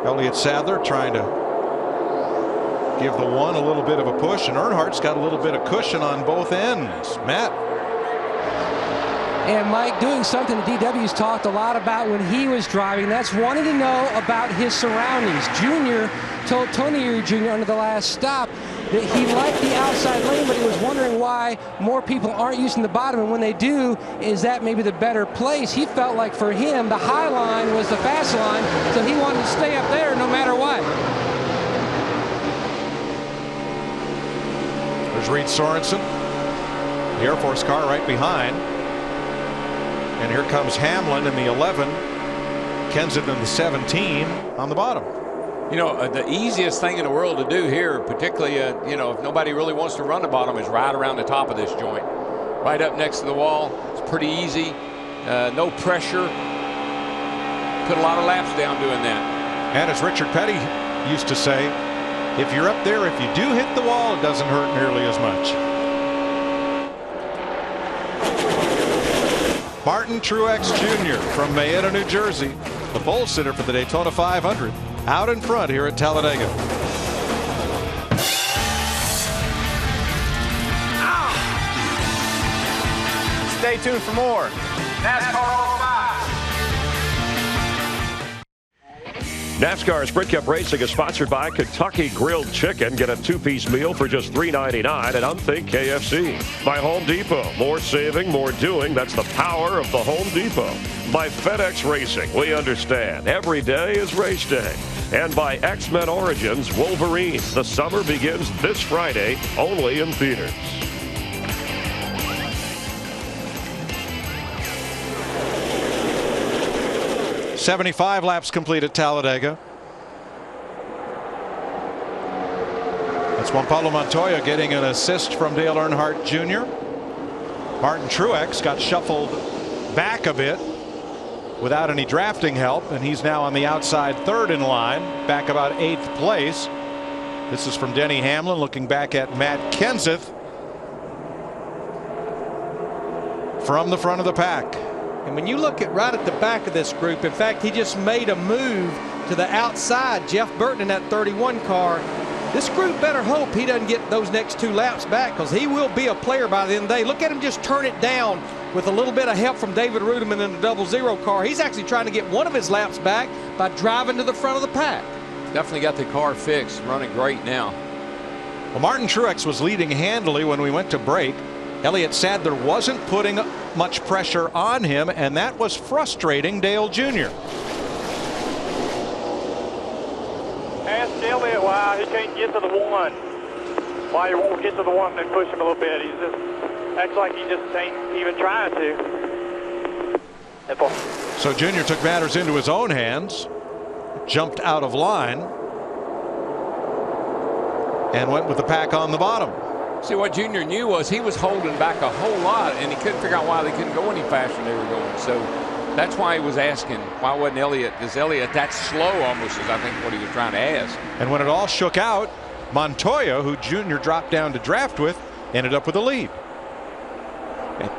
Elliott Sadler trying to give the one a little bit of a push, and Earnhardt's got a little bit of cushion on both ends. Matt. And Mike, doing something DW's talked a lot about when he was driving, that's wanting to know about his surroundings. Junior told Tony Jr. under the last stop that he liked the outside lane, but he was wondering why more people aren't using the bottom, and when they do, is that maybe the better place? He felt like for him, the high line was the fast line, so he wanted to stay up there no matter what. There's Reed Sorensen, the Air Force car right behind. And here comes Hamlin in the 11, Kenseth in the 17 on the bottom. You know, the easiest thing in the world to do here, particularly, you know, if nobody really wants to run the bottom, is right around the top of this joint. Right up next to the wall. It's pretty easy. No pressure. Put a lot of laps down doing that. And as Richard Petty used to say, if you're up there, if you do hit the wall, it doesn't hurt nearly as much. Martin Truex Jr. from Mayetta, New Jersey, the pole sitter for the Daytona 500, out in front here at Talladega. Stay tuned for more NASCAR. NASCAR Sprint Cup Racing is sponsored by Kentucky Grilled Chicken. Get a 2-piece meal for just $3.99 at Unthink KFC. By Home Depot. More saving, more doing. That's the power of the Home Depot. By FedEx Racing. We understand. Every day is race day. And by X-Men Origins Wolverine. The summer begins this Friday, only in theaters. "75 laps complete at Talladega. That's Juan Pablo Montoya getting an assist from Dale Earnhardt Jr. Martin Truex got shuffled back a bit without any drafting help, and he's now on the outside 3rd in line, back about 8th place. This is from Denny Hamlin looking back at Matt Kenseth from the front of the pack. And when you look at right at the back of this group, in fact, he just made a move to the outside. Jeff Burton in that 31 car. This group better hope he doesn't get those next 2 laps back, because he will be a player by the end of the day. Look at him just turn it down with a little bit of help from David Rudiman in the 00 car. He's actually trying to get one of his laps back by driving to the front of the pack. Definitely got the car fixed, running great now. Well, Martin Truex was leading handily when we went to break. Elliott Sadler wasn't putting much pressure on him, and that was frustrating Dale Jr. Ask Elliott why he can't get to the one. Why he won't get to the one and push him a little bit. He just acts like he just ain't even trying to. So Junior took matters into his own hands, jumped out of line, and went with the pack on the bottom. See, what Junior knew was he was holding back a whole lot, and he couldn't figure out why they couldn't go any faster than they were going. So that's why he was asking, why wasn't Elliott that slow almost, is I think what he was trying to ask. And when it all shook out, Montoya, who Junior dropped down to draft with, ended up with a lead.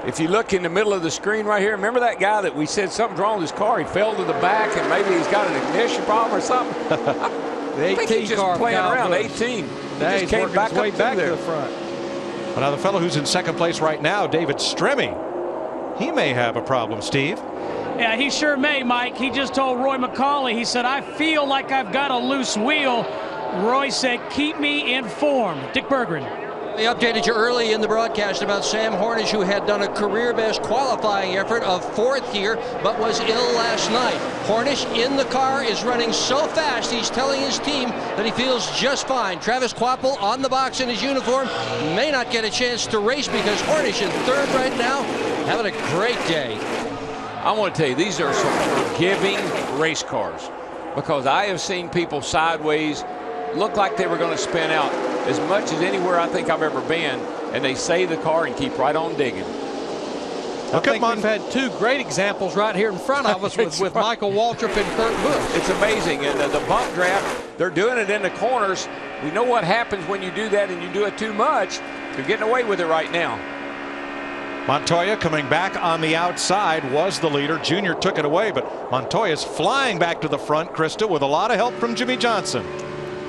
If you look in the middle of the screen right here, remember that guy that we said something's wrong with his car? He fell to the back, and maybe he's got an ignition problem or something. I think he's just playing around. 18. He just came back up back there. to the front. But now the fellow who's in second place right now, David Stremme, he may have a problem, Steve. Yeah, he sure may, Mike. He just told Roy McCauley, he said, I feel like I've got a loose wheel. Roy said, keep me informed. Dick Berggren. We updated you early in the broadcast about Sam Hornish, who had done a career-best qualifying effort of 4th here, but was ill last night. Hornish in the car is running so fast, he's telling his team that he feels just fine. Travis Kvapil on the box in his uniform may not get a chance to race because Hornish in 3rd right now, having a great day. I want to tell you, these are some forgiving race cars because I have seen people sideways look like they were going to spin out as much as anywhere I think I've ever been, and they save the car and keep right on digging. I think we've had 2 great examples right here in front of us with Michael Waltrip and Kurt Busch. It's amazing, and the bump draft, they're doing it in the corners. We know what happens when you do that and you do it too much. They're getting away with it right now. Montoya coming back on the outside was the leader. Junior took it away, but Montoya's flying back to the front, Krista, with a lot of help from Jimmy Johnson.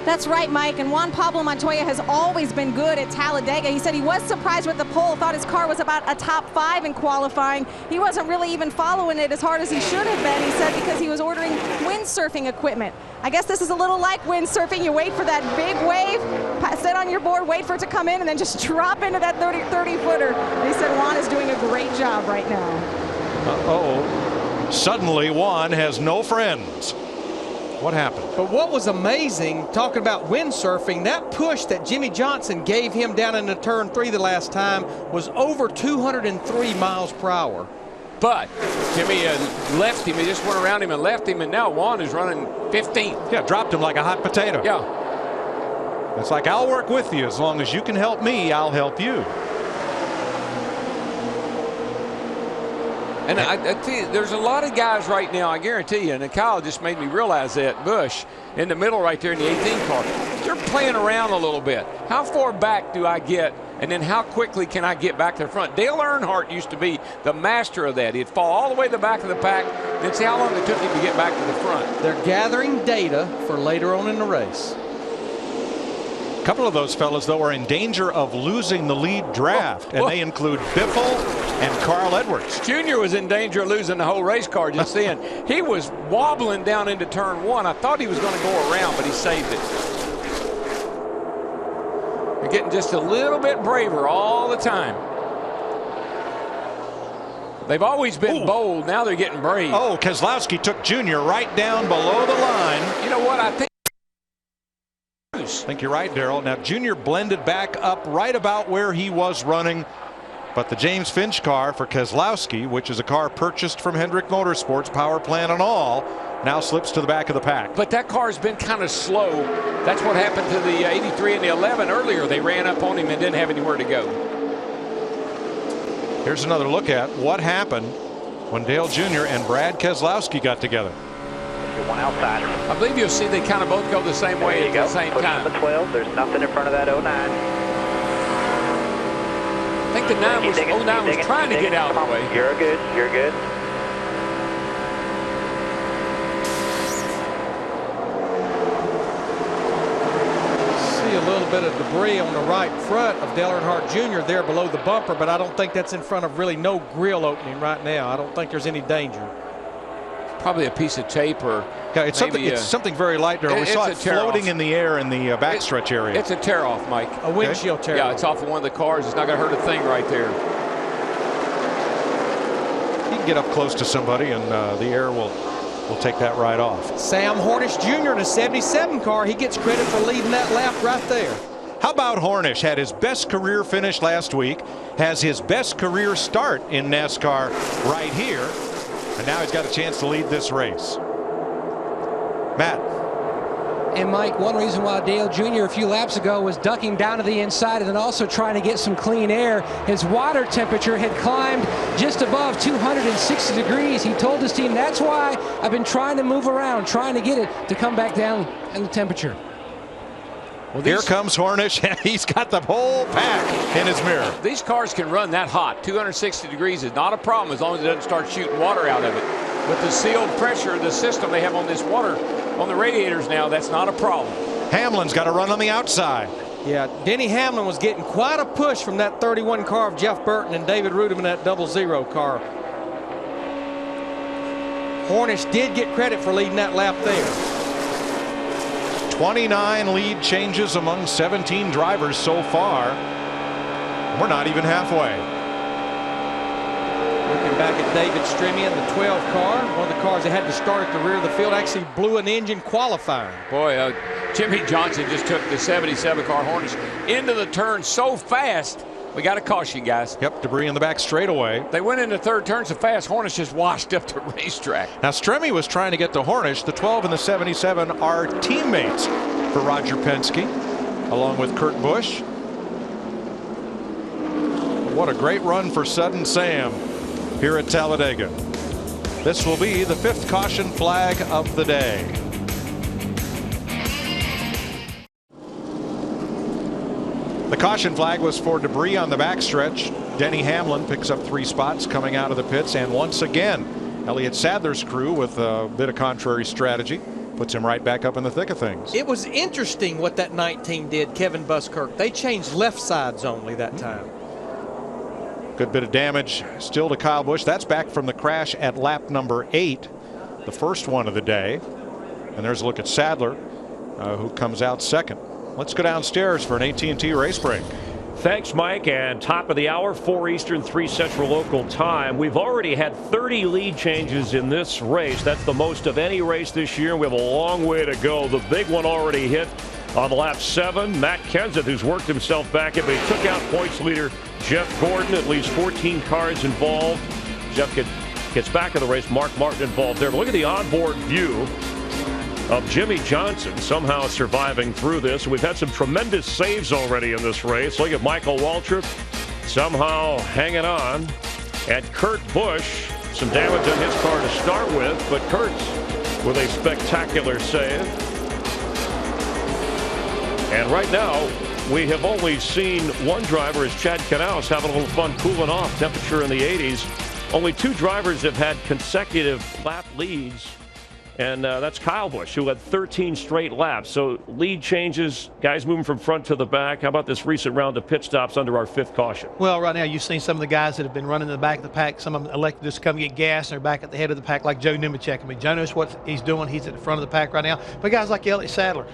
That's right, Mike. And Juan Pablo Montoya has always been good at Talladega. He said he was surprised with the pole, thought his car was about a top 5 in qualifying. He wasn't really even following it as hard as he should have been, he said, because he was ordering windsurfing equipment. I guess this is a little like windsurfing. You wait for that big wave, sit on your board, wait for it to come in, and then just drop into that 30-footer. They said Juan is doing a great job right now. Uh-oh. Suddenly, Juan has no friends. What happened? But what was amazing, talking about windsurfing, that push that Jimmy Johnson gave him down into turn 3 the last time was over 203 miles per hour. But Jimmy left him. He just went around him and left him, and now Juan is running 15. Yeah, dropped him like a hot potato. Yeah. It's like, I'll work with you. As long as you can help me, I'll help you. And I tell you, there's a lot of guys right now, I guarantee you, and Kyle just made me realize that, Busch, in the middle right there in the 18 car, they're playing around a little bit. How far back do I get, and then how quickly can I get back to the front? Dale Earnhardt used to be the master of that. He'd fall all the way to the back of the pack, then see how long it took him to get back to the front. They're gathering data for later on in the race. A couple of those fellas, though, are in danger of losing the lead draft, and they include Biffle and Carl Edwards. Junior was in danger of losing the whole race car just then. He was wobbling down into turn 1. I thought he was going to go around, but he saved it. They're getting just a little bit braver all the time. They've always been bold. Now they're getting brave. Oh, Keselowski took Junior right down below the line. You know what? I think you're right, Darrell. Now, Junior blended back up right about where he was running. But the James Finch car for Keselowski, which is a car purchased from Hendrick Motorsports, power plant and all, now slips to the back of the pack. But that car's been kind of slow. That's what happened to the 83 and the 11 earlier. They ran up on him and didn't have anywhere to go. Here's another look at what happened when Dale Jr. and Brad Keselowski got together. One outsider. I believe you'll see they kind of both go the same way at the same time. The 12. There's nothing in front of that 09. I think the 09 was trying to get out of the way. You're good. You're good. See a little bit of debris on the right front of Dale Earnhardt Jr. there below the bumper, but I don't think that's in front of really no grill opening right now. I don't think there's any danger. Probably a piece of tape or it's something very light there. We saw it floating in the air in the backstretch area. It's a tear off, Mike. A windshield tear off. Yeah, it's off of one of the cars. It's not going to hurt a thing right there. He can get up close to somebody and the air will take that right off. Sam Hornish Jr. in a 77 car. He gets credit for leading that lap right there. How about Hornish? Had his best career finish last week, has his best career start in NASCAR right here. And now he's got a chance to lead this race. Matt. And Mike, one reason why Dale Jr. a few laps ago was ducking down to the inside and then also trying to get some clean air, his water temperature had climbed just above 260 degrees. He told his team, that's why I've been trying to move around, trying to get it to come back down in the temperature. Well, here comes Hornish, and he's got the whole pack in his mirror. These cars can run that hot. 260 degrees is not a problem as long as it doesn't start shooting water out of it. With the sealed pressure, the system they have on this water, on the radiators now, that's not a problem. Hamlin's got to run on the outside. Yeah, Denny Hamlin was getting quite a push from that 31 car of Jeff Burton and David Rudem in that 00 car. Hornish did get credit for leading that lap there. 29 lead changes among 17 drivers so far. We're not even halfway. Looking back at David Stremian, the 12 car, one of the cars that had to start at the rear of the field, actually blew an engine qualifying. Boy, Jimmy Johnson just took the 77 car Hornets into the turn so fast. We got to caution, guys. Yep, debris in the back straightaway. They went into third turn so fast, Hornish just washed up the racetrack. Now, Stremme was trying to get to Hornish. The 12 and the 77 are teammates for Roger Penske, along with Kurt Busch. What a great run for Sudden Sam here at Talladega. This will be the 5th caution flag of the day. The caution flag was for debris on the backstretch. Denny Hamlin picks up 3 spots coming out of the pits, and once again Elliott Sadler's crew, with a bit of contrary strategy, puts him right back up in the thick of things. It was interesting what that 19 did, Kevin Buskirk. They changed left sides only that time. Good bit of damage still to Kyle Busch. That's back from the crash at lap number 8, the first one of the day. And there's a look at Sadler, who comes out second. Let's go downstairs for an AT&T race break. Thanks, Mike. And top of the hour, 4 Eastern, 3 Central local time. We've already had 30 lead changes in this race. That's the most of any race this year. We have a long way to go. The big one already hit on lap 7. Matt Kenseth, who's worked himself back in, but he took out points leader Jeff Gordon. At least 14 cars involved. Jeff gets back in the race. Mark Martin involved there. But look at the onboard view of Jimmy Johnson somehow surviving through this. We've had some tremendous saves already in this race. Look at Michael Waltrip somehow hanging on. And Kurt Busch, some damage on his car to start with, but Kurt's with a spectacular save. And right now, we have only seen one driver, as Chad Knaus, having a little fun cooling off. Temperature in the 80s. Only 2 drivers have had consecutive lap leads. And that's Kyle Busch, who had 13 straight laps. So lead changes, guys moving from front to the back. How about this recent round of pit stops under our 5th caution? Well, right now you've seen some of the guys that have been running in the back of the pack. Some of them elected just to come get gas, and they're back at the head of the pack, like Joe Nemechek. I mean, Joe knows what he's doing. He's at the front of the pack right now. But guys like Elliott Sadler,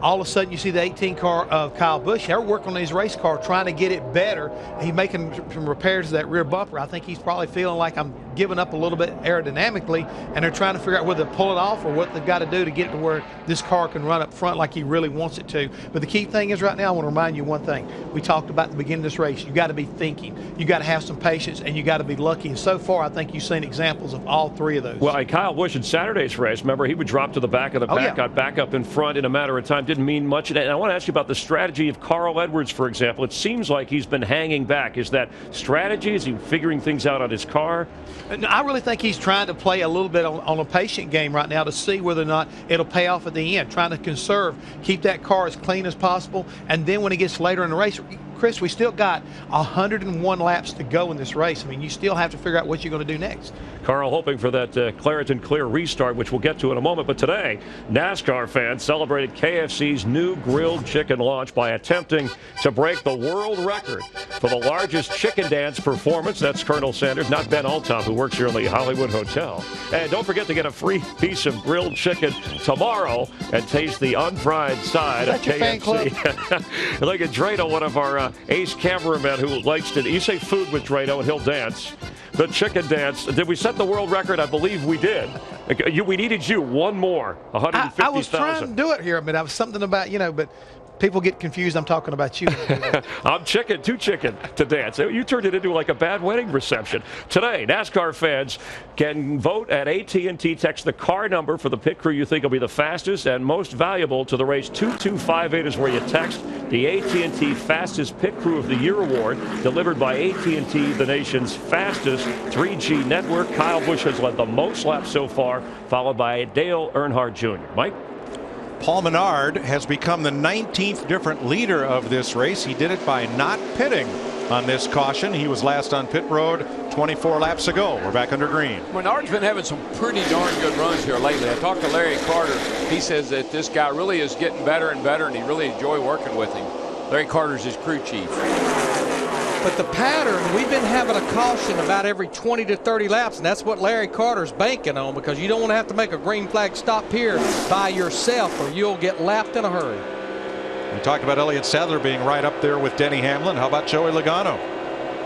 all of a sudden you see the 18 car of Kyle Busch. They're working on his race car, trying to get it better. He's making some repairs to that rear bumper. I think he's probably feeling like I'm giving up a little bit aerodynamically, and they're trying to figure out whether to pull it off or what they've got to do to get it to where this car can run up front like he really wants it to. But the key thing is right now, I want to remind you one thing. We talked about at the beginning of this race. You got to be thinking. You got to have some patience, and you got to be lucky. And so far, I think you've seen examples of all 3 of those. Well, Kyle Busch in Saturday's race, remember, he would drop to the back of the pack, got back up in front in a matter of time. Didn't mean much. And I want to ask you about the strategy of Carl Edwards, for example. It seems like he's been hanging back. Is that strategy? Is he figuring things out on his car? I really think he's trying to play a little bit on a patient game right now to see whether or not it'll pay off at the end, trying to conserve, keep that car as clean as possible. And then when it gets later in the race, Chris, we still got 101 laps to go in this race. I mean, you still have to figure out what you're going to do next. Carl hoping for that Claritin Clear restart, which we'll get to in a moment. But today, NASCAR fans celebrated KFC's new grilled chicken launch by attempting to break the world record for the largest chicken dance performance. That's Colonel Sanders, not Ben Althoff, who works here in the Hollywood Hotel. And don't forget to get a free piece of grilled chicken tomorrow and taste the unfried side of KFC. Look at Drano, one of our ace cameramen who likes to, you say food with Drano and he'll dance. The chicken dance. Did we set the world record? I believe we did. We needed you one more. 150,000. I was trying to do it here. I mean, I was something about, but People get confused. I'm talking about you. I'm too chicken to dance. You turned it into like a bad wedding reception. Today, NASCAR fans can vote at AT&T. Text the car number for the pit crew you think will be the fastest and most valuable to the race. 2258 is where you text. The AT&T Fastest Pit Crew of the Year award, delivered by AT&T, the nation's fastest 3G network. Kyle Busch has led the most laps so far, followed by Dale Earnhardt Jr. Mike? Paul Menard has become the 19th different leader of this race. He did it by not pitting on this caution. He was last on pit road 24 laps ago. We're back under green. Menard's been having some pretty darn good runs here lately. I talked to Larry Carter. He says that this guy really is getting better and better, and he really enjoys working with him. Larry Carter's his crew chief. But the pattern, we've been having a caution about every 20 to 30 laps, and that's what Larry Carter's banking on, because you don't want to have to make a green flag stop here by yourself or you'll get lapped in a hurry. We talked about Elliott Sadler being right up there with Denny Hamlin. How about Joey Logano,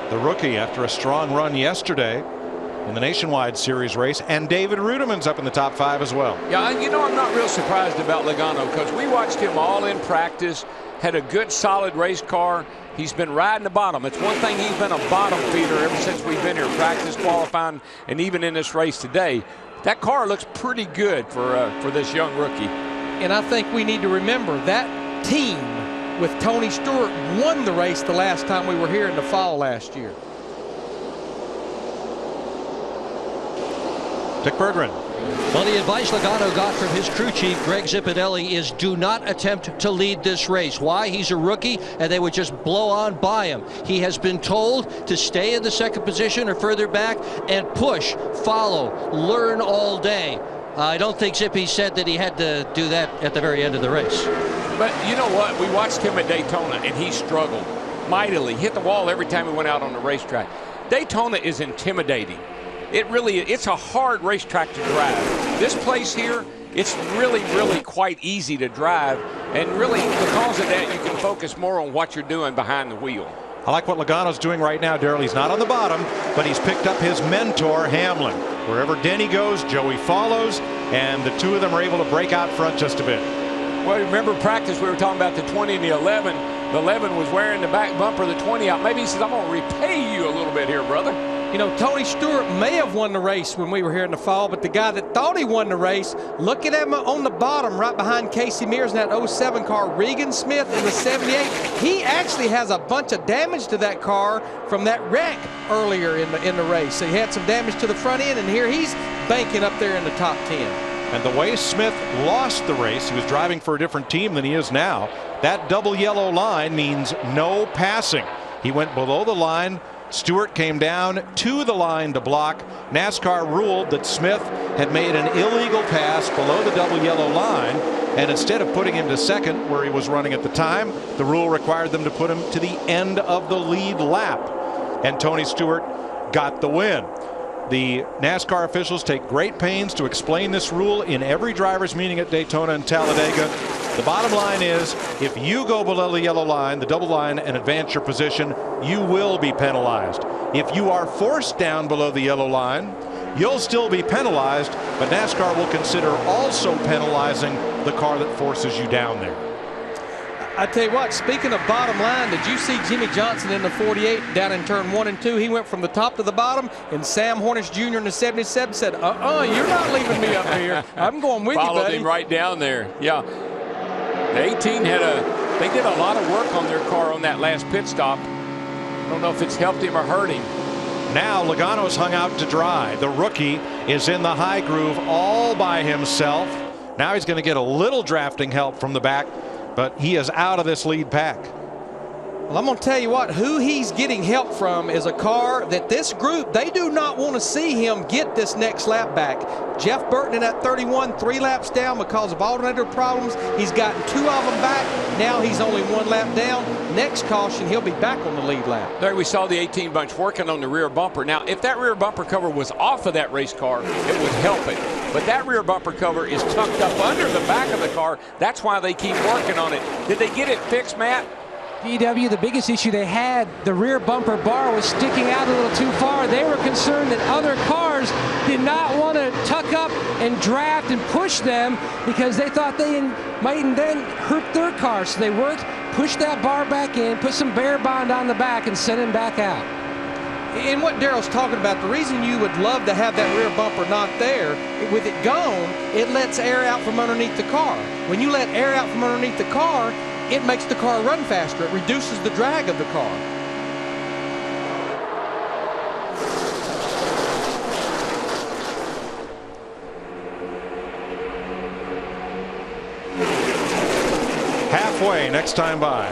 the rookie, after a strong run yesterday in the Nationwide Series race, and David Rudiman's up in the top 5 as well. Yeah, you know, I'm not real surprised about Logano, because we watched him all in practice, had a good solid race car. He's been riding the bottom. It's one thing, he's been a bottom feeder ever since we've been here, practice, qualifying, and even in this race today. That car looks pretty good for this young rookie. And I think we need to remember that team with Tony Stewart won the race the last time we were here in the fall last year. Dick Berggren. Well, the advice Logano got from his crew chief, Greg Zipadelli, is do not attempt to lead this race. Why? He's a rookie, and they would just blow on by him. He has been told to stay in the second position or further back and push, follow, learn all day. I don't think Zippy said that he had to do that at the very end of the race. But you know what? We watched him at Daytona, and he struggled mightily. Hit the wall every time he went out on the racetrack. Daytona is intimidating. It's a hard racetrack to drive. This place here, it's really quite easy to drive. And really, because of that, you can focus more on what you're doing behind the wheel. I like what Logano's doing right now, Darrell. He's not on the bottom, but he's picked up his mentor, Hamlin. Wherever Denny goes, Joey follows, and the two of them are able to break out front just a bit. Well, remember practice, we were talking about the 20 and the 11. The 11 was wearing the back bumper of the 20 out. Maybe he says, I'm going to repay you a little bit here, brother. You know, Tony Stewart may have won the race when we were here in the fall, but the guy that thought he won the race, look at him on the bottom right behind Casey Mears in that 07 car, Regan Smith in the 78. He actually has a bunch of damage to that car from that wreck earlier in the race. So he had some damage to the front end, and here he's banking up there in the top 10. And the way Smith lost the race, he was driving for a different team than he is now. That double yellow line means no passing. He went below the line. Stewart came down to the line to block. NASCAR ruled that Smith had made an illegal pass below the double yellow line, and instead of putting him to second where he was running at the time, the rule required them to put him to the end of the lead lap, and Tony Stewart got the win. The NASCAR officials take great pains to explain this rule in every drivers' meeting at Daytona and Talladega. The bottom line is, if you go below the yellow line, the double line, and advance your position, you will be penalized. If you are forced down below the yellow line, you'll still be penalized, but NASCAR will consider also penalizing the car that forces you down there. I tell you what, speaking of bottom line, did you see Jimmy Johnson in the 48 down in turn 1 and 2? He went from the top to the bottom, and Sam Hornish Jr. in the 77 said, you're not leaving me up here. I'm going with you, buddy. Followed him right down there. Yeah. The 18 they did a lot of work on their car on that last pit stop. I don't know if it's helped him or hurt him. Now Logano's hung out to dry. The rookie is in the high groove all by himself. Now he's going to get a little drafting help from the back, but he is out of this lead pack. Well, I'm going to tell you what, who he's getting help from is a car that this group, they do not want to see him get this next lap back. Jeff Burton in that 31, 3 laps down because of alternator problems. He's gotten 2 of them back. Now he's only 1 lap down. Next caution, he'll be back on the lead lap. There we saw the 18 bunch working on the rear bumper. Now, if that rear bumper cover was off of that race car, it would help it. But that rear bumper cover is tucked up under the back of the car. That's why they keep working on it. Did they get it fixed, Matt? DW, the biggest issue they had, the rear bumper bar was sticking out a little too far. They were concerned that other cars did not want to tuck up and draft and push them because they thought they might then hurt their car. So they worked, pushed that bar back in, put some bear bond on the back, and sent him back out. And what Darrell's talking about, the reason you would love to have that rear bumper not there, with it gone, it lets air out from underneath the car. When you let air out from underneath the car, it makes the car run faster. It reduces the drag of the car. Halfway next time by.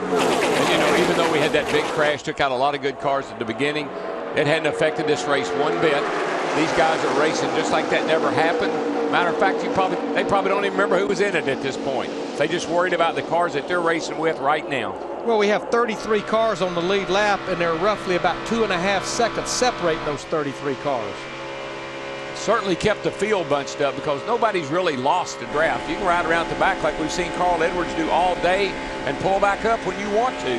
And you know, even though we had that big crash, took out a lot of good cars at the beginning, it hadn't affected this race one bit. These guys are racing just like that never happened. Matter of fact, they probably don't even remember who was in it at this point. They just worried about the cars that they're racing with right now. Well, we have 33 cars on the lead lap, and they're roughly about 2.5 seconds separating those 33 cars. Certainly kept the field bunched up because nobody's really lost the draft. You can ride around the back like we've seen Carl Edwards do all day and pull back up when you want to.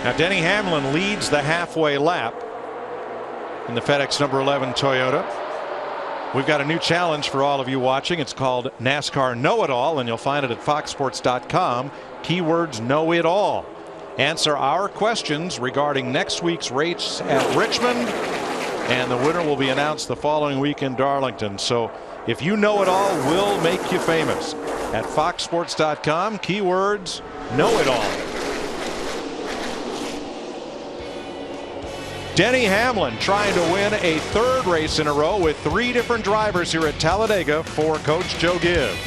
Now Denny Hamlin leads the halfway lap in the FedEx number 11 Toyota. We've got a new challenge for all of you watching. It's called NASCAR Know It All, and you'll find it at foxsports.com. Keywords Know It All. Answer our questions regarding next week's race at Richmond, and the winner will be announced the following week in Darlington. So if you know it all, we'll make you famous. At foxsports.com, keywords Know It All. Denny Hamlin trying to win a third race in a row with 3 different drivers here at Talladega for Coach Joe Gibbs.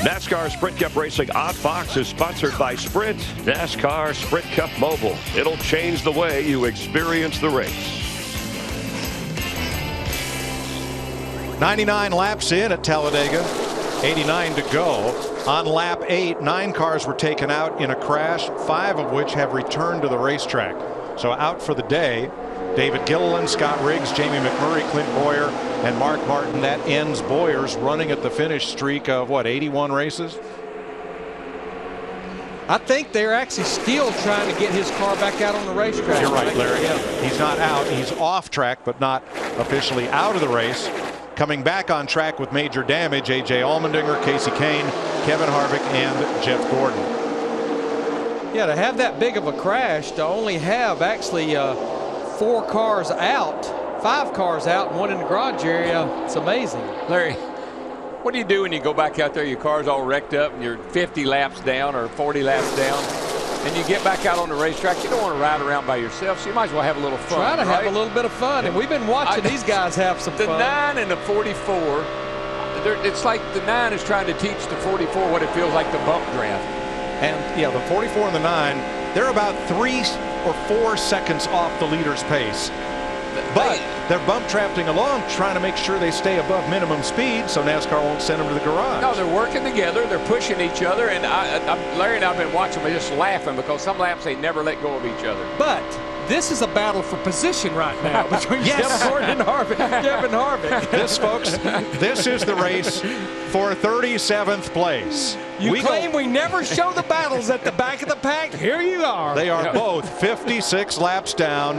NASCAR Sprint Cup Racing on Fox is sponsored by Sprint, NASCAR Sprint Cup Mobile. It'll change the way you experience the race. 99 laps in at Talladega, 89 to go. On lap 8, 9 cars were taken out in a crash, 5 of which have returned to the racetrack. So out for the day, David Gilliland, Scott Riggs, Jamie McMurray, Clint Boyer, and Mark Martin. That ends Boyer's running at the finish streak of, what, 81 races? I think they're actually still trying to get his car back out on the racetrack. You're right, Larry. Yeah. He's not out. He's off track, but not officially out of the race. Coming back on track with major damage, A.J. Allmendinger, Casey Kane, Kevin Harvick, and Jeff Gordon. Yeah, to have that big of a crash, to only have actually 4 cars out, 5 cars out, and 1 in the garage area, it's amazing. Larry, what do you do when you go back out there, your car's all wrecked up, and you're 50 laps down or 40 laps down, and you get back out on the racetrack? You don't want to ride around by yourself, so you might as well have a little fun. Try to have a little bit of fun, and we've been watching these guys have some fun. The 9 and the 44, it's like the 9 is trying to teach the 44 what it feels like to bump draft. And yeah, the 44 and the 9, they're about 3 or 4 seconds off the leader's pace. But they're bump drafting along, trying to make sure they stay above minimum speed so NASCAR won't send them to the garage. No, they're working together. They're pushing each other. And Larry and I have been watching them just laughing because some laps they never let go of each other. But this is a battle for position right now between Jeff Gordon and Harvick. Kevin Harvick. This, folks, this is the race for 37th place. You claim we never show the battles at the back of the pack. Here you are. They are both 56 laps down,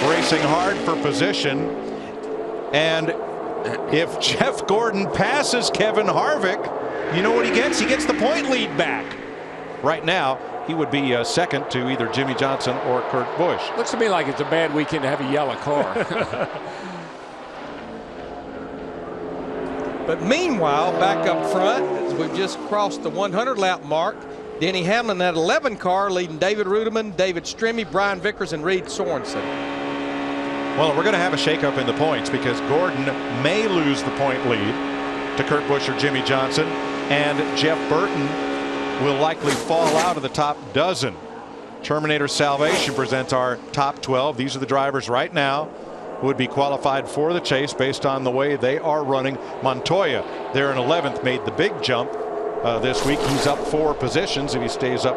racing hard for position. And if Jeff Gordon passes Kevin Harvick, you know what he gets? He gets the point lead back. Right now, he would be second to either Jimmy Johnson or Kurt Busch. Looks to me like it's a bad weekend to have a yellow car. But meanwhile, back up front, as we've just crossed the 100 lap mark, Denny Hamlin at 11 car leading David Rudiman, David Stremme, Brian Vickers, and Reed Sorensen. Well, we're going to have a shakeup in the points because Gordon may lose the point lead to Kurt Busch or Jimmy Johnson, and Jeff Burton will likely fall out of the top dozen. Terminator Salvation presents our top 12. These are the drivers right now who would be qualified for the chase based on the way they are running. Montoya, there in 11th, made the big jump this week. He's up 4 positions if he stays up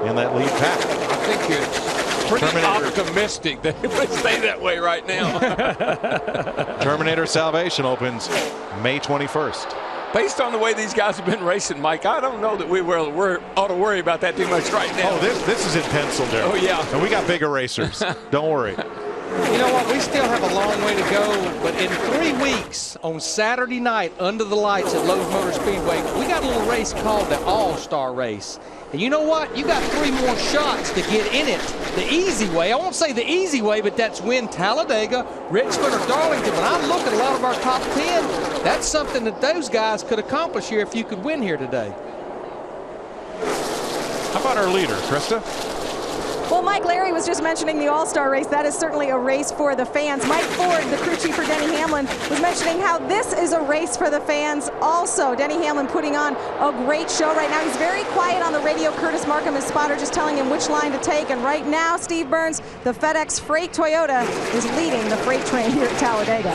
in that lead pack. I think it's pretty optimistic that it would stay that way right now. Terminator Salvation opens May 21st. Based on the way these guys have been racing, Mike, I don't know that we ought to worry about that too much right now. Oh, this is in pencil, Derek. Oh, yeah. And we got bigger racers. Don't worry. You know what? We still have a long way to go, but in 3 weeks, on Saturday night, under the lights at Lowe's Motor Speedway, we got a little race called the All-Star Race. And you know what? You got 3 more shots to get in it the easy way. I won't say the easy way, but that's win Talladega, Richmond, or Darlington. When I look at a lot of our top 10, that's something that those guys could accomplish here if you could win here today. How about our leader, Krista? Well, Mike, Larry was just mentioning the All-Star race. That is certainly a race for the fans. Mike Ford, the crew chief for Denny Hamlin, was mentioning how this is a race for the fans also. Denny Hamlin putting on a great show right now. He's very quiet on the radio. Curtis Markham, his spotter, just telling him which line to take. And right now, Steve Burns, the FedEx Freight Toyota, is leading the freight train here at Talladega.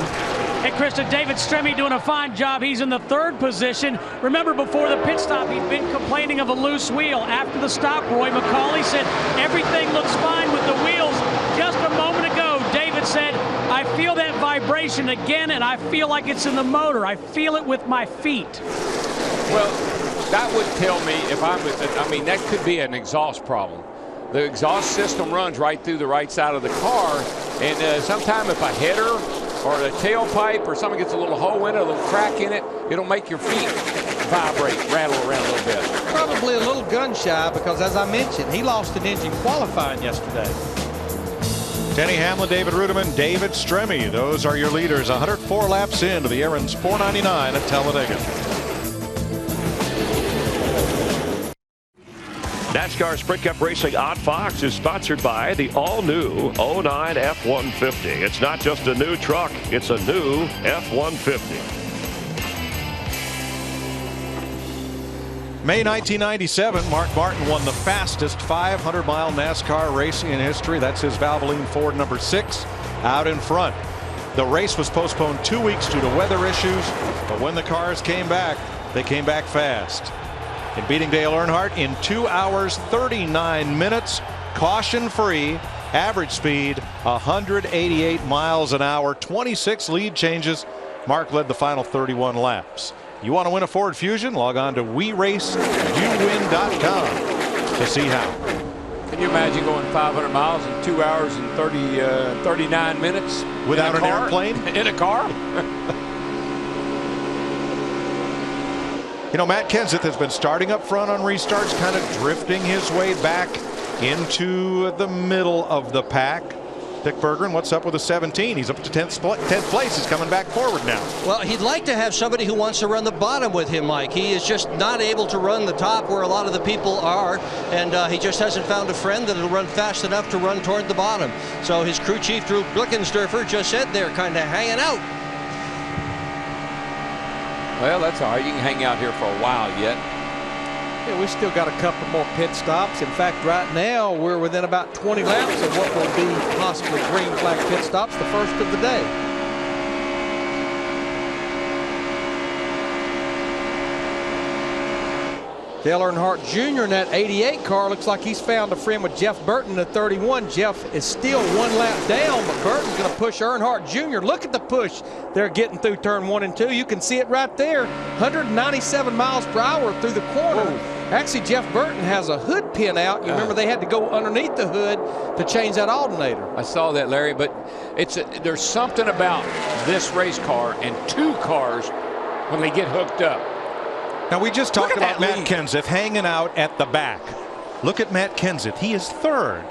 Hey, Krista, David Stremme doing a fine job. He's in the 3rd position. Remember, before the pit stop, he'd been complaining of a loose wheel. After the stop, Roy McCauley said everything looks fine with the wheels. Just a moment ago, David said, I feel that vibration again, and I feel like it's in the motor. I feel it with my feet. Well, that would tell me if I mean, that could be an exhaust problem. The exhaust system runs right through the right side of the car, and sometime if a header or the tailpipe or something gets a little hole in it, a little crack in it, it'll make your feet vibrate, rattle around a little bit. Probably a little gun shy because, as I mentioned, he lost an engine qualifying yesterday. Denny Hamlin, David Rudiman, David Stremme. Those are your leaders. 104 laps into the Aaron's 499 at Talladega. NASCAR Sprint Cup Racing on Fox is sponsored by the all-new 09 F-150. It's not just a new truck, it's a new F-150. May 1997, Mark Martin won the fastest 500-mile NASCAR race in history. That's his Valvoline Ford number 6 out in front. The race was postponed 2 weeks due to weather issues, but when the cars came back, they came back fast. In beating Dale Earnhardt in 2 hours 39 minutes, caution free, average speed 188 miles an hour, 26 lead changes. Mark led the final 31 laps. You want to win a Ford Fusion? Log on to WeRaceYouWin.com to see how. Can you imagine going 500 miles in 2 hours and 39 minutes without an airplane? In a car? You know, Matt Kenseth has been starting up front on restarts, kind of drifting his way back into the middle of the pack. Dick Berggren, what's up with the 17? He's up to 10th place. He's coming back forward now. Well, he'd like to have somebody who wants to run the bottom with him, Mike. He is just not able to run the top where a lot of the people are, and he just hasn't found a friend that'll run fast enough to run toward the bottom. So his crew chief, Drew Blickensderfer, just said they're kind of hanging out. Well, that's all right. You can hang out here for a while yet. Yeah, we still got a couple more pit stops. In fact, right now we're within about 20 laps of what will be possibly green flag pit stops, the first of the day. Dale Earnhardt Jr. in that 88 car looks like he's found a friend with Jeff Burton in the 31. Jeff is still 1 lap down, but Burton's going to push Earnhardt Jr. Look at the push they're getting through turn 1 and 2. You can see it right there. 197 miles per hour through the corner. Whoa. Actually, Jeff Burton has a hood pin out. You remember they had to go underneath the hood to change that alternator. I saw that, Larry, but there's something about this race car and 2 cars when they get hooked up. Now, we just talked about Matt Kenseth hanging out at the back. Look at Matt Kenseth. He is 3rd.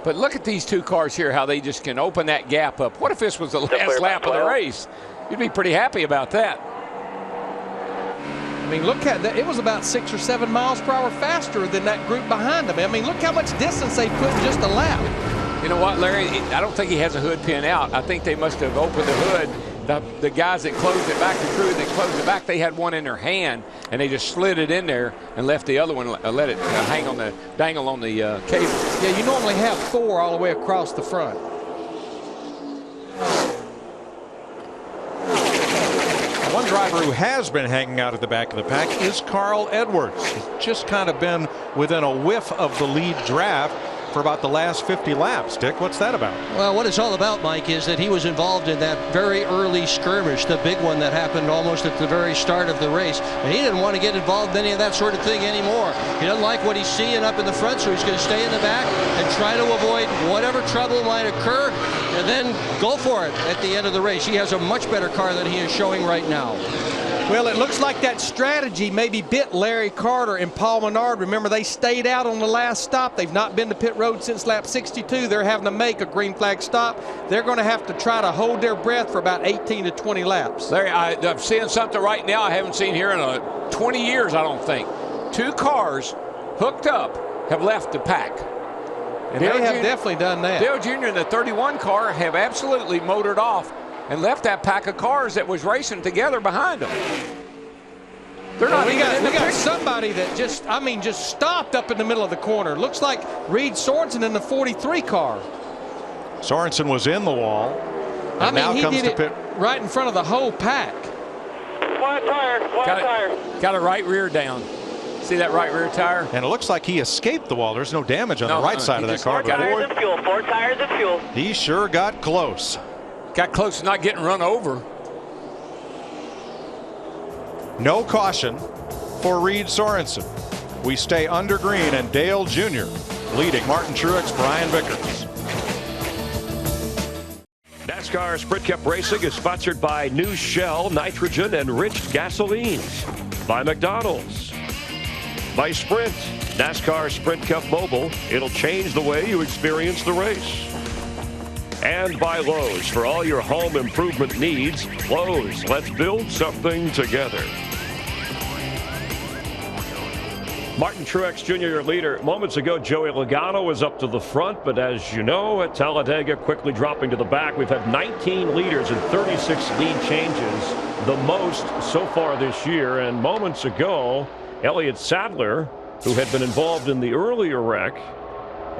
But look at these 2 cars here, how they just can open that gap up. What if this was the last lap of the race? You'd be pretty happy about that. I mean, look at that. It was about 6 or 7 miles per hour faster than that group behind them. I mean, look how much distance they put in just a lap. You know what, Larry? I don't think he has a hood pin out. I think they must have opened the hood. The guys that closed it back, the crew that closed it back, they had one in their hand, and they just slid it in there and left the other one, let it hang on the dangle on the cable. Yeah, you normally have 4 all the way across the front. One driver driver who has been hanging out at the back of the pack is Carl Edwards. He's just kind of been within a whiff of the lead draft for about the last 50 laps. Dick, what's that about? Well, what it's all about, Mike, is that he was involved in that very early skirmish, the big one that happened almost at the very start of the race. And he didn't want to get involved in any of that sort of thing anymore. He doesn't like what he's seeing up in the front, so he's going to stay in the back and try to avoid whatever trouble might occur and then go for it at the end of the race. He has a much better car than he is showing right now. Well, it looks like that strategy maybe bit Larry Carter and Paul Menard. Remember, they stayed out on the last stop. They've not been to pit road since lap 62. They're having to make a green flag stop. They're going to have to try to hold their breath for about 18 to 20 laps. Larry, I'm seeing something right now I haven't seen here in 20 years, I don't think. 2 cars hooked up have left the pack. And they have definitely done that. Dale Jr. and the 31 car have absolutely motored off and left that pack of cars that was racing together behind them. They're not we got somebody that just stopped up in the middle of the corner. Looks like Reed Sorensen in the 43 car. Sorensen was in the wall. And now he comes did to it pit right in front of the whole pack. Flat tire. Got a right rear down. See that right rear tire? And it looks like he escaped the wall. There's no damage on the right side of that car. 4 tires and fuel. 4 tires and fuel. He sure got close. Got close to not getting run over. No caution for Reed Sorensen. We stay under green, and Dale Jr. leading Martin Truex, Brian Vickers. NASCAR Sprint Cup Racing is sponsored by new Shell nitrogen-enriched gasolines, by McDonald's, by Sprint, NASCAR Sprint Cup Mobile. It'll change the way you experience the race. And by Lowe's. For all your home improvement needs, Lowe's. Let's build something together. Martin Truex Jr., your leader. Moments ago, Joey Logano was up to the front, but as you know, at Talladega, quickly dropping to the back. We've had 19 leaders and 36 lead changes, the most so far this year. And moments ago, Elliott Sadler, who had been involved in the earlier wreck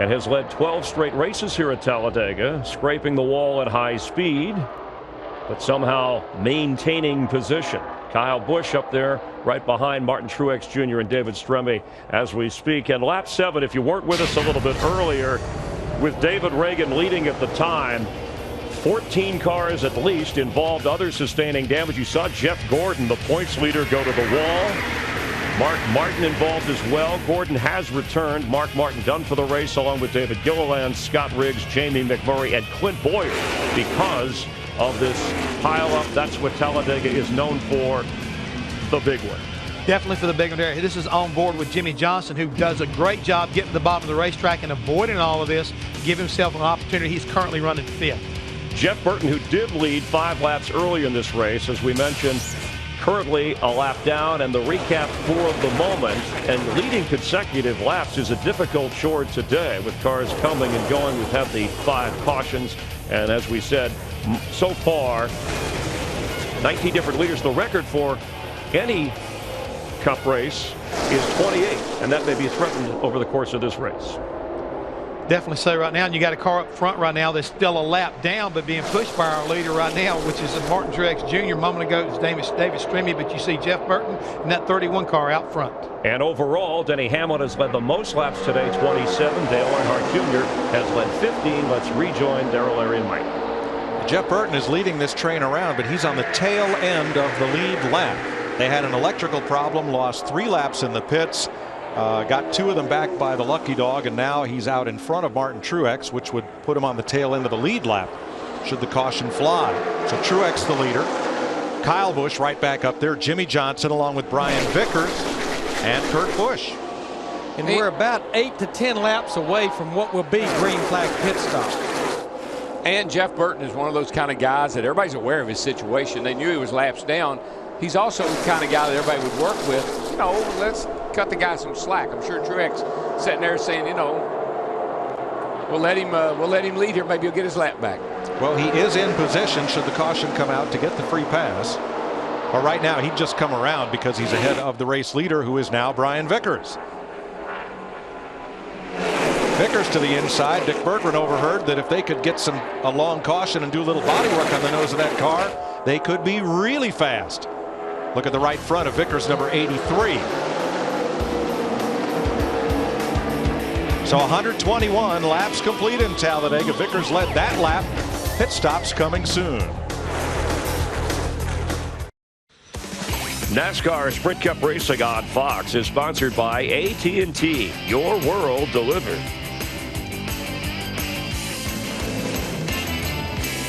and has led 12 straight races here at Talladega, scraping the wall at high speed, but somehow maintaining position. Kyle Busch up there right behind Martin Truex Jr. and David Stremme as we speak. And lap 7, if you weren't with us a little bit earlier, with David Reagan leading at the time, 14 cars at least involved, others sustaining damage. You saw Jeff Gordon, the points leader, go to the wall. Mark Martin involved as well. Gordon has returned. Mark Martin done for the race, along with David Gilliland, Scott Riggs, Jamie McMurray, and Clint Bowyer, because of this pile-up. That's what Talladega is known for, the big one. Definitely for the big one there. This is on board with Jimmy Johnson, who does a great job getting to the bottom of the racetrack and avoiding all of this, give himself an opportunity. He's currently running 5th. Jeff Burton, who did lead 5 laps early in this race, as we mentioned, currently a lap down. And the recap for the moment, and leading consecutive laps is a difficult chore today with cars coming and going. We've had the 5 cautions, and as we said, so far 19 different leaders. The record for any Cup race is 28, and that may be threatened over the course of this race. Definitely so right now. And you got a car up front right now that's still a lap down, but being pushed by our leader right now, which is Martin Truex Jr. A moment ago, it's David Stremme, but you see Jeff Burton and that 31 car out front. And overall, Denny Hamlin has led the most laps today, 27. Dale Earnhardt Jr. has led 15. Let's rejoin Darrell, Larry, and Mike. Jeff Burton is leading this train around, but he's on the tail end of the lead lap. They had an electrical problem, lost 3 laps in the pits. Got 2 of them back by the lucky dog, and now he's out in front of Martin Truex, which would put him on the tail end of the lead lap should the caution fly. So Truex the leader, Kyle Busch right back up there, Jimmy Johnson along with Brian Vickers and Kurt Busch. And we're about 8 to 10 laps away from what will be green flag pit stop. And Jeff Burton is one of those kind of guys that everybody's aware of his situation. They knew he was laps down. He's also the kind of guy that everybody would work with. You know, let's cut the guy some slack. I'm sure Truex sitting there saying, you know, we'll let him lead here. Maybe he'll get his lap back. Well, he is in position should the caution come out to get the free pass. But right now he'd just come around because he's ahead of the race leader, who is now Brian Vickers. Vickers to the inside. Dick Berggren overheard that if they could get a long caution and do a little body work on the nose of that car, they could be really fast. Look at the right front of Vickers, number 83. So 121 laps complete in Talladega. Vickers led that lap. Pit stops coming soon. NASCAR Sprint Cup Racing on Fox is sponsored by AT&T. Your world delivered.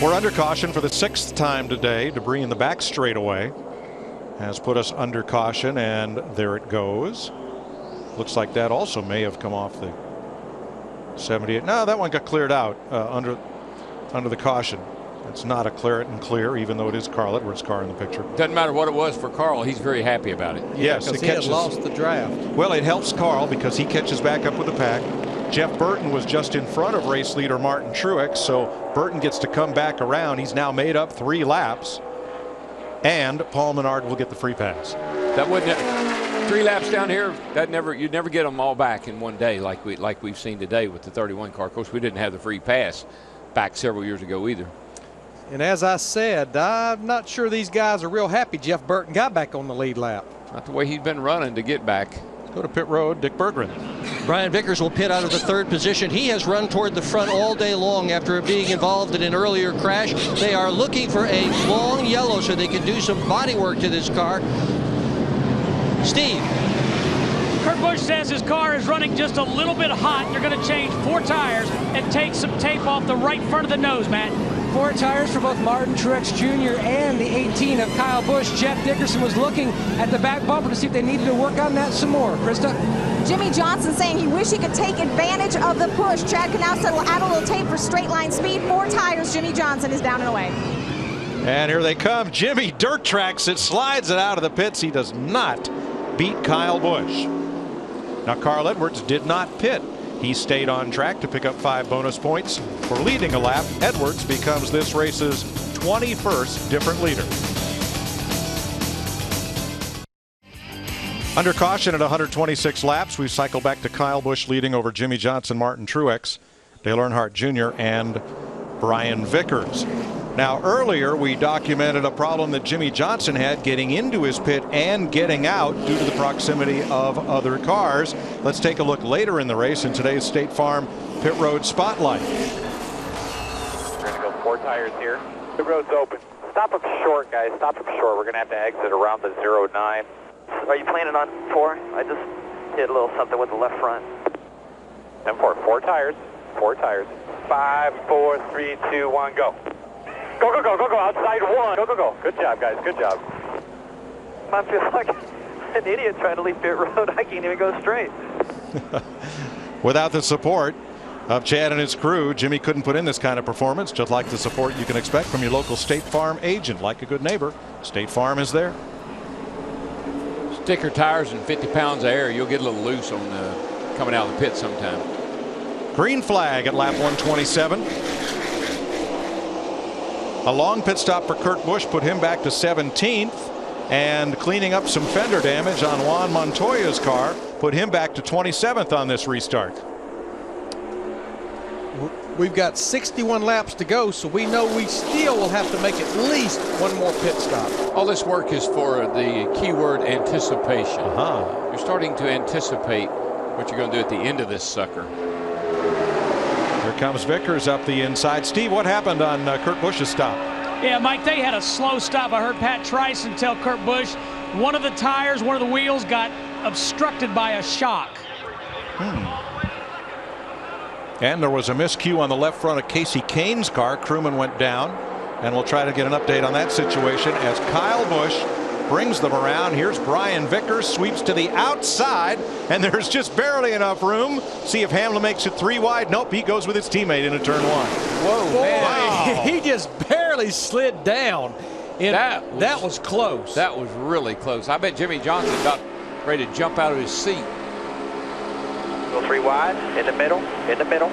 We're under caution for the 6th time today. Debris in the back straightaway has put us under caution, and there it goes. Looks like that also may have come off the 78. No, that one got cleared out under the caution. It's not a clear and clear, even though it is Carl Edwards' car in the picture. Doesn't matter what it was for Carl. He's very happy about it. Yes, because it he had catches. lost the draft. Well, it helps Carl because he catches back up with the pack. Jeff Burton was just in front of race leader Martin Truex, so Burton gets to come back around. He's now made up 3 laps, and Paul Menard will get the free pass. That wouldn't 3 laps down here. You'd never get them all back in one day like we've seen today with the 31 car. Of course, we didn't have the free pass back several years ago either. And as I said, I'm not sure these guys are real happy Jeff Burton got back on the lead lap. Not the way he'd been running to get back. Go to pit road, Dick Berggren. Brian Vickers will pit out of the 3rd position. He has run toward the front all day long after being involved in an earlier crash. They are looking for a long yellow so they can do some body work to this car. Steve. Kurt Busch says his car is running just a little bit hot. They're going to change 4 tires and take some tape off the right front of the nose, Matt. 4 tires for both Martin Truex Jr. and the 18 of Kyle Busch. Jeff Dickerson was looking at the back bumper to see if they needed to work on that some more. Krista? Jimmy Johnson saying he wished he could take advantage of the push. Chad Canal said we'll add a little tape for straight line speed. 4 tires. Jimmy Johnson is down and away. And here they come. Jimmy dirt tracks it, slides it out of the pits. He does not beat Kyle Busch. Now, Carl Edwards did not pit. He stayed on track to pick up 5 bonus points for leading a lap. Edwards becomes this race's 21st different leader. Under caution at 126 laps, we cycle back to Kyle Busch leading over Jimmy Johnson, Martin Truex, Dale Earnhardt Jr., and Brian Vickers. Now, earlier we documented a problem that Jimmy Johnson had getting into his pit and getting out due to the proximity of other cars. Let's take a look later in the race in today's State Farm Pit Road Spotlight. We're going to go 4 tires here. The road's open. Stop up short, guys. Stop up short. We're going to have to exit around the 09. Are you planning on 4? I just did a little something with the left front. 10-4. 4 tires. 4 tires. 5, 4, 3, 2, 1, go. Go, go, go, go, go, outside 1. Go, go, go. Good job, guys. Good job. I feel like an idiot trying to leave pit road. I can't even go straight. Without the support of Chad and his crew, Jimmy couldn't put in this kind of performance, just like the support you can expect from your local State Farm agent. Like a good neighbor, State Farm is there. Sticker tires and 50 pounds of air, you'll get a little loose on coming out of the pit sometime. Green flag at lap 127. A long pit stop for Kurt Busch put him back to 17th, and cleaning up some fender damage on Juan Montoya's car put him back to 27th on this restart. We've got 61 laps to go, so we know we still will have to make at least 1 more pit stop. All this work is for the keyword anticipation. You're starting to anticipate what you're going to do at the end of this sucker. Here comes Vickers up the inside. Steve, what happened on Kurt Busch's stop? Yeah, Mike, they had a slow stop. I heard Pat Tryson tell Kurt Busch one of the tires, one of the wheels got obstructed by a shock. And there was a miscue on the left front of Casey Kane's car. Crewman went down, and we'll try to get an update on that situation as Kyle Busch brings them around. Here's Brian Vickers, sweeps to the outside, and there's just barely enough room. See if Hamlin makes it 3 wide. Nope, he goes with his teammate into turn 1. Whoa, man. Wow. He just barely slid down. That was close. That was really close. I bet Jimmy Johnson got ready to jump out of his seat. Go 3 wide, in the middle, in the middle.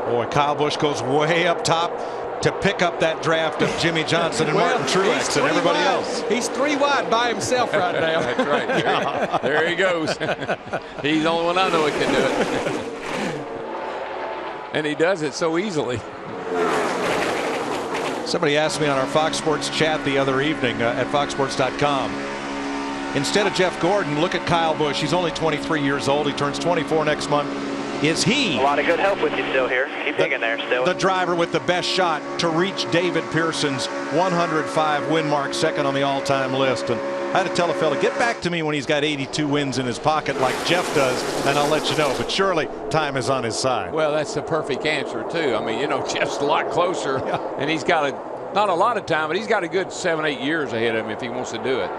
Boy, Kyle Busch goes way up top to pick up that draft of Jimmy Johnson and Martin Truex and everybody else. He's 3 wide by himself right now. That's right. There he goes. He's the only one I know that can do it. And he does it so easily. Somebody asked me on our Fox Sports chat the other evening at foxsports.com. Instead of Jeff Gordon, look at Kyle Busch. He's only 23 years old. He turns 24 next month. Is he A lot of good help with you still here. Keep hanging there still. the driver with the best shot to reach David Pearson's 105 win mark, second on the all-time list? And I had to tell a fella, get back to me when he's got 82 wins in his pocket like Jeff does, and I'll let you know. But surely time is on his side. Well, that's the perfect answer, too. I mean, you know, Jeff's a lot closer, and he's got not a lot of time, but he's got a good 7-8 years ahead of him if he wants to do it.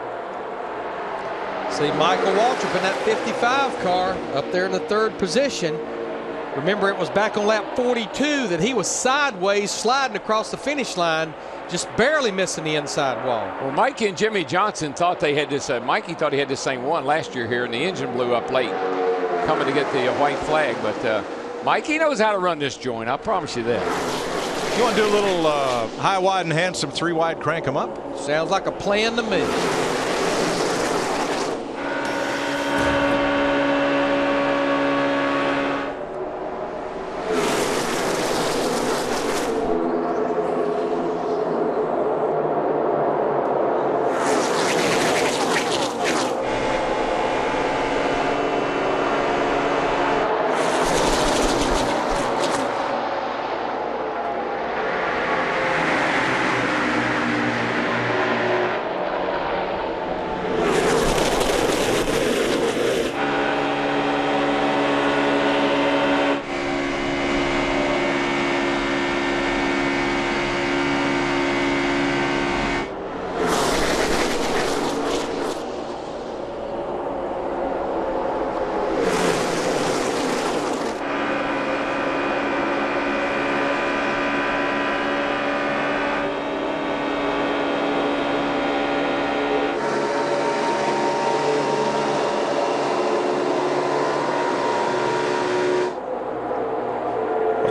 See Michael Waltrip in that 55 car up there in the 3rd position. Remember, it was back on lap 42 that he was sideways sliding across the finish line, just barely missing the inside wall. Well, Mikey and Jimmy Johnson thought they had this. Mikey thought he had the same one last year here, and the engine blew up late coming to get the white flag. But Mikey knows how to run this joint. I promise you that. You want to do a little high, wide, and handsome 3-wide crank them up? Sounds like a plan to me.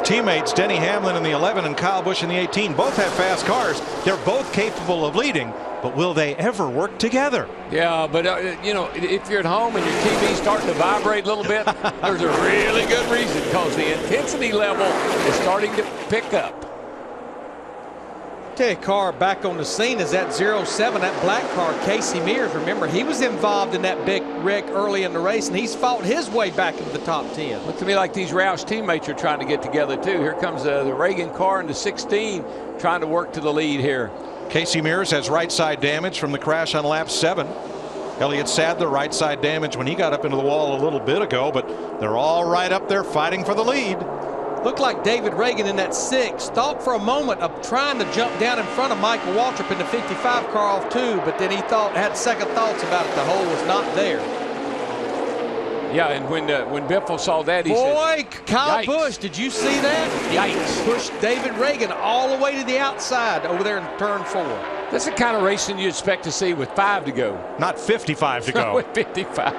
Teammates Denny Hamlin in the 11 and Kyle Busch in the 18 both have fast cars. They're both capable of leading, but will they ever work together? Yeah, but you know, if you're at home and your TV's starting to vibrate a little bit, there's a really good reason, because the intensity level is starting to pick up. Tell you, car back on the scene is that 07, that black car, Casey Mears. Remember, he was involved in that big wreck early in the race, and he's fought his way back into the top 10. Looks to me like these Roush teammates are trying to get together too. Here comes the Reagan car in the 16, trying to work to the lead here. Casey Mears has right side damage from the crash on lap 7. Elliott Sadler right side damage when he got up into the wall a little bit ago, but they're all right up there fighting for the lead. Looked like David Reagan in that 6 thought for a moment of trying to jump down in front of Michael Waltrip in the 55 car off too, but then he had second thoughts about it. The hole was not there. Yeah, and when Biffle saw that, he said, "Boy, Kyle Busch, did you see that? Yikes!" Pushed David Reagan all the way to the outside over there in turn 4. That's the kind of racing you expect to see with 5 to go, not 55 to go. With 55.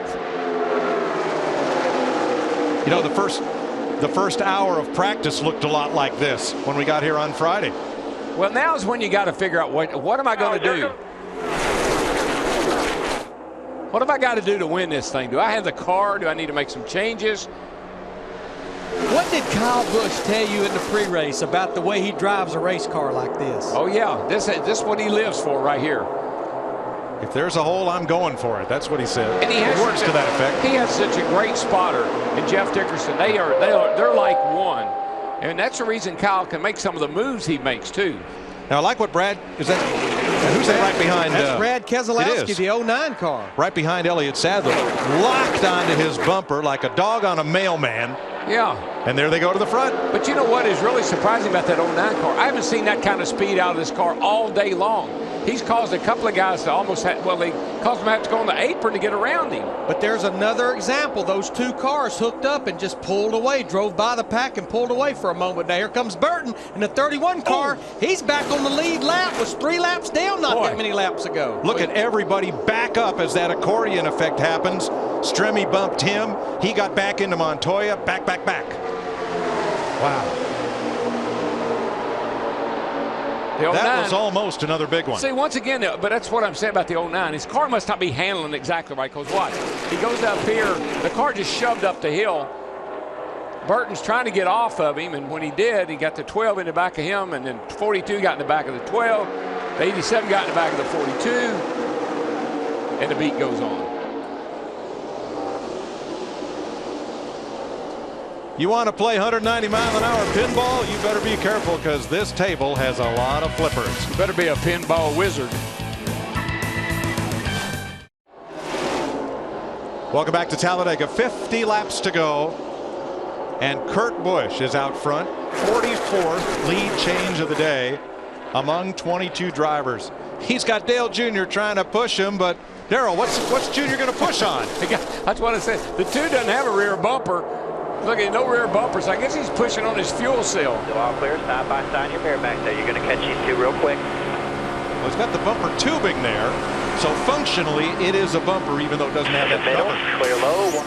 You know, the first hour of practice looked a lot like this when we got here on Friday. Well, now is when you got to figure out what am I going to do? What have I got to do to win this thing? Do I have the car? Do I need to make some changes? What did Kyle Busch tell you in the pre-race about the way he drives a race car like this? Oh, yeah. This is what he lives for right here. If there's a hole, I'm going for it. That's what he said. And he has words to that effect. He has such a great spotter, and Jeff Dickerson. They're like one, and that's the reason Kyle can make some of the moves he makes too. Now I like what Brad is that. Who's that right behind? That's Brad Keselowski, the 09 car. Right behind Elliott Sadler, locked onto his bumper like a dog on a mailman. Yeah. And there they go to the front. But you know what is really surprising about that 09 car? I haven't seen that kind of speed out of this car all day long. He's caused a couple of guys to almost they caused them to have to go on the apron to get around him. But there's another example. Those two cars hooked up and just pulled away, drove by the pack and pulled away for a moment. Now here comes Burton in the 31 car. He's back on the lead lap. Was 3 laps down not that many laps ago. Look at everybody back up as that accordion effect happens. Stremme bumped him. He got back into Montoya. Back. Wow. That was almost another big one. See, once again, but that's what I'm saying about the 09. His car must not be handling exactly right, because watch. He goes up here. The car just shoved up the hill. Burton's trying to get off of him, and when he did, he got the 12 in the back of him, and then 42 got in the back of the 12. The 87 got in the back of the 42, and the beat goes on. You want to play 190-mile-an-hour pinball? You better be careful, because this table has a lot of flippers. You better be a pinball wizard. Welcome back to Talladega. 50 laps to go, and Kurt Busch is out front. 44th lead change of the day among 22 drivers. He's got Dale Jr. trying to push him, but Darrell, what's Jr. going to push on? That's what I said. The 2 doesn't have a rear bumper. Look at no rear bumpers. I guess he's pushing on his fuel cell. So all clear, side by side, your mirror back there. You're going to catch these 2 real quick. Well, he's got the bumper tubing there, so functionally it is a bumper, even though it doesn't have that cover. Clear low.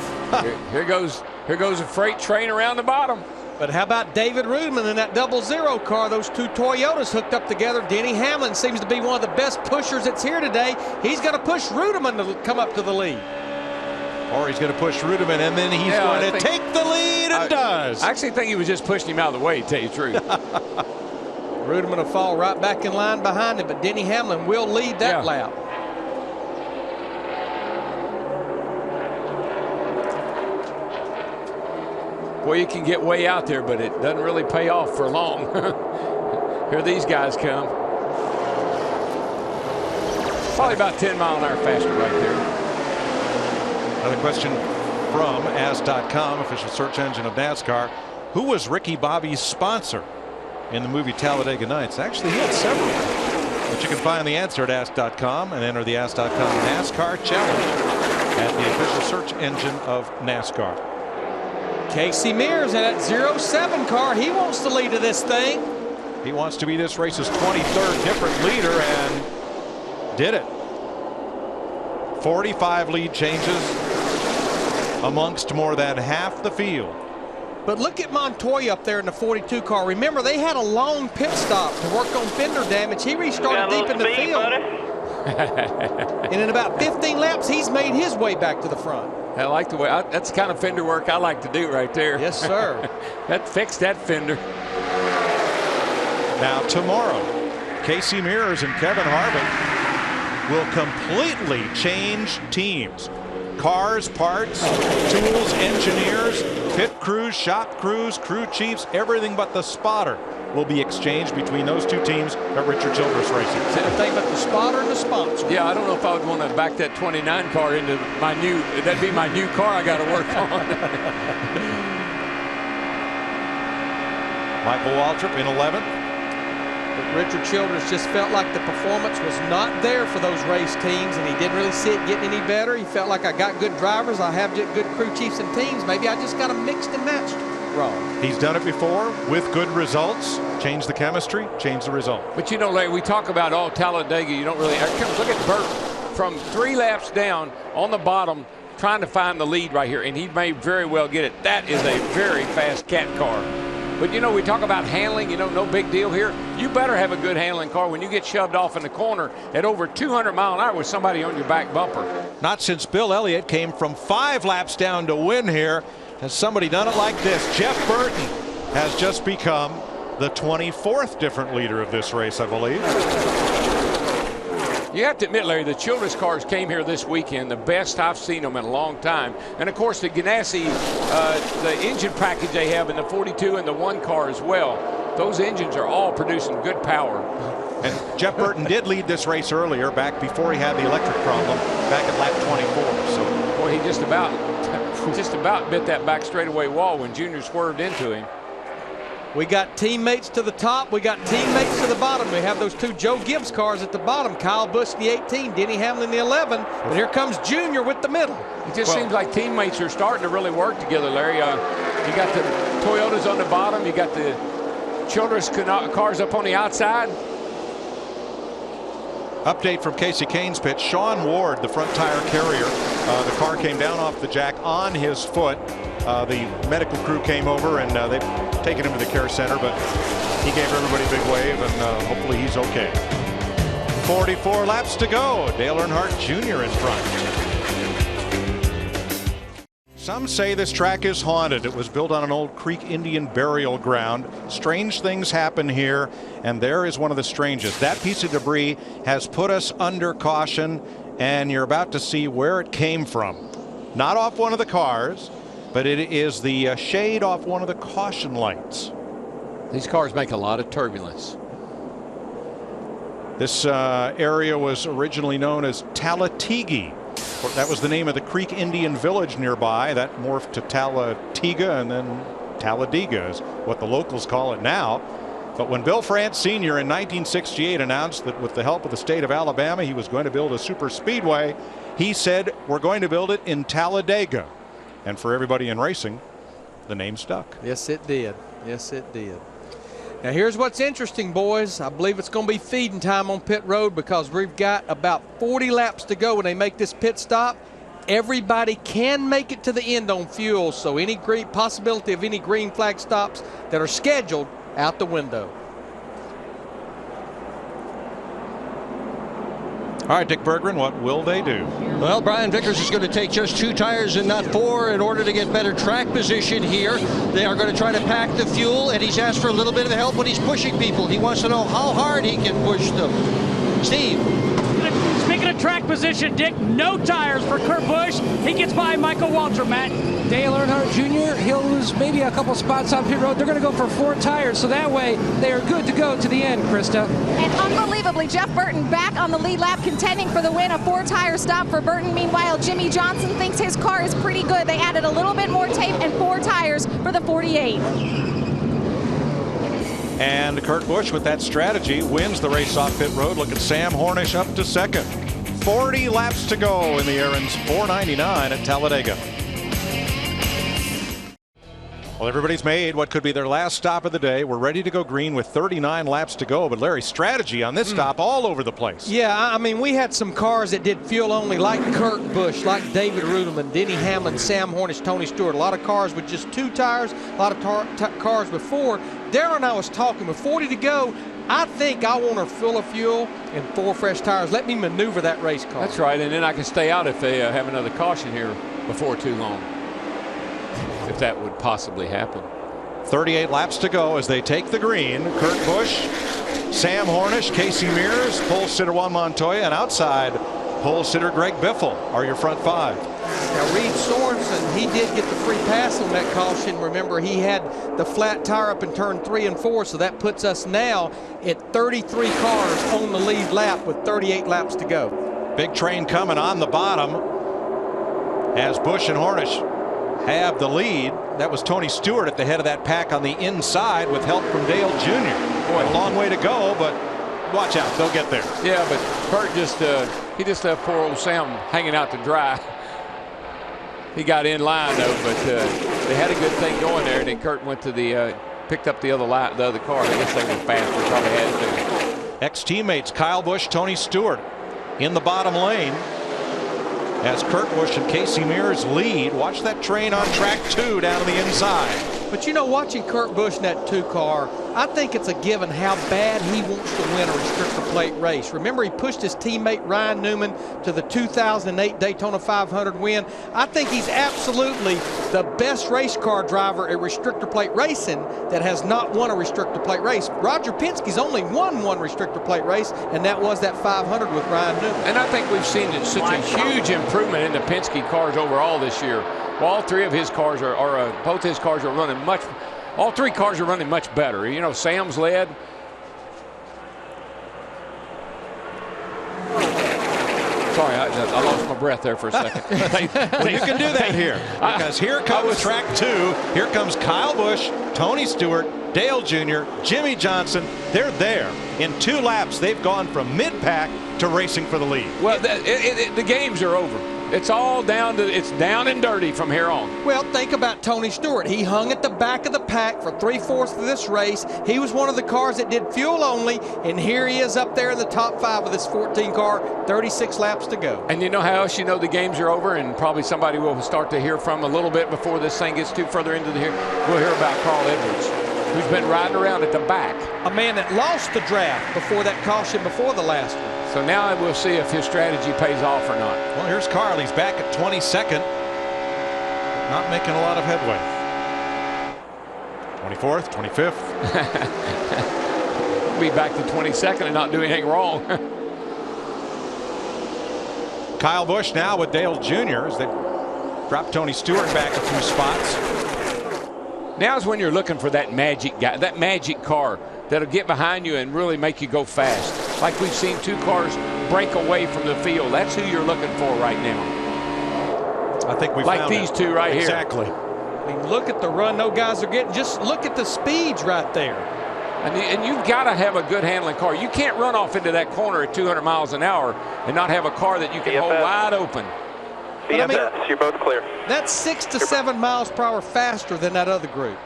Here goes a freight train around the bottom. But how about David Rudiman in that 00 car? Those 2 Toyotas hooked up together. Denny Hamlin seems to be one of the best pushers that's here today. He's going to push Rudiman to come up to the lead. Or he's going to push Rudiman, and then he's going to take the lead, and does. I actually think he was just pushing him out of the way, to tell you the truth. Rudiman will fall right back in line behind him, but Denny Hamlin will lead that lap. Boy, you can get way out there, but it doesn't really pay off for long. Here these guys come. Probably about 10 mile an hour faster right there. Another question from Ask.com, official search engine of NASCAR. Who was Ricky Bobby's sponsor in the movie Talladega Nights? Actually, he had several. But you can find the answer at Ask.com and enter the Ask.com NASCAR Challenge at the official search engine of NASCAR. Casey Mears in that 07 car. He wants the lead of this thing. He wants to be this race's 23rd different leader, and did it. 45 lead changes amongst more than half the field. But look at Montoya up there in the 42 car. Remember, they had a long pit stop to work on fender damage. He restarted deep in the field. And in about 15 laps, he's made his way back to the front. I like the way, that's the kind of fender work I like to do right there. Yes, sir. That fixed that fender. Now tomorrow, Casey Mears and Kevin Harvick will completely change teams. Cars, parts, tools, engineers, pit crews, shop crews, crew chiefs, everything but the spotter will be exchanged between those 2 teams at Richard Childress Racing. Everything but the spotter and the sponsor. Yeah, I don't know if I would want to back that 29 car into my new, that'd be my new car I got to work on. Michael Waltrip in 11th. But Richard Childress just felt like the performance was not there for those race teams, and he didn't really see it getting any better. He felt like, I got good drivers, I have good crew chiefs and teams. Maybe I just got them mixed and matched wrong. He's done it before with good results. Change the chemistry, change the result. But you know, Larry, we talk about all Talladega. You don't really. Look at Burt from 3 laps down on the bottom, trying to find the lead right here, and he may very well get it. That is a very fast cat car. But, you know, we talk about handling, you know, no big deal here. You better have a good handling car when you get shoved off in the corner at over 200 mile an hour with somebody on your back bumper. Not since Bill Elliott came from 5 laps down to win here has somebody done it like this. Jeff Burton has just become the 24th different leader of this race, I believe. You have to admit, Larry, the Childress cars came here this weekend, the best I've seen them in a long time. And, of course, the Ganassi, the engine package they have in the 42 and the 1 car as well, those engines are all producing good power. And Jeff Burton did lead this race earlier, back before he had the electric problem, back at lap 24. So, boy, he just about bit that back straightaway wall when Junior swerved into him. We got teammates to the top. We got teammates to the bottom. We have those 2 Joe Gibbs cars at the bottom. Kyle Busch, the 18, Denny Hamlin, the 11. And here comes Junior with the middle. It just seems like teammates are starting to really work together, Larry. You got the Toyotas on the bottom. You got the Childress cars up on the outside. Update from Casey Kane's pit. Sean Ward, the front tire carrier, the car came down off the jack on his foot. The medical crew came over, and they've taken him to the care center, but he gave everybody a big wave, and hopefully he's okay. 44 laps to go. Dale Earnhardt Jr. in front. Some say this track is haunted. It was built on an old Creek Indian burial ground. Strange things happen here, and there is one of the strangest. That piece of debris has put us under caution, and you're about to see where it came from. Not off one of the cars, but it is the shade off one of the caution lights. These cars make a lot of turbulence. This area was originally known as Talladega. That was the name of the Creek Indian village nearby. That morphed to Talladega, and then Talladega is what the locals call it now. But when Bill France Sr. in 1968 announced that with the help of the state of Alabama he was going to build a super speedway, he said, we're going to build it in Talladega. And for everybody in racing, the name stuck. Yes, it did. Yes, it did. Now here's what's interesting, boys. I believe it's going to be feeding time on pit road because we've got about 40 laps to go when they make this pit stop. Everybody can make it to the end on fuel, so any possibility of any green flag stops that are scheduled out the window. All right, Dick Berggren, what will they do? Well, Brian Vickers is going to take just 2 tires and not 4 in order to get better track position here. They are going to try to pack the fuel, and he's asked for a little bit of help when he's pushing people. He wants to know how hard he can push them. Steve. Speaking of track position, Dick, no tires for Kurt Busch. He gets by Michael Waltrip, Matt. Dale Earnhardt Jr., he'll lose maybe a couple spots on pit road. They're going to go for 4 tires, so that way they are good to go to the end, Krista. And unbelievably, Jeff Burton back on the lead lap contending for the win. A 4-tire stop for Burton. Meanwhile, Jimmy Johnson thinks his car is pretty good. They added a little bit more tape and 4 tires for the 48. And Kurt Busch, with that strategy, wins the race off pit road. Look at Sam Hornish up to second. 40 laps to go in the Aaron's 499 at Talladega. Well, everybody's made what could be their last stop of the day. We're ready to go green with 39 laps to go. But Larry, strategy on this stop all over the place. Yeah, I mean, we had some cars that did fuel only, like Kurt Busch, like David Rudelman, Denny Hamlin, Sam Hornish, Tony Stewart. A lot of cars with just 2 tires, a lot of cars with 4. Darren and I was talking with 40 to go. I think I want her full of fuel and 4 fresh tires. Let me maneuver that race car. That's right, and then I can stay out if they have another caution here before too long, if that would possibly happen. 38 laps to go as they take the green. Kurt Busch, Sam Hornish, Casey Mears, pole sitter Juan Montoya, and outside pole sitter Greg Biffle are your front 5. Now, Reed Sorensen, he did get the free pass on that caution. Remember, he had the flat tire up in turn 3 and 4, so that puts us now at 33 cars on the lead lap with 38 laps to go. Big train coming on the bottom as Busch and Hornish have the lead. That was Tony Stewart at the head of that pack on the inside with help from Dale Jr. Boy, a long way to go, but watch out, they'll get there. Yeah, but Kurt he just left poor old Sam hanging out to dry. He got in line though, but they had a good thing going there, and then Kurt went to picked up the other car. I guess they were fast. They probably had to. Ex-teammates Kyle Busch, Tony Stewart in the bottom lane as Kurt Busch and Casey Mears lead. Watch that train on track 2 down to the inside. But you know, watching Kurt Busch in that 2 car, I think it's a given how bad he wants to win a restrictor plate race. Remember, he pushed his teammate Ryan Newman to the 2008 Daytona 500 win. I think he's absolutely the best race car driver at restrictor plate racing that has not won a restrictor plate race. Roger Penske's only won 1 restrictor plate race, and that was that 500 with Ryan Newman. And I think we've seen such a huge improvement in the Penske cars overall this year. Well, all 3 of his cars both his cars are running all 3 cars are running much better. You know, Sam's led. Sorry, I lost my breath there for a second. Well, you can do that here, because here comes track 2. Here comes Kyle Busch, Tony Stewart, Dale Jr., Jimmy Johnson. They're there. In 2 laps, they've gone from mid-pack to racing for the lead. Well, the games are over. It's all down and dirty from here on. Well, think about Tony Stewart. He hung at the back of the pack for 3/4 of this race. He was one of the cars that did fuel only, and here he is up there in the top 5 of this 14 car, 36 laps to go. And you know how else you know the games are over, and probably somebody will start to hear from a little bit before this thing gets too further into the we'll hear about Carl Edwards, who's been riding around at the back. A man that lost the draft before that caution before the last one. So now we'll see if his strategy pays off or not. Well, here's Carl. He's back at 22nd. not making a lot of headway. 24th, 25th. Be back to 22nd and not do anything wrong. Kyle Busch now with Dale Jr. as they drop Tony Stewart back a few spots. Now's when you're looking for that magic guy, that magic car that'll get behind you and really make you go fast. Like we've seen 2 cars break away from the field. That's who you're looking for right now. I think we like found these it. 2 right exactly. here. I mean, look at the run those guys are getting. Just look at the speeds right there. And you've got to have a good handling car. You can't run off into that corner at 200 miles an hour and not have a car that you can hold wide open. BFS, I mean, you're both clear. That's 6 to 7 miles per hour faster than that other group.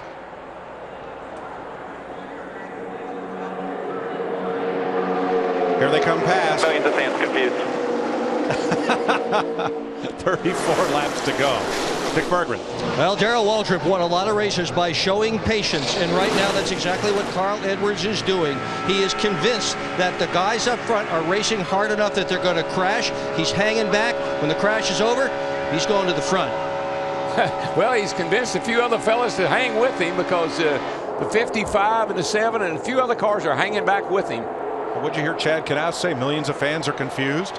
Here they come past. Millions of fans confused. 34 laps to go. Dick Berggren. Well, Darrell Waltrip won a lot of races by showing patience, and right now that's exactly what Carl Edwards is doing. He is convinced that the guys up front are racing hard enough that they're going to crash. He's hanging back. When the crash is over, he's going to the front. Well, he's convinced a few other fellas to hang with him because the 55 and the 7 and a few other cars are hanging back with him. Well, what'd you hear Chad Knaus say? Millions of fans are confused.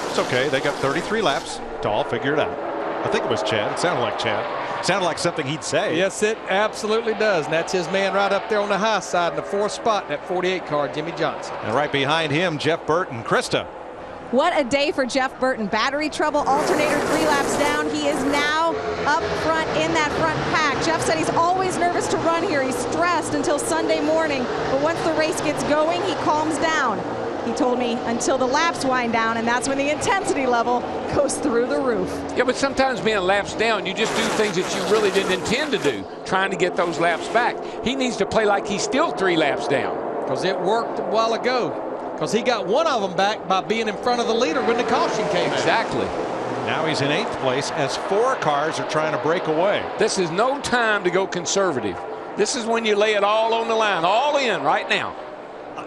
It's okay. They got 33 laps to all figure it out. I think it was Chad. It sounded like Chad. It sounded like something he'd say. Yes, it absolutely does. And that's his man right up there on the high side in the 4th spot, that 48 car, Jimmy Johnson. And right behind him, Jeff Burton. Krista. What a day for Jeff Burton. Battery trouble, alternator 3 laps down. He is now up front in that front pack. Jeff said he's always nervous to run here. He's stressed until Sunday morning. But once the race gets going, he calms down. He told me until the laps wind down, and that's when the intensity level goes through the roof. Yeah, but sometimes being laps down, you just do things that you really didn't intend to do, trying to get those laps back. He needs to play like he's still 3 laps down. Because it worked a while ago. Because he got one of them back by being in front of the leader when the caution came out. Exactly. Now he's in 8th place as 4 cars are trying to break away. This is no time to go conservative. This is when you lay it all on the line, all in right now.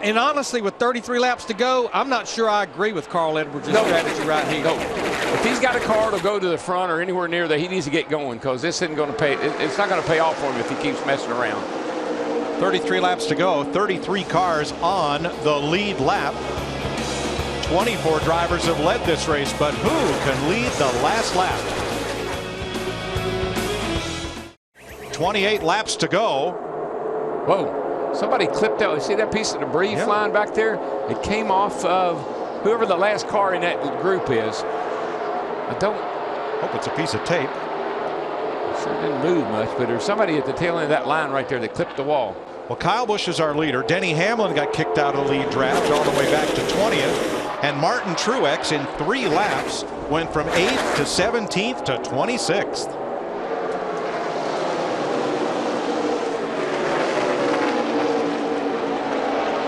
And honestly, with 33 laps to go, I'm not sure I agree with Carl Edwards' strategy right here. No. If he's got a car to go to the front or anywhere near there, he needs to get going because this isn't going to pay. It's not going to pay off for him if he keeps messing around. 33 laps to go. 33 cars on the lead lap. 24 drivers have led this race, but who can lead the last lap? 28 laps to go. Whoa. Somebody clipped out. See that piece of debris flying back there? It came off of whoever the last car in that group is. I don't hope it's a piece of tape. It sure didn't move much, but there's somebody at the tail end of that line right there that clipped the wall. Well, Kyle Busch is our leader. Denny Hamlin got kicked out of the lead draft all the way back to 20th. And Martin Truex in 3 laps went from 8th to 17th to 26th.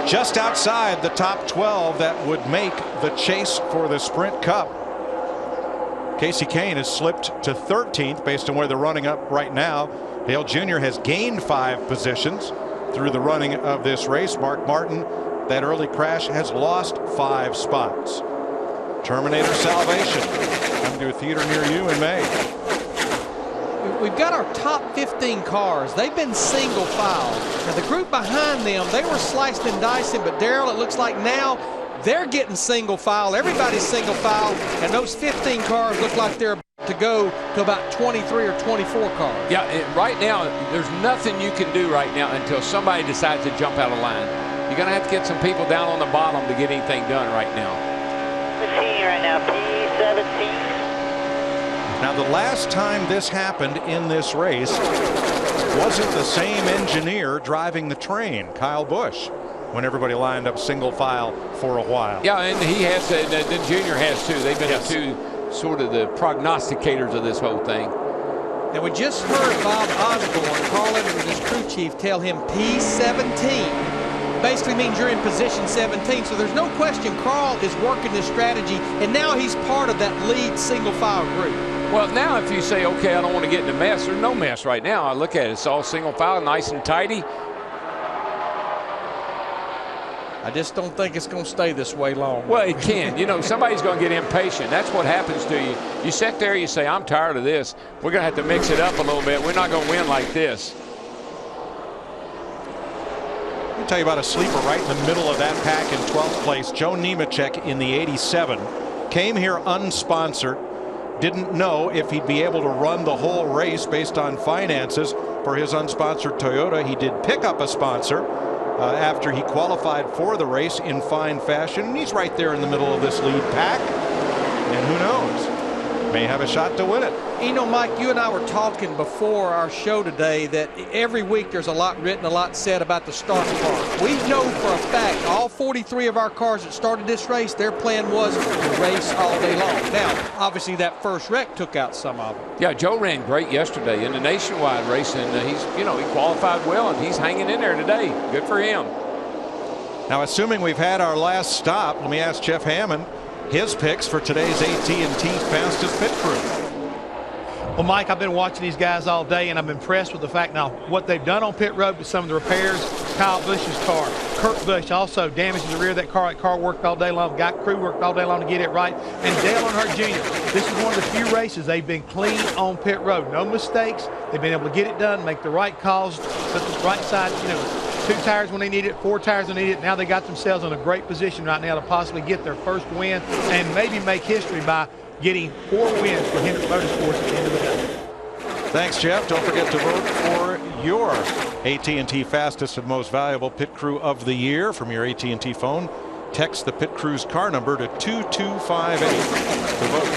Just outside the top 12 that would make the chase for the Sprint Cup. Casey Kane has slipped to 13th based on where they're running up right now. Dale Jr. has gained 5 positions through the running of this race. Mark Martin, that early crash, has lost 5 spots. Terminator Salvation coming to a theater near you in May. We've got our top 15 cars. They've been single file. Now the group behind them, they were sliced and dicing, but Darrell, it looks like now they're getting single file. Everybody's single file, and those 15 cars look like they're about to go to about 23 or 24 cars. Yeah, right now, there's nothing you can do right now until somebody decides to jump out of line. You're going to have to get some people down on the bottom to get anything done right now. Machine right now, P17. Now, the last time this happened in this race wasn't the same engineer driving the train, Kyle Busch, when everybody lined up single file for a while. Yeah, and he has, the Junior has too. They've been the 2 sort of the prognosticators of this whole thing. Now, we just heard Bob Osborne, Carl Edwards' crew chief, tell him P17 basically means you're in position 17. So there's no question Carl is working this strategy, and now he's part of that lead single file group. Well, now if you say, okay, I don't want to get in a mess, there's no mess right now. I look at it, it's all single file, nice and tidy. I just don't think it's going to stay this way long. Well, it can. You know, somebody's going to get impatient. That's what happens to you. You sit there, you say, I'm tired of this. We're going to have to mix it up a little bit. We're not going to win like this. Let me tell you about a sleeper right in the middle of that pack in 12th place. Joe Nemechek in the 87 came here unsponsored. Didn't know if he'd be able to run the whole race based on finances for his unsponsored Toyota. He did pick up a sponsor after he qualified for the race in fine fashion. And he's right there in the middle of this lead pack. And who knows? May have a shot to win it. You know, Mike, you and I were talking before our show today that every week there's a lot written, a lot said about the start car. We know for a fact all 43 of our cars that started this race, their plan was to race all day long. Now, obviously that first wreck took out some of them. Yeah, Joe ran great yesterday in the nationwide race, and he qualified well, and he's hanging in there today. Good for him. Now, assuming we've had our last stop, let me ask Jeff Hammond his picks for today's AT&T fastest pit crew. Well, Mike, I've been watching these guys all day, and I'm impressed with the fact now what they've done on pit road with some of the repairs. Kyle Busch's car, Kurt Busch also damaged the rear of that car. That car worked all day long. Crew worked all day long to get it right. And Dale Earnhardt Jr., this is one of the few races they've been clean on pit road. No mistakes. They've been able to get it done, make the right calls, put the right side, 2 tires when they need it, 4 tires when they need it. Now they got themselves in a great position right now to possibly get their first win and maybe make history by getting 4 wins for Hendrick Motorsports at the end of the day. Thanks, Jeff. Don't forget to vote for your AT&T fastest and most valuable pit crew of the year from your AT&T phone. Text the pit crew's car number to 2258 to vote.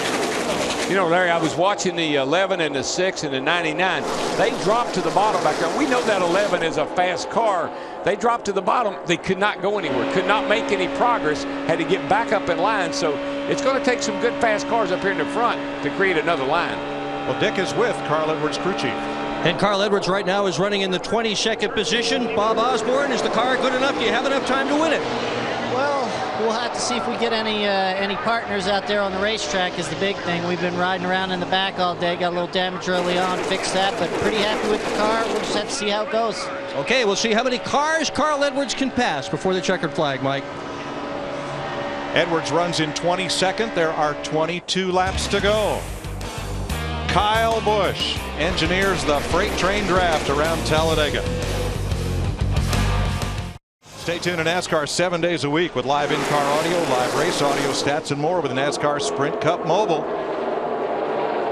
You know, Larry, I was watching the 11 and the 6 and the 99. They dropped to the bottom back there. We know that 11 is a fast car. They dropped to the bottom. They could not go anywhere, could not make any progress, had to get back up in line. So it's going to take some good fast cars up here in the front to create another line. Well, Dick is with Carl Edwards, crew chief. And Carl Edwards right now is running in the 22nd position. Bob Osborne, is the car good enough? Do you have enough time to win it? Well, we'll have to see if we get any partners out there on the racetrack is the big thing. We've been riding around in the back all day, got a little damage early on, fixed that, but pretty happy with the car. We'll just have to see how it goes. Okay, we'll see how many cars Carl Edwards can pass before the checkered flag, Mike. Edwards runs in 22nd. There are 22 laps to go. Kyle Busch engineers the freight train draft around Talladega. Stay tuned to NASCAR 7 days a week with live in-car audio, live race audio, stats, and more with the NASCAR Sprint Cup Mobile.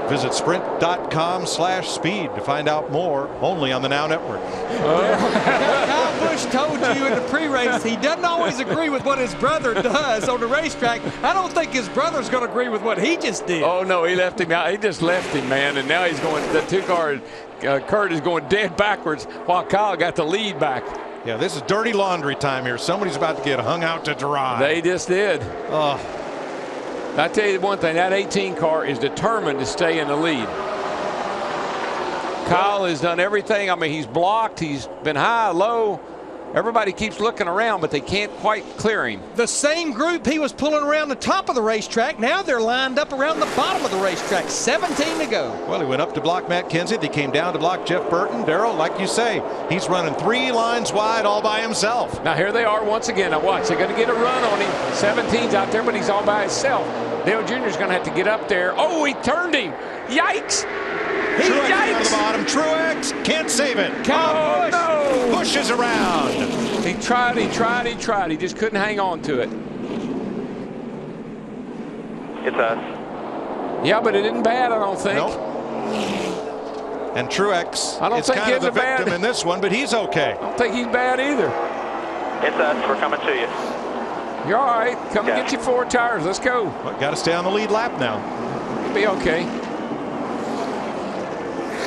Visit sprint.com/speed to find out more, only on the Now Network. Kyle Busch told you in the pre-race he doesn't always agree with what his brother does on the racetrack. I don't think his brother's going to agree with what he just did. Oh, no, he left him out. He just left him, man, and now he's going, the 2-car, Kurt is going dead backwards while Kyle got the lead back. Yeah, this is dirty laundry time here. Somebody's about to get hung out to dry. They just did. Oh. I tell you one thing, that 18 car is determined to stay in the lead. Kyle has done everything. I mean, he's blocked, he's been high, low. Everybody keeps looking around, but they can't quite clear him. The same group he was pulling around the top of the racetrack, now they're lined up around the bottom of the racetrack. 17 to go. Well, he went up to block Matt Kenseth. He came down to block Jeff Burton. Darrell, like you say, he's running 3 lines wide all by himself. Now here they are once again. Now watch, they're going to get a run on him. 17's out there, but he's all by himself. Dale Jr.'s going to have to get up there. Oh, he turned him. Yikes. Truex down to the bottom. Truex can't save it. Oh, no. Busch is around. He tried. He just couldn't hang on to it. It's us. Yeah, but it isn't bad, I don't think. Nope. And Truex I don't is think kind of the bad. victim in this one, but he's okay. I don't think he's bad either. It's us. We're coming to you. You're all right. Come and get your 4 tires. Let's go. Well, got to stay on the lead lap now. You'll be okay.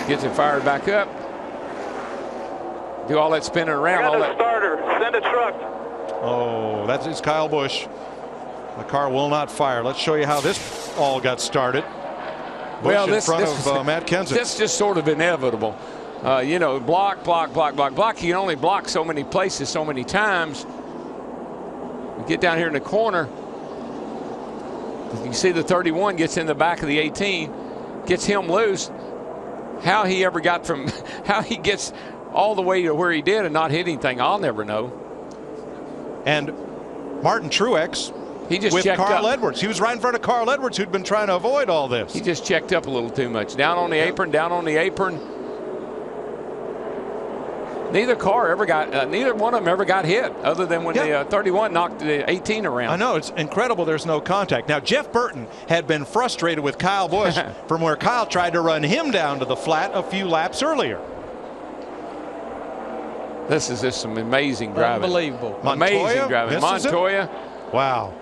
Gets it fired back up. Do all that spinning around. I got all a that. starter. Send a truck. Oh, it's Kyle Busch. The car will not fire. Let's show you how this all got started. Busch in front of Matt Kenseth. That's just sort of inevitable. You know, block. You can only block so many places so many times. You get down here in the corner. You can see the 31 gets in the back of the 18, gets him loose. How he ever got from, how he gets all the way to where he did and not hit anything, I'll never know. And Martin Truex. He just with checked Carl up. Edwards. He was right in front of Carl Edwards, who'd been trying to avoid all this. He just checked up a little too much. Down on the apron, down on the apron. Neither one of them ever got hit, other than when the 31 knocked the 18 around. I know, it's incredible there's no contact. Now, Jeff Burton had been frustrated with Kyle Busch from where Kyle tried to run him down to the flat a few laps earlier. This is just some amazing driving. Unbelievable. Amazing driving. Montoya. Wow.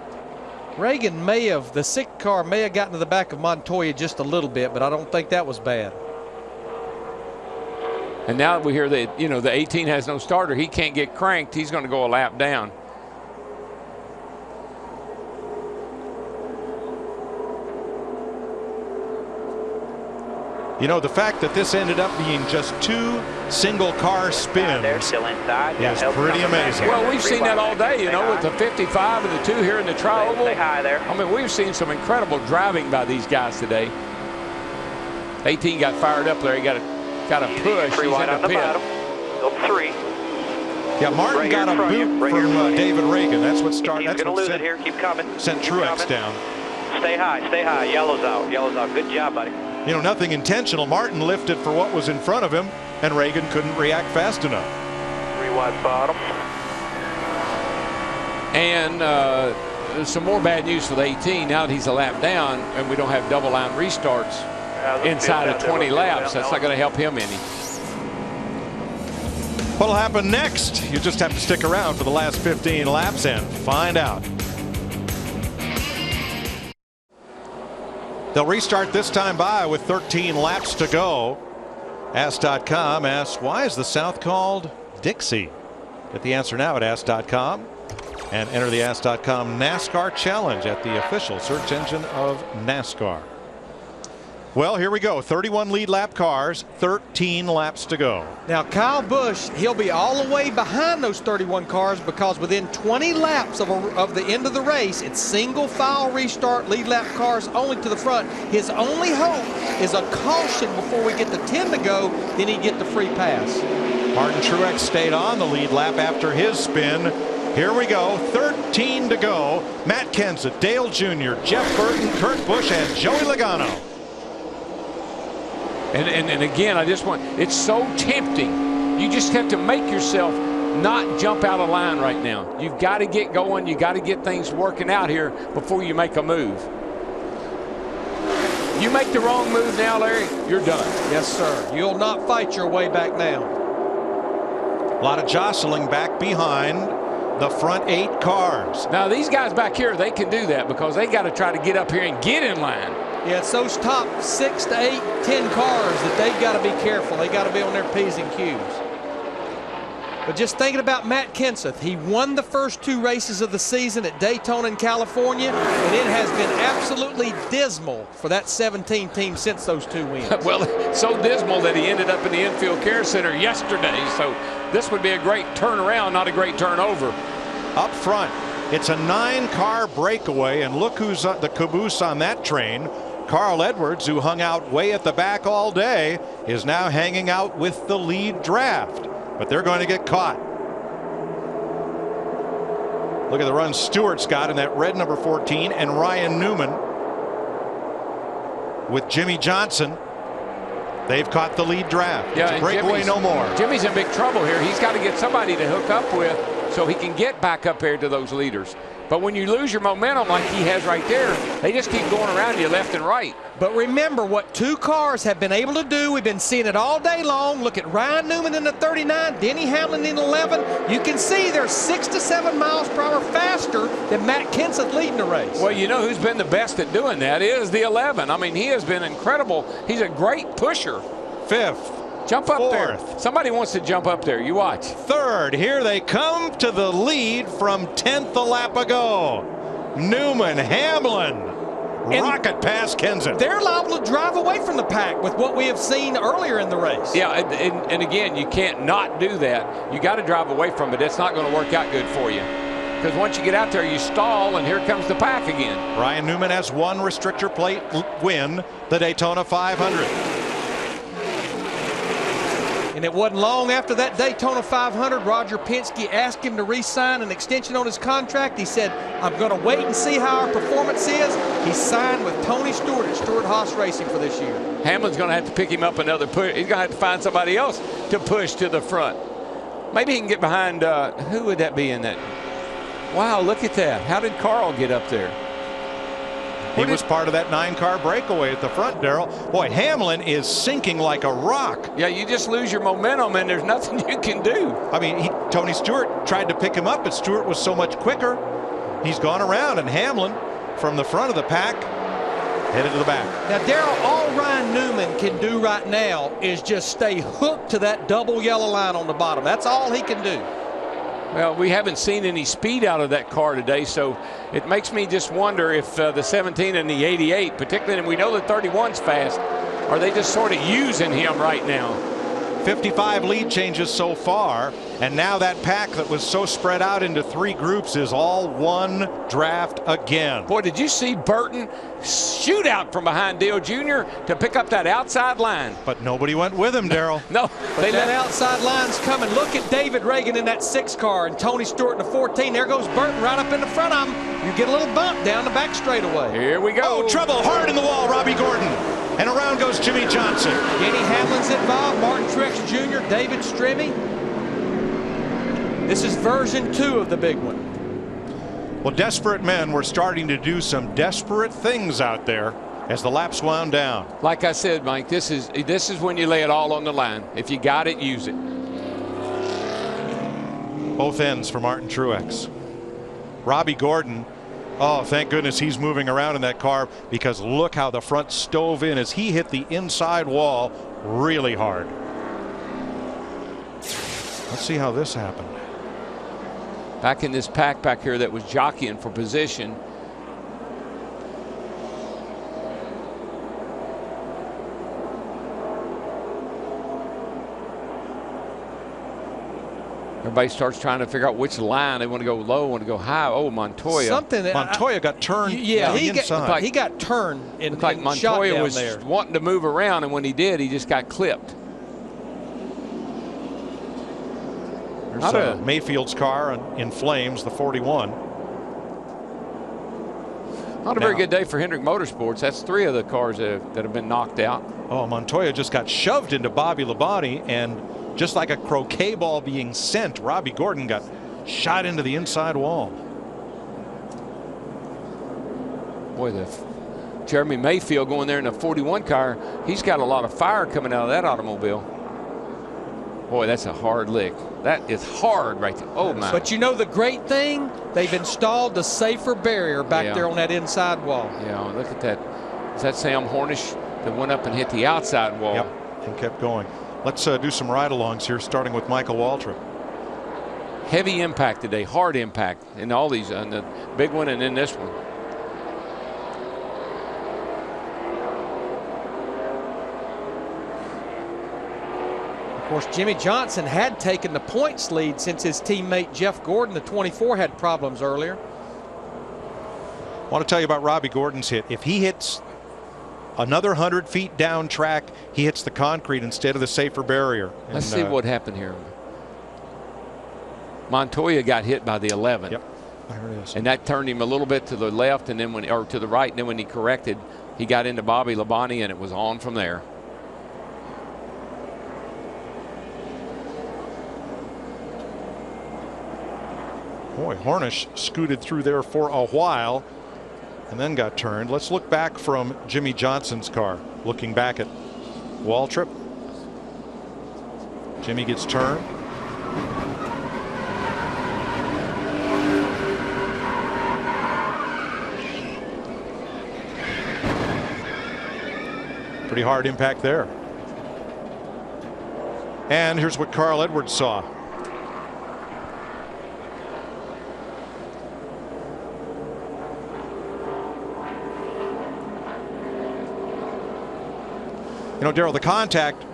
Reagan may have, the 6 car may have gotten to the back of Montoya just a little bit, but I don't think that was bad. And now we hear that, the 18 has no starter. He can't get cranked. He's going to go a lap down. The fact that this ended up being just 2 single car spins They're still inside. is pretty amazing. Well, we've seen that all day, with the 55 and the 2 here in the tri-oval. Stay high there. I mean, we've seen some incredible driving by these guys today. 18 got fired up there. He got a push. He's in on the pit. bottom. Go 3. Yeah, Martin got a boot from David Reagan. That's what started. He's going to lose it here. Keep coming. Sent Truex down. Stay high. Stay high. Yellow's out. Yellow's out. Good job, buddy. Nothing intentional. Martin lifted for what was in front of him, and Reagan couldn't react fast enough. 3 wide bottom. And some more bad news for the 18. Now that he's a lap down, and we don't have double line restarts inside of 20 laps, that's not going to help him any. What'll happen next? You just have to stick around for the last 15 laps and find out. They'll restart this time with 13 laps to go. Ask.com asks, why is the South called Dixie? Get the answer now at Ask.com and enter the Ask.com NASCAR Challenge at the official search engine of NASCAR. Well, here we go. 31 lead lap cars, 13 laps to go. Now, Kyle Busch, he'll be all the way behind those 31 cars because within 20 laps of the end of the race, it's single file restart, lead lap cars only to the front. His only hope is a caution before we get to 10 to go, then he'd get the free pass. Martin Truex stayed on the lead lap after his spin. Here we go, 13 to go. Matt Kenseth, Dale Jr., Jeff Burton, Kurt Busch, and Joey Logano. And again, it's so tempting. You just have to make yourself not jump out of line right now. You've got to get going. You got to get things working out here before you make a move. You make the wrong move now, Larry, you're done. Yes, sir. You'll not fight your way back now. A lot of jostling back behind the front 8 cars. Now, these guys back here, they can do that because they got to try to get up here and get in line. Yeah, it's those top 6 to 8, 10 cars that they've got to be careful. They got to be on their P's and Q's. But just thinking about Matt Kenseth, he won the first 2 races of the season at Daytona in California, and it has been absolutely dismal for that 17 team since those 2 wins. Well, so dismal that he ended up in the infield care center yesterday. So this would be a great turnaround, not a great turnover. Up front, it's a 9-car breakaway, and look who's the caboose on that train. Carl Edwards, who hung out way at the back all day, is now hanging out with the lead draft. But they're going to get caught. Look at the run Stewart's got in that red number 14, and Ryan Newman with Jimmy Johnson. They've caught the lead draft. Yeah, it's a breakaway no more. Jimmy's in big trouble here. He's got to get somebody to hook up with so he can get back up here to those leaders. But when you lose your momentum like he has right there, they just keep going around you left and right. But remember what 2 cars have been able to do. We've been seeing it all day long. Look at Ryan Newman in the 39, Denny Hamlin in 11. You can see they're 6 to 7 miles per hour faster than Matt Kenseth leading the race. Well, you know who's been the best at doing that is the 11. I mean, he has been incredible. He's a great pusher. 5th. Jump up 4th. there. Somebody wants to jump up there. You watch. 3rd. Here they come to the lead from 10th a lap ago. Newman, Hamlin, rocket past Kenseth. They're liable to drive away from the pack with what we have seen earlier in the race. Yeah, and again, you can't not do that. You got to drive away from it. It's not going to work out good for you. Because once you get out there, you stall, and here comes the pack again. Ryan Newman has 1 restrictor plate win, the Daytona 500. And it wasn't long after that Daytona 500, Roger Penske asked him to re-sign an extension on his contract. He said, I'm going to wait and see how our performance is. He signed with Tony Stewart at Stewart-Haas Racing for this year. Hamlin's going to have to pick him up another push. He's going to have to find somebody else to push to the front. Maybe he can get behind, who would that be in that? Wow, look at that. How did Carl get up there? He was part of that 9-car breakaway at the front, Darrell. Boy, Hamlin is sinking like a rock. Yeah, you just lose your momentum and there's nothing you can do. I mean, Tony Stewart tried to pick him up, but Stewart was so much quicker. He's gone around, and Hamlin from the front of the pack headed to the back. Now, Darrell, all Ryan Newman can do right now is just stay hooked to that double yellow line on the bottom. That's all he can do. Well, we haven't seen any speed out of that car today, so it makes me just wonder if the 17 and the 88, particularly, and we know the 31's fast, are they just sort of using him right now? 55 lead changes so far, and now that pack that was so spread out into 3 groups is all one draft again. Boy, did you see Burton shoot out from behind Dale Jr. to pick up that outside line? But nobody went with him, Darrell. No. But that outside line's coming. Look at David Reagan in that 6 car and Tony Stewart in the 14. There goes Burton right up in the front of him. You get a little bump down the back straightaway. Here we go. Oh, trouble hard in the wall, Robbie Gordon. And around goes Jimmy Johnson. Denny Hamlin's involved, Martin Truex Jr., David Stremme. This is version 2 of the big one. Well, desperate men were starting to do some desperate things out there as the laps wound down. Like I said, Mike, this is when you lay it all on the line. If you got it, use it. Both ends for Martin Truex. Robbie Gordon, oh, thank goodness he's moving around in that car, because look how the front stove in as he hit the inside wall really hard. Let's see how this happened. Back in this pack back here that was jockeying for position. Everybody starts trying to figure out which line they want to go low, want to go high. Oh, Montoya. Montoya got turned. Yeah, he got turned. It looked like Montoya was wanting to move around, and when he did, he just got clipped. There's Mayfield's car in flames, the 41. Not a very good day for Hendrick Motorsports. That's 3 of the cars that have been knocked out. Oh, Montoya just got shoved into Bobby Labonte, and just like a croquet ball being sent, Robbie Gordon got shot into the inside wall. Boy, Jeremy Mayfield going there in the 41 car, he's got a lot of fire coming out of that automobile. Boy, that's a hard lick. That is hard right there. Oh, my. But you know the great thing? They've installed a safer barrier back there on that inside wall. Yeah, look at that. Is that Sam Hornish that went up and hit the outside wall? Yep, and kept going. Let's do some ride-alongs here, starting with Michael Waltrip. Heavy impact today, hard impact in all these, and the big one and then this one. Of course, Jimmy Johnson had taken the points lead since his teammate Jeff Gordon, the 24, had problems earlier. I want to tell you about Robbie Gordon's hit. If he hits another 100 feet down track, he hits the concrete instead of the safer barrier. Let's see what happened here. Montoya got hit by the 11. Yep, there it is. And that turned him a little bit to the left, and then or to the right, and then when he corrected, he got into Bobby Labonte, and it was on from there. Boy, Hornish scooted through there for a while and then got turned. Let's look back from Jimmy Johnson's car. Looking back at Waltrip. Jimmy gets turned. Pretty hard impact there. And here's what Carl Edwards saw. You know, Darrell, the contact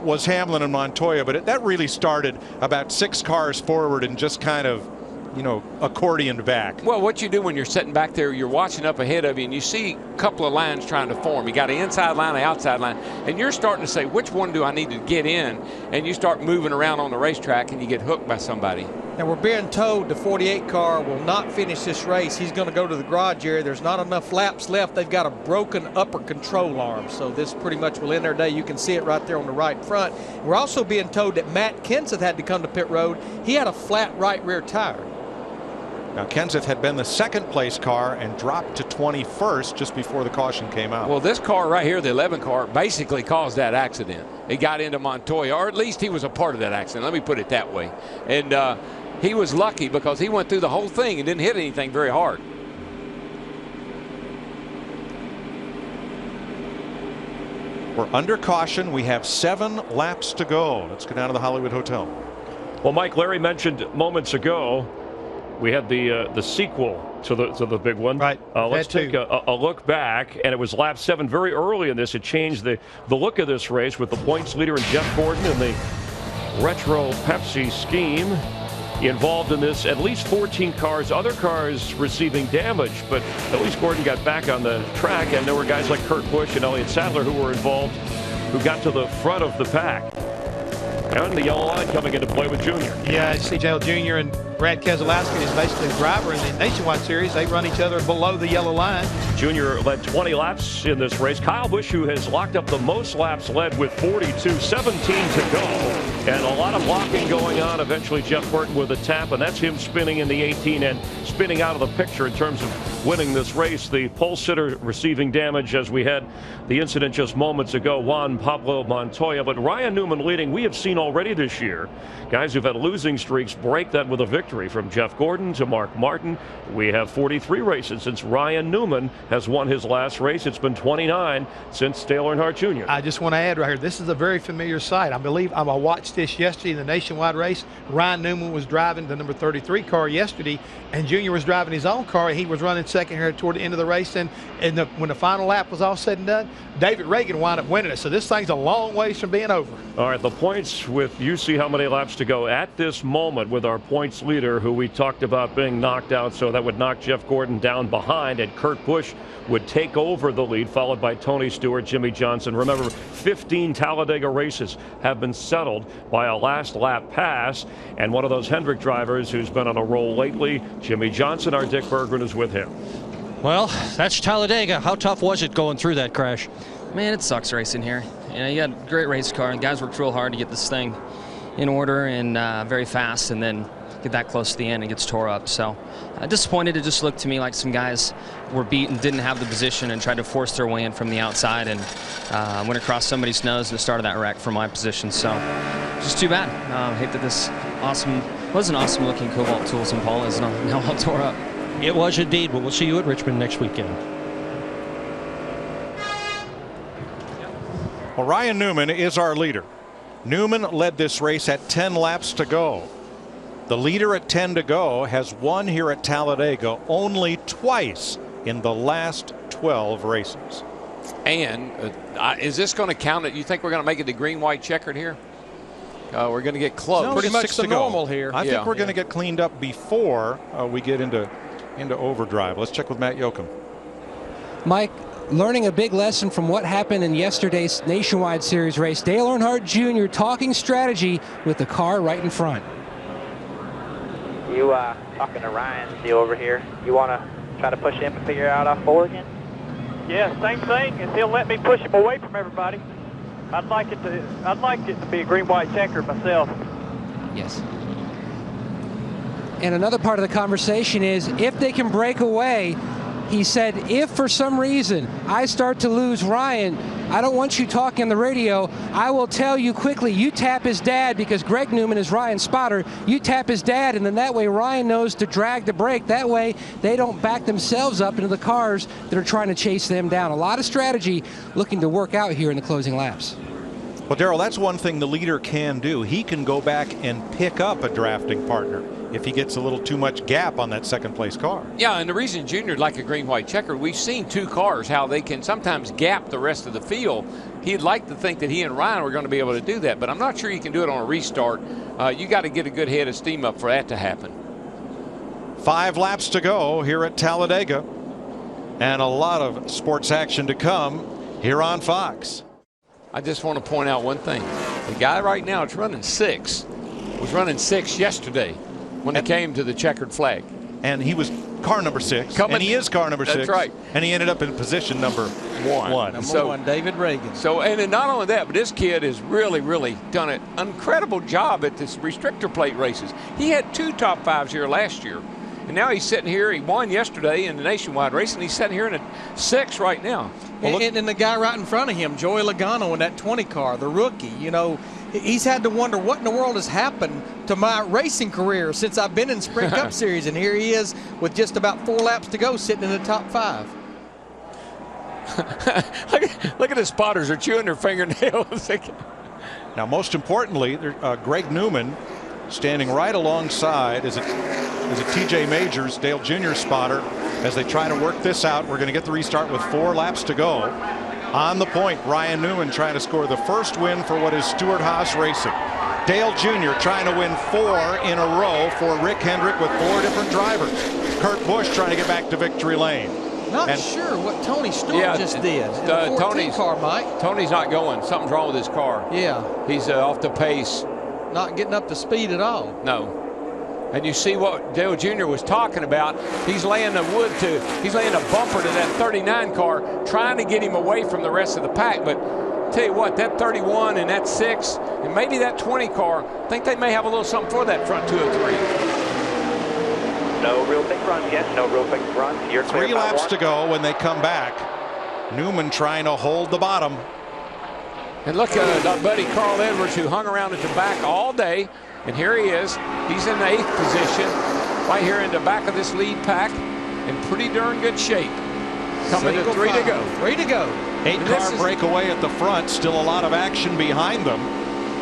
was Hamlin and Montoya, but that really started about 6 cars forward and just kind of you know, accordioned back. Well, what you do when you're sitting back there, you're watching up ahead of you, and you see a couple of lines trying to form. You got an inside line, an outside line, and you're starting to say, which one do I need to get in? And you start moving around on the racetrack, and you get hooked by somebody. And we're being told the 48 car will not finish this race. He's going to go to the garage area. There's not enough laps left. They've got a broken upper control arm. So this pretty much will end their day. You can see it right there on the right front. We're also being told that Matt Kenseth had to come to pit road. He had a flat right rear tire. Now, Kenseth had been the second place car and dropped to 21st just before the caution came out. Well, this car right here, the 11 car, basically caused that accident. It got into Montoya, or at least he was a part of that accident. Let me put it that way. And he was lucky because he went through the whole thing and didn't hit anything very hard. We're under caution. We have 7 laps to go. Let's go down to the Hollywood Hotel. Well, Mike, Larry mentioned moments ago we had the sequel to the big one. Right. Let's take a look back, and it was lap 7 very early in this. It changed the look of this race with the points leader and Jeff Gordon and the retro Pepsi scheme involved in this. At least 14 cars, other cars receiving damage, but at least Gordon got back on the track, and there were guys like Kurt Busch and Elliott Sadler who were involved, who got to the front of the pack. And the yellow line coming into play with Junior. Yeah, CJ Jr. and Brad Keselowski is basically the driver in the Nationwide Series. They run each other below the yellow line. Junior led 20 laps in this race. Kyle Busch, who has locked up the most laps, led with 42, 17 to go. And a lot of locking going on. Eventually, Jeff Burton with a tap, and that's him spinning in the 18 and spinning out of the picture in terms of winning this race. The pole sitter receiving damage as we had the incident just moments ago, Juan Pablo Montoya. But Ryan Newman leading. We have seen already this year guys who've had losing streaks break that with a victory, from Jeff Gordon to Mark Martin. We have 43 races since Ryan Newman has won his last race. It's been 29 since Dale Earnhardt Jr. I just want to add right here, this is a very familiar sight. I believe I watched this yesterday in the Nationwide race. Ryan Newman was driving the number 33 car yesterday, and Junior was driving his own car. He was running second here toward the end of the race, and when the final lap was all said and done, David Reagan wound up winning it. So this thing's a long ways from being over. All right, the points with you see how many laps to go at this moment with our points leader, who we talked about being knocked out, so that would knock Jeff Gordon down behind, and Kurt Busch would take over the lead, followed by Tony Stewart, Jimmy Johnson. Remember, 15 Talladega races have been settled by a last lap pass, and one of those Hendrick drivers who's been on a roll lately, Jimmy Johnson, our Dick Berggren, is with him. Well, that's Talladega. How tough was it going through that crash? Man, it sucks racing here. You know, you got a great race car, and guys worked real hard to get this thing in order and very fast, and then get that close to the end and gets tore up. So disappointed. It just looked to me like some guys were beat and didn't have the position and tried to force their way in from the outside, and went across somebody's nose and started that wreck from my position. So just too bad. Hate that this was an awesome looking Cobalt Tools Impala is now all tore up. It was indeed, but we'll see you at Richmond next weekend. Well, Ryan Newman is our leader. Newman led this race at 10 laps to go. The leader at 10 to go has won here at Talladega only twice in the last 12 races. And is this going to count it? You think we're going to make it the green-white checkered here? We're going to get close. No, pretty much the normal here. I think we're going to get cleaned up before we get into overdrive. Let's check with Matt Yoakum. Mike, learning a big lesson from what happened in yesterday's Nationwide Series race. Dale Earnhardt Jr. talking strategy with the car right in front. You talking to Ryan deal over here. You want to try to push him and figure out off pole again? Yeah, same thing. If he'll let me push him away from everybody, I'd like it to be a green-white checker myself. Yes. And another part of the conversation is if they can break away. He said, if for some reason I start to lose Ryan, I don't want you talking on the radio. I will tell you quickly, you tap his dad, because Greg Newman is Ryan's spotter. You tap his dad, and then that way Ryan knows to drag the brake. That way they don't back themselves up into the cars that are trying to chase them down. A lot of strategy looking to work out here in the closing laps. Well, Darrell, that's one thing the leader can do. He can go back and pick up a drafting partner if he gets a little too much gap on that second place car. Yeah, and the reason Junior'd like a green-white checker, we've seen two cars, how they can sometimes gap the rest of the field. He'd like to think that he and Ryan were going to be able to do that, but I'm not sure you can do it on a restart. You got to get a good head of steam up for that to happen. 5 laps to go here at Talladega, and a lot of sports action to come here on Fox. I just want to point out one thing. The guy right now is running 6. Was running 6 yesterday when it came to the checkered flag. And he was car number 6. And he is car number 6. That's right. And he ended up in position number 1. Number 1, David Reagan. So, and then not only that, but this kid has really done an incredible job at this restrictor plate races. He had 2 top 5s here last year. And now he's sitting here. He won yesterday in the nationwide race, and he's sitting here in a 6 right now. Well, and the guy right in front of him, Joey Logano, in that 20 car, the rookie, you know, he's had to wonder what in the world has happened to my racing career since I've been in Sprint Cup Series, and here he is with just about 4 laps to go, sitting in the top 5. Look at the spotters; they're chewing their fingernails. Now, most importantly, Greg Newman standing right alongside is it T.J. Majors, Dale Jr. spotter, as they try to work this out. We're going to get the restart with 4 laps to go. On the point, Ryan Newman trying to score the first win for what is Stewart Haas Racing. Dale Jr. trying to win 4 in a row for Rick Hendrick with 4 different drivers. Kurt Busch trying to get back to victory lane. Not sure what Tony Stewart just did. Tony's car, Mike. Tony's not going. Something's wrong with his car. Yeah. He's off the pace. Not getting up to speed at all. No. And you see what Dale Jr. was talking about. He's laying the wood he's laying a bumper to that 39 car, trying to get him away from the rest of the pack. But tell you what, that 31 and that 6 and maybe that 20 car, I think they may have a little something for that front 203. No real big runs yet. No real big runs. You're clear. 3 laps to go when they come back. Newman trying to hold the bottom. And look at our buddy Carl Edwards, who hung around at the back all day. And here he is. He's in the 8th position, right here in the back of this lead pack, in pretty darn good shape. Coming to 3 to go. 3 to go. 8-car breakaway at the front. Still a lot of action behind them,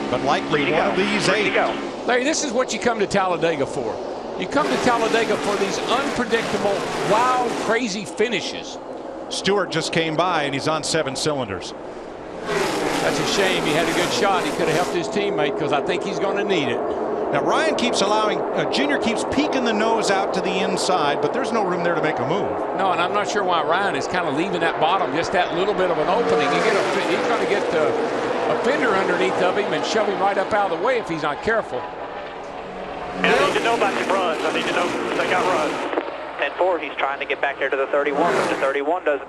but likely one of these 8. Larry, this is what you come to Talladega for. You come to Talladega for these unpredictable, wild, crazy finishes. Stewart just came by, and he's on 7 cylinders. That's a shame. He had a good shot. He could have helped his teammate, because I think he's going to need it. Now, Ryan keeps allowing, Junior keeps peeking the nose out to the inside, but there's no room there to make a move. No, and I'm not sure why Ryan is kind of leaving that bottom, just that little bit of an opening. He's going to get a fender underneath of him and shove him right up out of the way if he's not careful. And I need to know about your runs. I need to know if they got runs. 10-4, he's trying to get back there to the 31, but the 31 doesn't.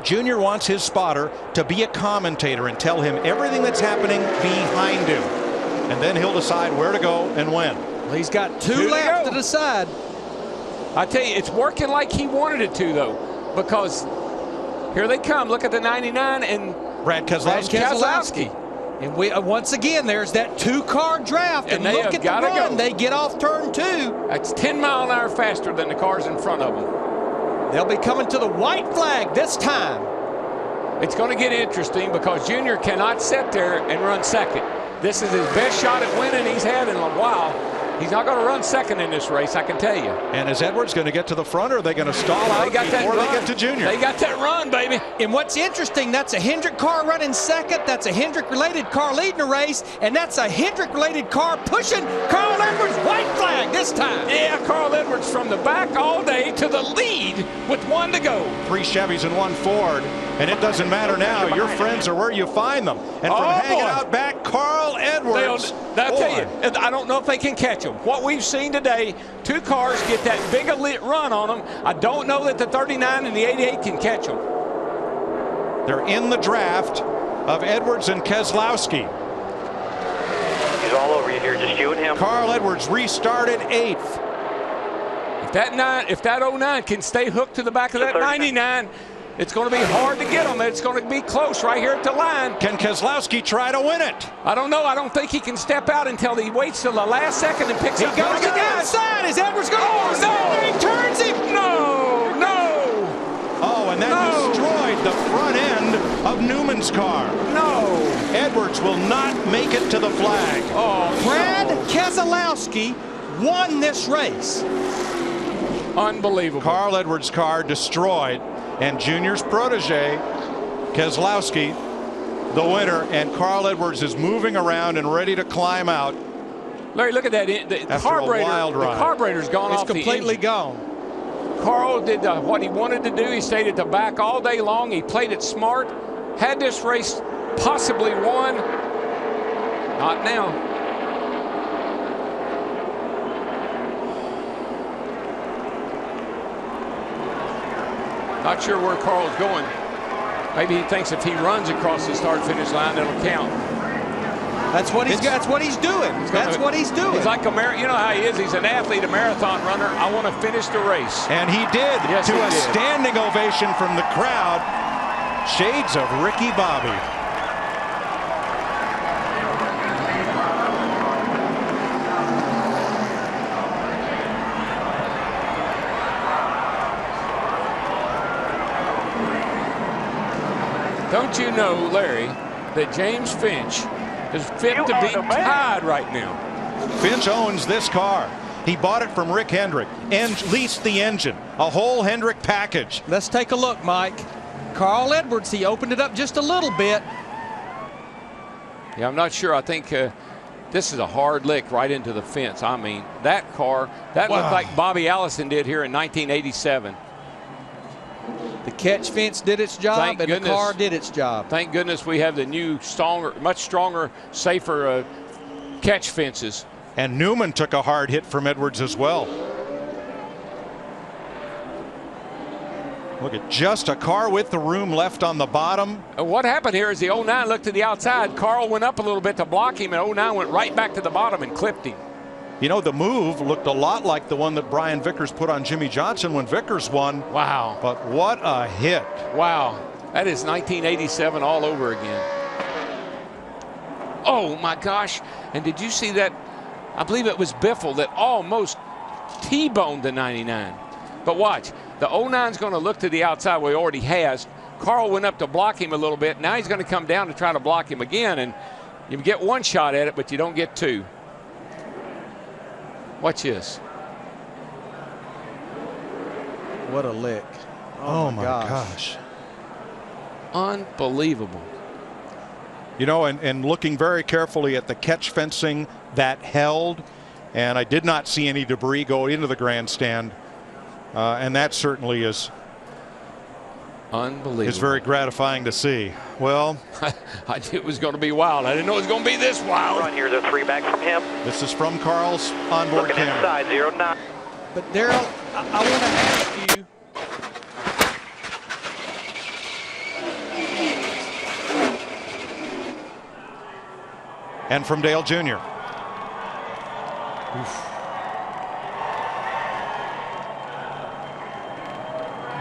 Junior wants his spotter to be a commentator and tell him everything that's happening behind him. And then he'll decide where to go and when. Well, he's got 2 laps to decide. I tell you, it's working like he wanted it to, though, because here they come. Look at the 99 and Brad Keselowski. And once again, there's that 2-car draft. And they look at the run. They get off turn 2. That's 10 miles an hour faster than the cars in front of them. They'll be coming to the white flag this time. It's going to get interesting because Junior cannot sit there and run second. This is his best shot at winning he's had in a while. He's not going to run second in this race, I can tell you. And is Edwards going to get to the front, or are they going to stall out before they get to Junior? They got that run, baby. And what's interesting, that's a Hendrick car running second. That's a Hendrick-related car leading the race. And that's a Hendrick-related car pushing Carl Edwards white flag this time. Yeah, Carl Edwards from the back all day to the lead with 1 to go. 3 Chevys and 1 Ford. And it doesn't matter now. Your friends are where you find them. And from hanging out back, Carl Edwards. I'll tell you, I don't know if they can catch him. What we've seen today, 2 cars get that big a lit run on them. I don't know that the 39 and the 88 can catch them. They're in the draft of Edwards and Keselowski. He's all over you here, just you and him. Carl Edwards restarted 8th. If that 09 can stay hooked to the back of that 99, it's going to be hard to get him. It's going to be close right here at the line. Can Keselowski try to win it? I don't know. I don't think he can step out until he waits till the last second and picks up. He goes to the outside. Is Edwards going? Oh, no. He turns him. No. Oh, and that destroyed the front end of Newman's car. No. Edwards will not make it to the flag. Oh, Brad Keselowski won this race. Unbelievable. Carl Edwards' car destroyed. And Junior's protege, Keselowski, the winner, and Carl Edwards is moving around and ready to climb out. Larry, look at that. The carburetor's gone off the engine. It's completely gone. Carl did what he wanted to do. He stayed at the back all day long. He played it smart. Had this race possibly won. Not now. Not sure where Carl's going. Maybe he thinks if he runs across the start-finish line, it'll count. That's what he's doing. That's what he's doing. He's like a you know how he is. He's an athlete, a marathon runner. I want to finish the race. And he did, yes, to he a did. standing ovation from the crowd. Shades of Ricky Bobby. Don't you know, Larry, that James Finch is fit to be tied right now? Finch owns this car. He bought it from Rick Hendrick and leased the engine. A whole Hendrick package. Let's take a look, Mike. Carl Edwards, he opened it up just a little bit. Yeah, I'm not sure. I think this is a hard lick right into the fence. I mean, that car, that looked like Bobby Allison did here in 1987. The catch fence did its job, and the car did its job. Thank goodness we have the new, stronger, much stronger, safer catch fences. And Newman took a hard hit from Edwards as well. Look at just a car with the room left on the bottom. What happened here is the 09 looked to the outside. Carl went up a little bit to block him, and 09 went right back to the bottom and clipped him. You know, the move looked a lot like the one that Brian Vickers put on Jimmy Johnson when Vickers won. Wow. But what a hit. Wow. That is 1987 all over again. Oh, my gosh. And did you see that? I believe it was Biffle that almost T-boned the 99. But watch. The 09's going to look to the outside where he already has. Carl went up to block him a little bit. Now he's going to come down to try to block him again. And you get one shot at it, but you don't get two. Watch this. What a lick. Oh my gosh. Unbelievable. You know, and looking very carefully at the catch fencing that held, and I did not see any debris go into the grandstand. And that certainly is unbelievable. It's very gratifying to see. Well, I knew it was going to be wild. I didn't know it was going to be this wild. Run here, the 3 back from him. This is from Carl's onboard Looking camera. inside, 09. But Darrell, I want to ask you. And from Dale Jr. Oof.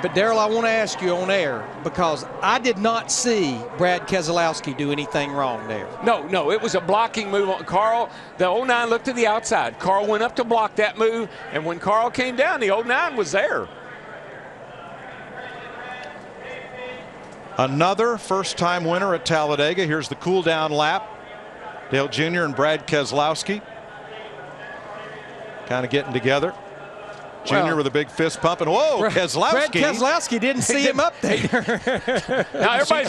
But Darrell, I want to ask you on air, because I did not see Brad Keselowski do anything wrong there. No, it was a blocking move on Carl. The 09 looked to the outside. Carl went up to block that move, and when Carl came down, the 09 was there. Another first-time winner at Talladega. Here's the cool-down lap. Dale Jr. and Brad Keselowski kind of getting together. Junior with a big fist pump, and whoa, Keselowski. Brad Keselowski didn't see him up there. Now everybody's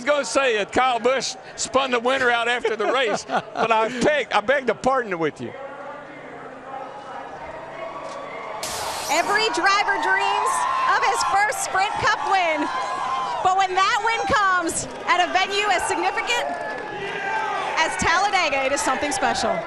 going to say that Kyle Busch spun the winner out after the race, but I beg to pardon with you. Every driver dreams of his first Sprint Cup win, but when that win comes at a venue as significant as Talladega, it is something special.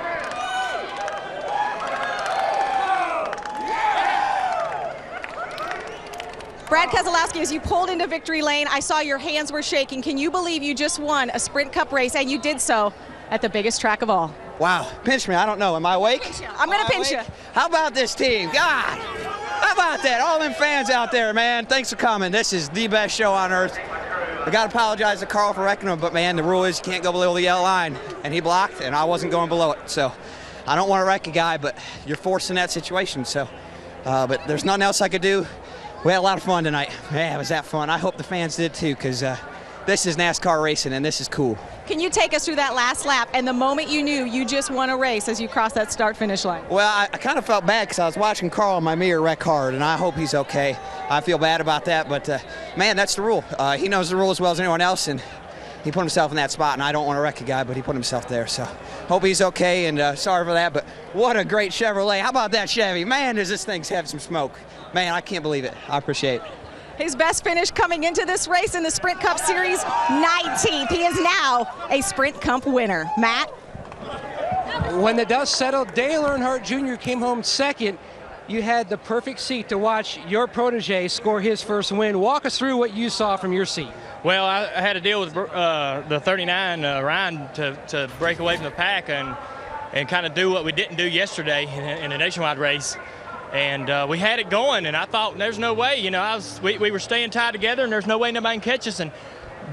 Brad Keselowski, as you pulled into victory lane, I saw your hands were shaking. Can you believe you just won a Sprint Cup race, and you did so at the biggest track of all? Wow, pinch me, I don't know, am I awake? I'm gonna pinch you. How about this team? God, how about that? All them fans out there, man, thanks for coming. This is the best show on earth. I gotta apologize to Carl for wrecking him, but man, the rule is you can't go below the yellow line, and he blocked, and I wasn't going below it. So I don't want to wreck a guy, but you're forced in that situation. So, but there's nothing else I could do. We had a lot of fun tonight. Man, was that fun. I hope the fans did too, because this is NASCAR racing, and this is cool. Can you take us through that last lap and the moment you knew you just won a race as you crossed that start-finish line? Well, I kind of felt bad because I was watching Carl in my mirror wreck hard, and I hope he's okay. I feel bad about that, but man, that's the rule. He knows the rule as well as anyone else, and he put himself in that spot, and I don't want to wreck a guy, but he put himself there. So Hope he's okay, and sorry for that, but what a great Chevrolet. How about that Chevy? Man, does this thing have some smoke. Man, I can't believe it. I appreciate it. His best finish coming into this race in the Sprint Cup Series, 19th. He is now a Sprint Cup winner. Matt? When the dust settled, Dale Earnhardt Jr. came home second. You had the perfect seat to watch your protege score his first win. Walk us through what you saw from your seat. Well, I had to deal with the 39 Ryan to break away from the pack and kind of do what we didn't do yesterday in a nationwide race. And we had it going, and I thought there's no way, you know, we were staying tied together, and there's no way nobody can catch us. And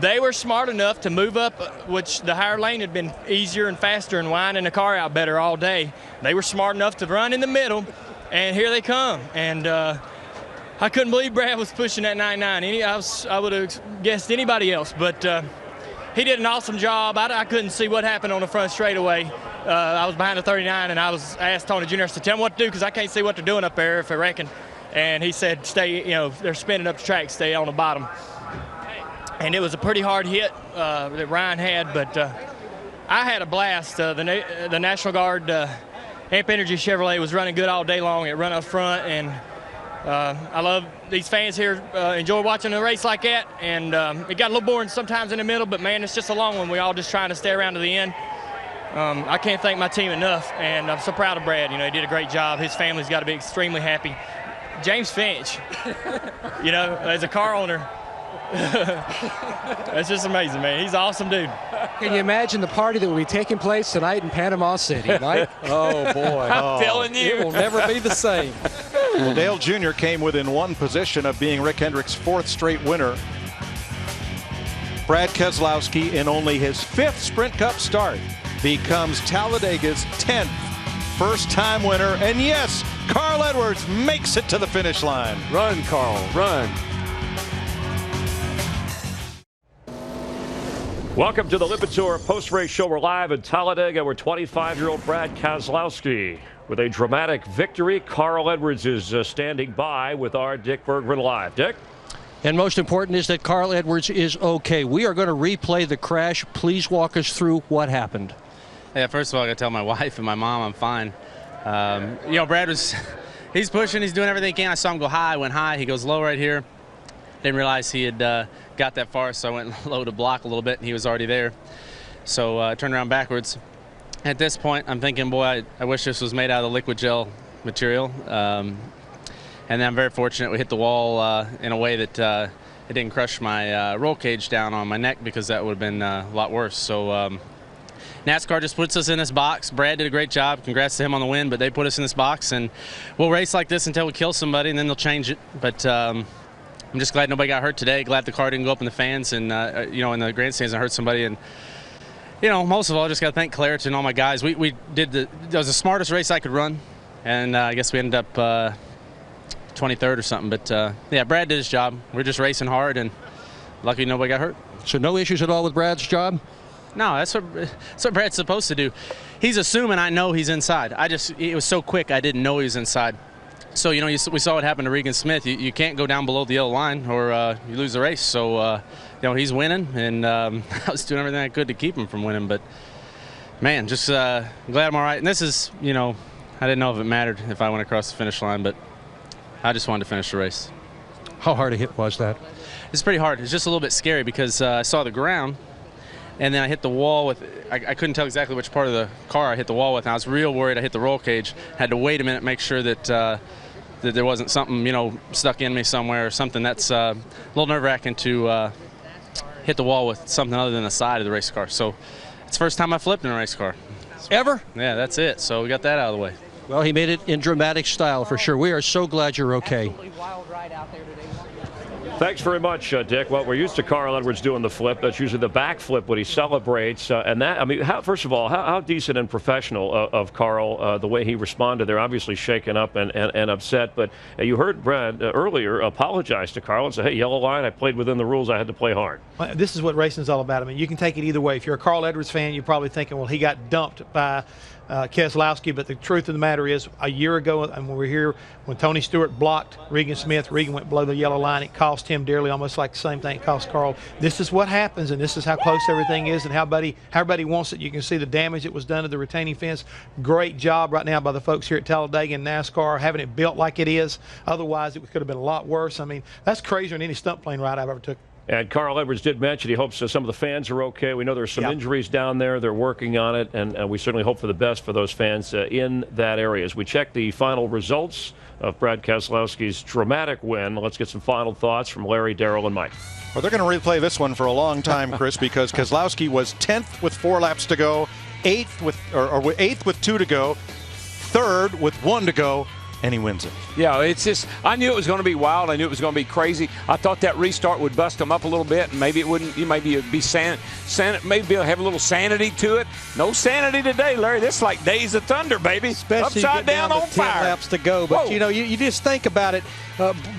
they were smart enough to move up, which the higher lane had been easier and faster and winding the car out better all day. They were smart enough to run in the middle, and here they come. And I couldn't believe Brad was pushing that 99. I would have guessed anybody else, but he did an awesome job. I couldn't see what happened on the front straightaway. I was behind the 39, and I was asked Tony Jr. to tell him what to do because I can't see what they're doing up there if I reckon. And he said, stay, you know, they're spinning up the track, stay on the bottom. And it was a pretty hard hit that Ryan had, but I had a blast. The National Guard Amp Energy Chevrolet was running good all day long. It run up front, and I love these fans here. Enjoy watching a race like that, and it got a little boring sometimes in the middle, but man, it's just a long one. We all just trying to stay around to the end. I can't thank my team enough, and I'm so proud of Brad. You know, he did a great job. His family's got to be extremely happy. James Finch, you know, as a car owner, that's just amazing, man. He's an awesome dude. Can you imagine the party that will be taking place tonight in Panama City, Mike? Oh, boy. I'm telling you. It will never be the same. Well, Dale Jr. came within one position of being Rick Hendrick's 4th straight winner. Brad Keselowski, in only his 5th Sprint Cup start, becomes Talladega's 10th first-time winner. And yes, Carl Edwards makes it to the finish line. Run, Carl, run. Welcome to the Lipitor post-race show. We're live in Talladega where 25-year-old Brad Keselowski with a dramatic victory. Carl Edwards is standing by with our Dick Bergman live. Dick? And most important is that Carl Edwards is okay. We are going to replay the crash. Please walk us through what happened. Yeah, first of all, I got to tell my wife and my mom I'm fine. You know, Brad he's pushing, he's doing everything he can. I saw him go high, I went high, he goes low right here. Didn't realize he had got that far, so I went low to block a little bit, and he was already there. So I turned around backwards. At this point, I'm thinking, boy, I wish this was made out of liquid gel material. And then I'm very fortunate we hit the wall in a way that it didn't crush my roll cage down on my neck, because that would have been a lot worse. So NASCAR just puts us in this box. Brad did a great job. Congrats to him on the win, but they put us in this box, and we'll race like this until we kill somebody, and then they'll change it. But I'm just glad nobody got hurt today. Glad the car didn't go up in the fans and, you know, in the grandstands and hurt somebody. And, you know, most of all, I just got to thank Claret and all my guys. We did it was the smartest race I could run, and I guess we ended up 23rd or something. But, yeah, Brad did his job. We're just racing hard, and lucky nobody got hurt. So no issues at all with Brad's job? No, that's what Brad's supposed to do. He's assuming I know he's inside. It was so quick I didn't know he was inside. So, you know, we saw what happened to Regan Smith. You can't go down below the yellow line or you lose the race. So, you know, he's winning, and I was doing everything I could to keep him from winning. But, man, just glad I'm all right. And this is, you know, I didn't know if it mattered if I went across the finish line, but I just wanted to finish the race. How hard a hit was that? It's pretty hard. It's just a little bit scary because I saw the ground, and then I hit the wall with, I couldn't tell exactly which part of the car I hit the wall with, and I was real worried I hit the roll cage. Had to wait a minute, make sure that that there wasn't something, you know, stuck in me somewhere or something. That's a little nerve-wracking to hit the wall with something other than the side of the race car. So it's the first time I flipped in a race car. Ever? Yeah, that's it. So we got that out of the way. Well, he made it in dramatic style for sure. We are so glad you're okay. Wild ride out there today. Thanks very much, Dick. Well, we're used to Carl Edwards doing the flip. That's usually the back flip when he celebrates. And that, I mean, first of all, how decent and professional of Carl, the way he responded. They're obviously shaken up and upset. But you heard Brad earlier apologize to Carl and say, hey, yellow line, I played within the rules. I had to play hard. Well, this is what racing's all about. I mean, you can take it either way. If you're a Carl Edwards fan, you're probably thinking, well, he got dumped by Keselowski. But the truth of the matter is, a year ago, and when we were here, when Tony Stewart blocked Regan Smith, Regan went below the yellow line. It cost him dearly, almost like the same thing it cost Carl. This is what happens, and this is how close everything is and how everybody wants it. You can see the damage that was done to the retaining fence. Great job right now by the folks here at Talladega and NASCAR having it built like it is. Otherwise, it could have been a lot worse. I mean, that's crazier than any stunt plane ride I've ever took. And Carl Edwards did mention he hopes some of the fans are okay. We know there's some injuries down there. They're working on it, and we certainly hope for the best for those fans in that area. As we check the final results of Brad Keselowski's dramatic win, let's get some final thoughts from Larry, Darrell, and Mike. Well, they're going to replay this one for a long time, Chris, because Keselowski was 10th with 4 laps to go, 8th with 2 to go, 3rd with 1 to go, and he wins it. Yeah, it's just, I knew it was going to be wild. I knew it was going to be crazy. I thought that restart would bust him up a little bit, and maybe it wouldn't. Maybe it'd be maybe have a little sanity to it. No sanity today, Larry. This is like Days of Thunder, baby. Especially upside down on 10 fire. laps to go. But you know, you just think about it.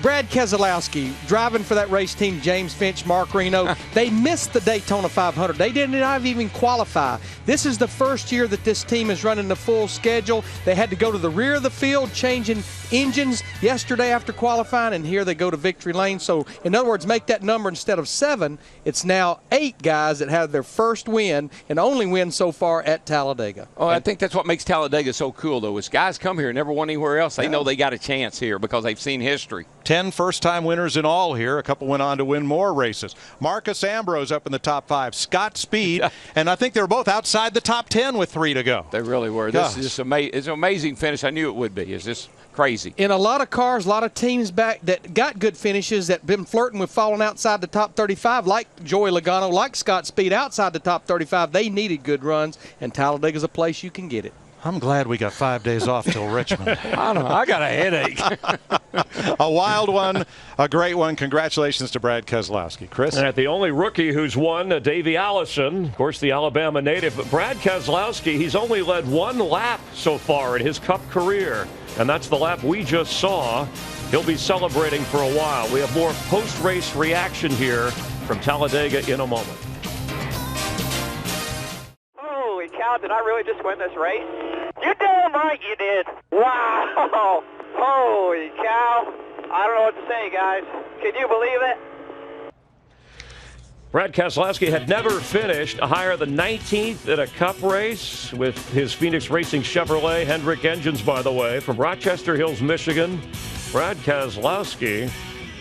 Brad Keselowski driving for that race team, James Finch, Mark Reno. They missed the Daytona 500. They did not even qualify. This is the first year that this team is running the full schedule. They had to go to the rear of the field, changing engines yesterday after qualifying, and here they go to victory lane. So, in other words, make that number instead of 7. It's now 8 guys that have their first win and only win so far at Talladega. Oh, I think that's what makes Talladega so cool, though, is guys come here and never won anywhere else. They know they got a chance here because they've seen history. 10 first-time winners in all here. A couple went on to win more races. Marcus Ambrose up in the top 5. Scott Speed, and I think they were both outside the top 10 with 3 to go. They really were. This is just it's an amazing finish. I knew it would be. It's just crazy. In a lot of cars, a lot of teams back that got good finishes that been flirting with falling outside the top 35, like Joey Logano, like Scott Speed outside the top 35. They needed good runs, and Talladega's a place you can get it. I'm glad we got 5 days off till Richmond. I don't know. I got a headache. A wild one, a great one. Congratulations to Brad Keselowski. Chris? And the only rookie who's won, Davey Allison, of course, the Alabama native. But Brad Keselowski, he's only led 1 lap so far in his Cup career, and that's the lap we just saw. He'll be celebrating for a while. We have more post-race reaction here from Talladega in a moment. Holy cow, did I really just win this race? You damn right you did. Wow. Holy cow. I don't know what to say, guys. Can you believe it? Brad Keselowski had never finished higher than 19th in a Cup race with his Phoenix Racing Chevrolet Hendrick engines, by the way, from Rochester Hills, Michigan. Brad Keselowski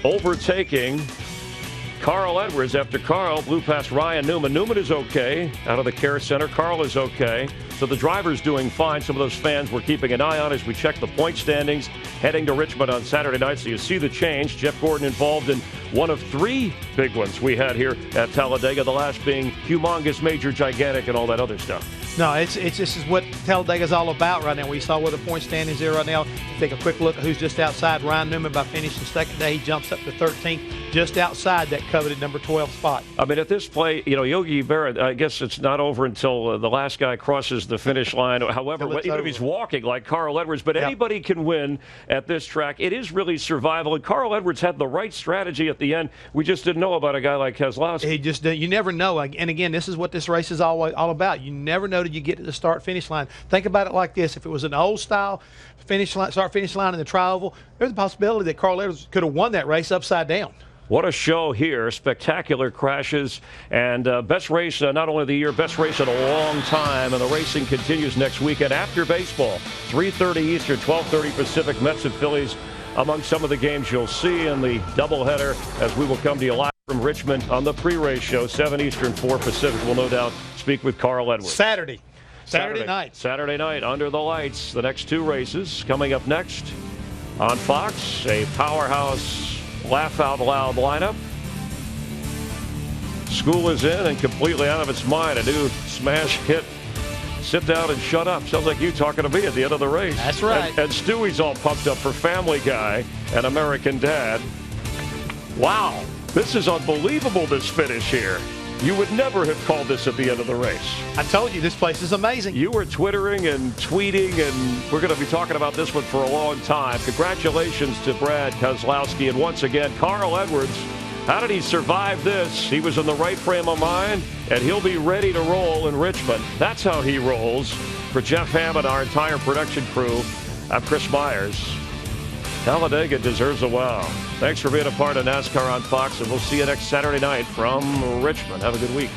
overtaking Carl Edwards after Carl blew past Ryan Newman. Newman is okay out of the care center. Carl is okay. So the driver's doing fine. Some of those fans we're keeping an eye on as we check the point standings heading to Richmond on Saturday night. So you see the change. Jeff Gordon involved in one of 3 big ones we had here at Talladega, the last being humongous, major, gigantic, and all that other stuff. No, this is what Talladega's all about right now. We saw where the point standings are right now. Take a quick look at who's just outside Ryan Newman by finishing second day. He jumps up to 13th, just outside that coveted number 12 spot. I mean, at this play, you know, Yogi Berra, I guess it's not over until the last guy crosses the finish line. However, even if he's walking like Carl Edwards, but anybody can win at this track. It is really survival, and Carl Edwards had the right strategy at the end. We just didn't know about a guy like Keselowski. You never know. And again, this is what this race is all about. You never know till you get to the start-finish line. Think about it like this. If it was an old-style start-finish line in the tri-oval, there's a possibility that Carl Edwards could have won that race upside down. What a show here. Spectacular crashes. And best race, not only of the year, best race in a long time. And the racing continues next weekend after baseball. 3:30 Eastern, 12:30 Pacific, Mets and Phillies among some of the games you'll see in the doubleheader as we will come to you live from Richmond on the pre-race show, 7 Eastern, 4 Pacific. We'll no doubt speak with Carl Edwards. Saturday night. Saturday night, under the lights. The next 2 races coming up next on Fox. A powerhouse, laugh out loud lineup. School is in and completely out of its mind. A new smash hit. Sit down and shut up. Sounds like you talking to me at the end of the race. That's right. And Stewie's all pumped up for Family Guy and American Dad. Wow. This is unbelievable, this finish here. You would never have called this at the end of the race. I told you, this place is amazing. You were twittering and tweeting, and we're going to be talking about this one for a long time. Congratulations to Brad Keselowski, and once again, Carl Edwards How did he survive this? He was in the right frame of mind, and he'll be ready to roll in Richmond. That's how he rolls. For Jeff Hammond, our entire production crew, I'm Chris Myers. Talladega deserves a wow. Thanks for being a part of NASCAR on Fox, and we'll see you next Saturday night from Richmond. Have a good week.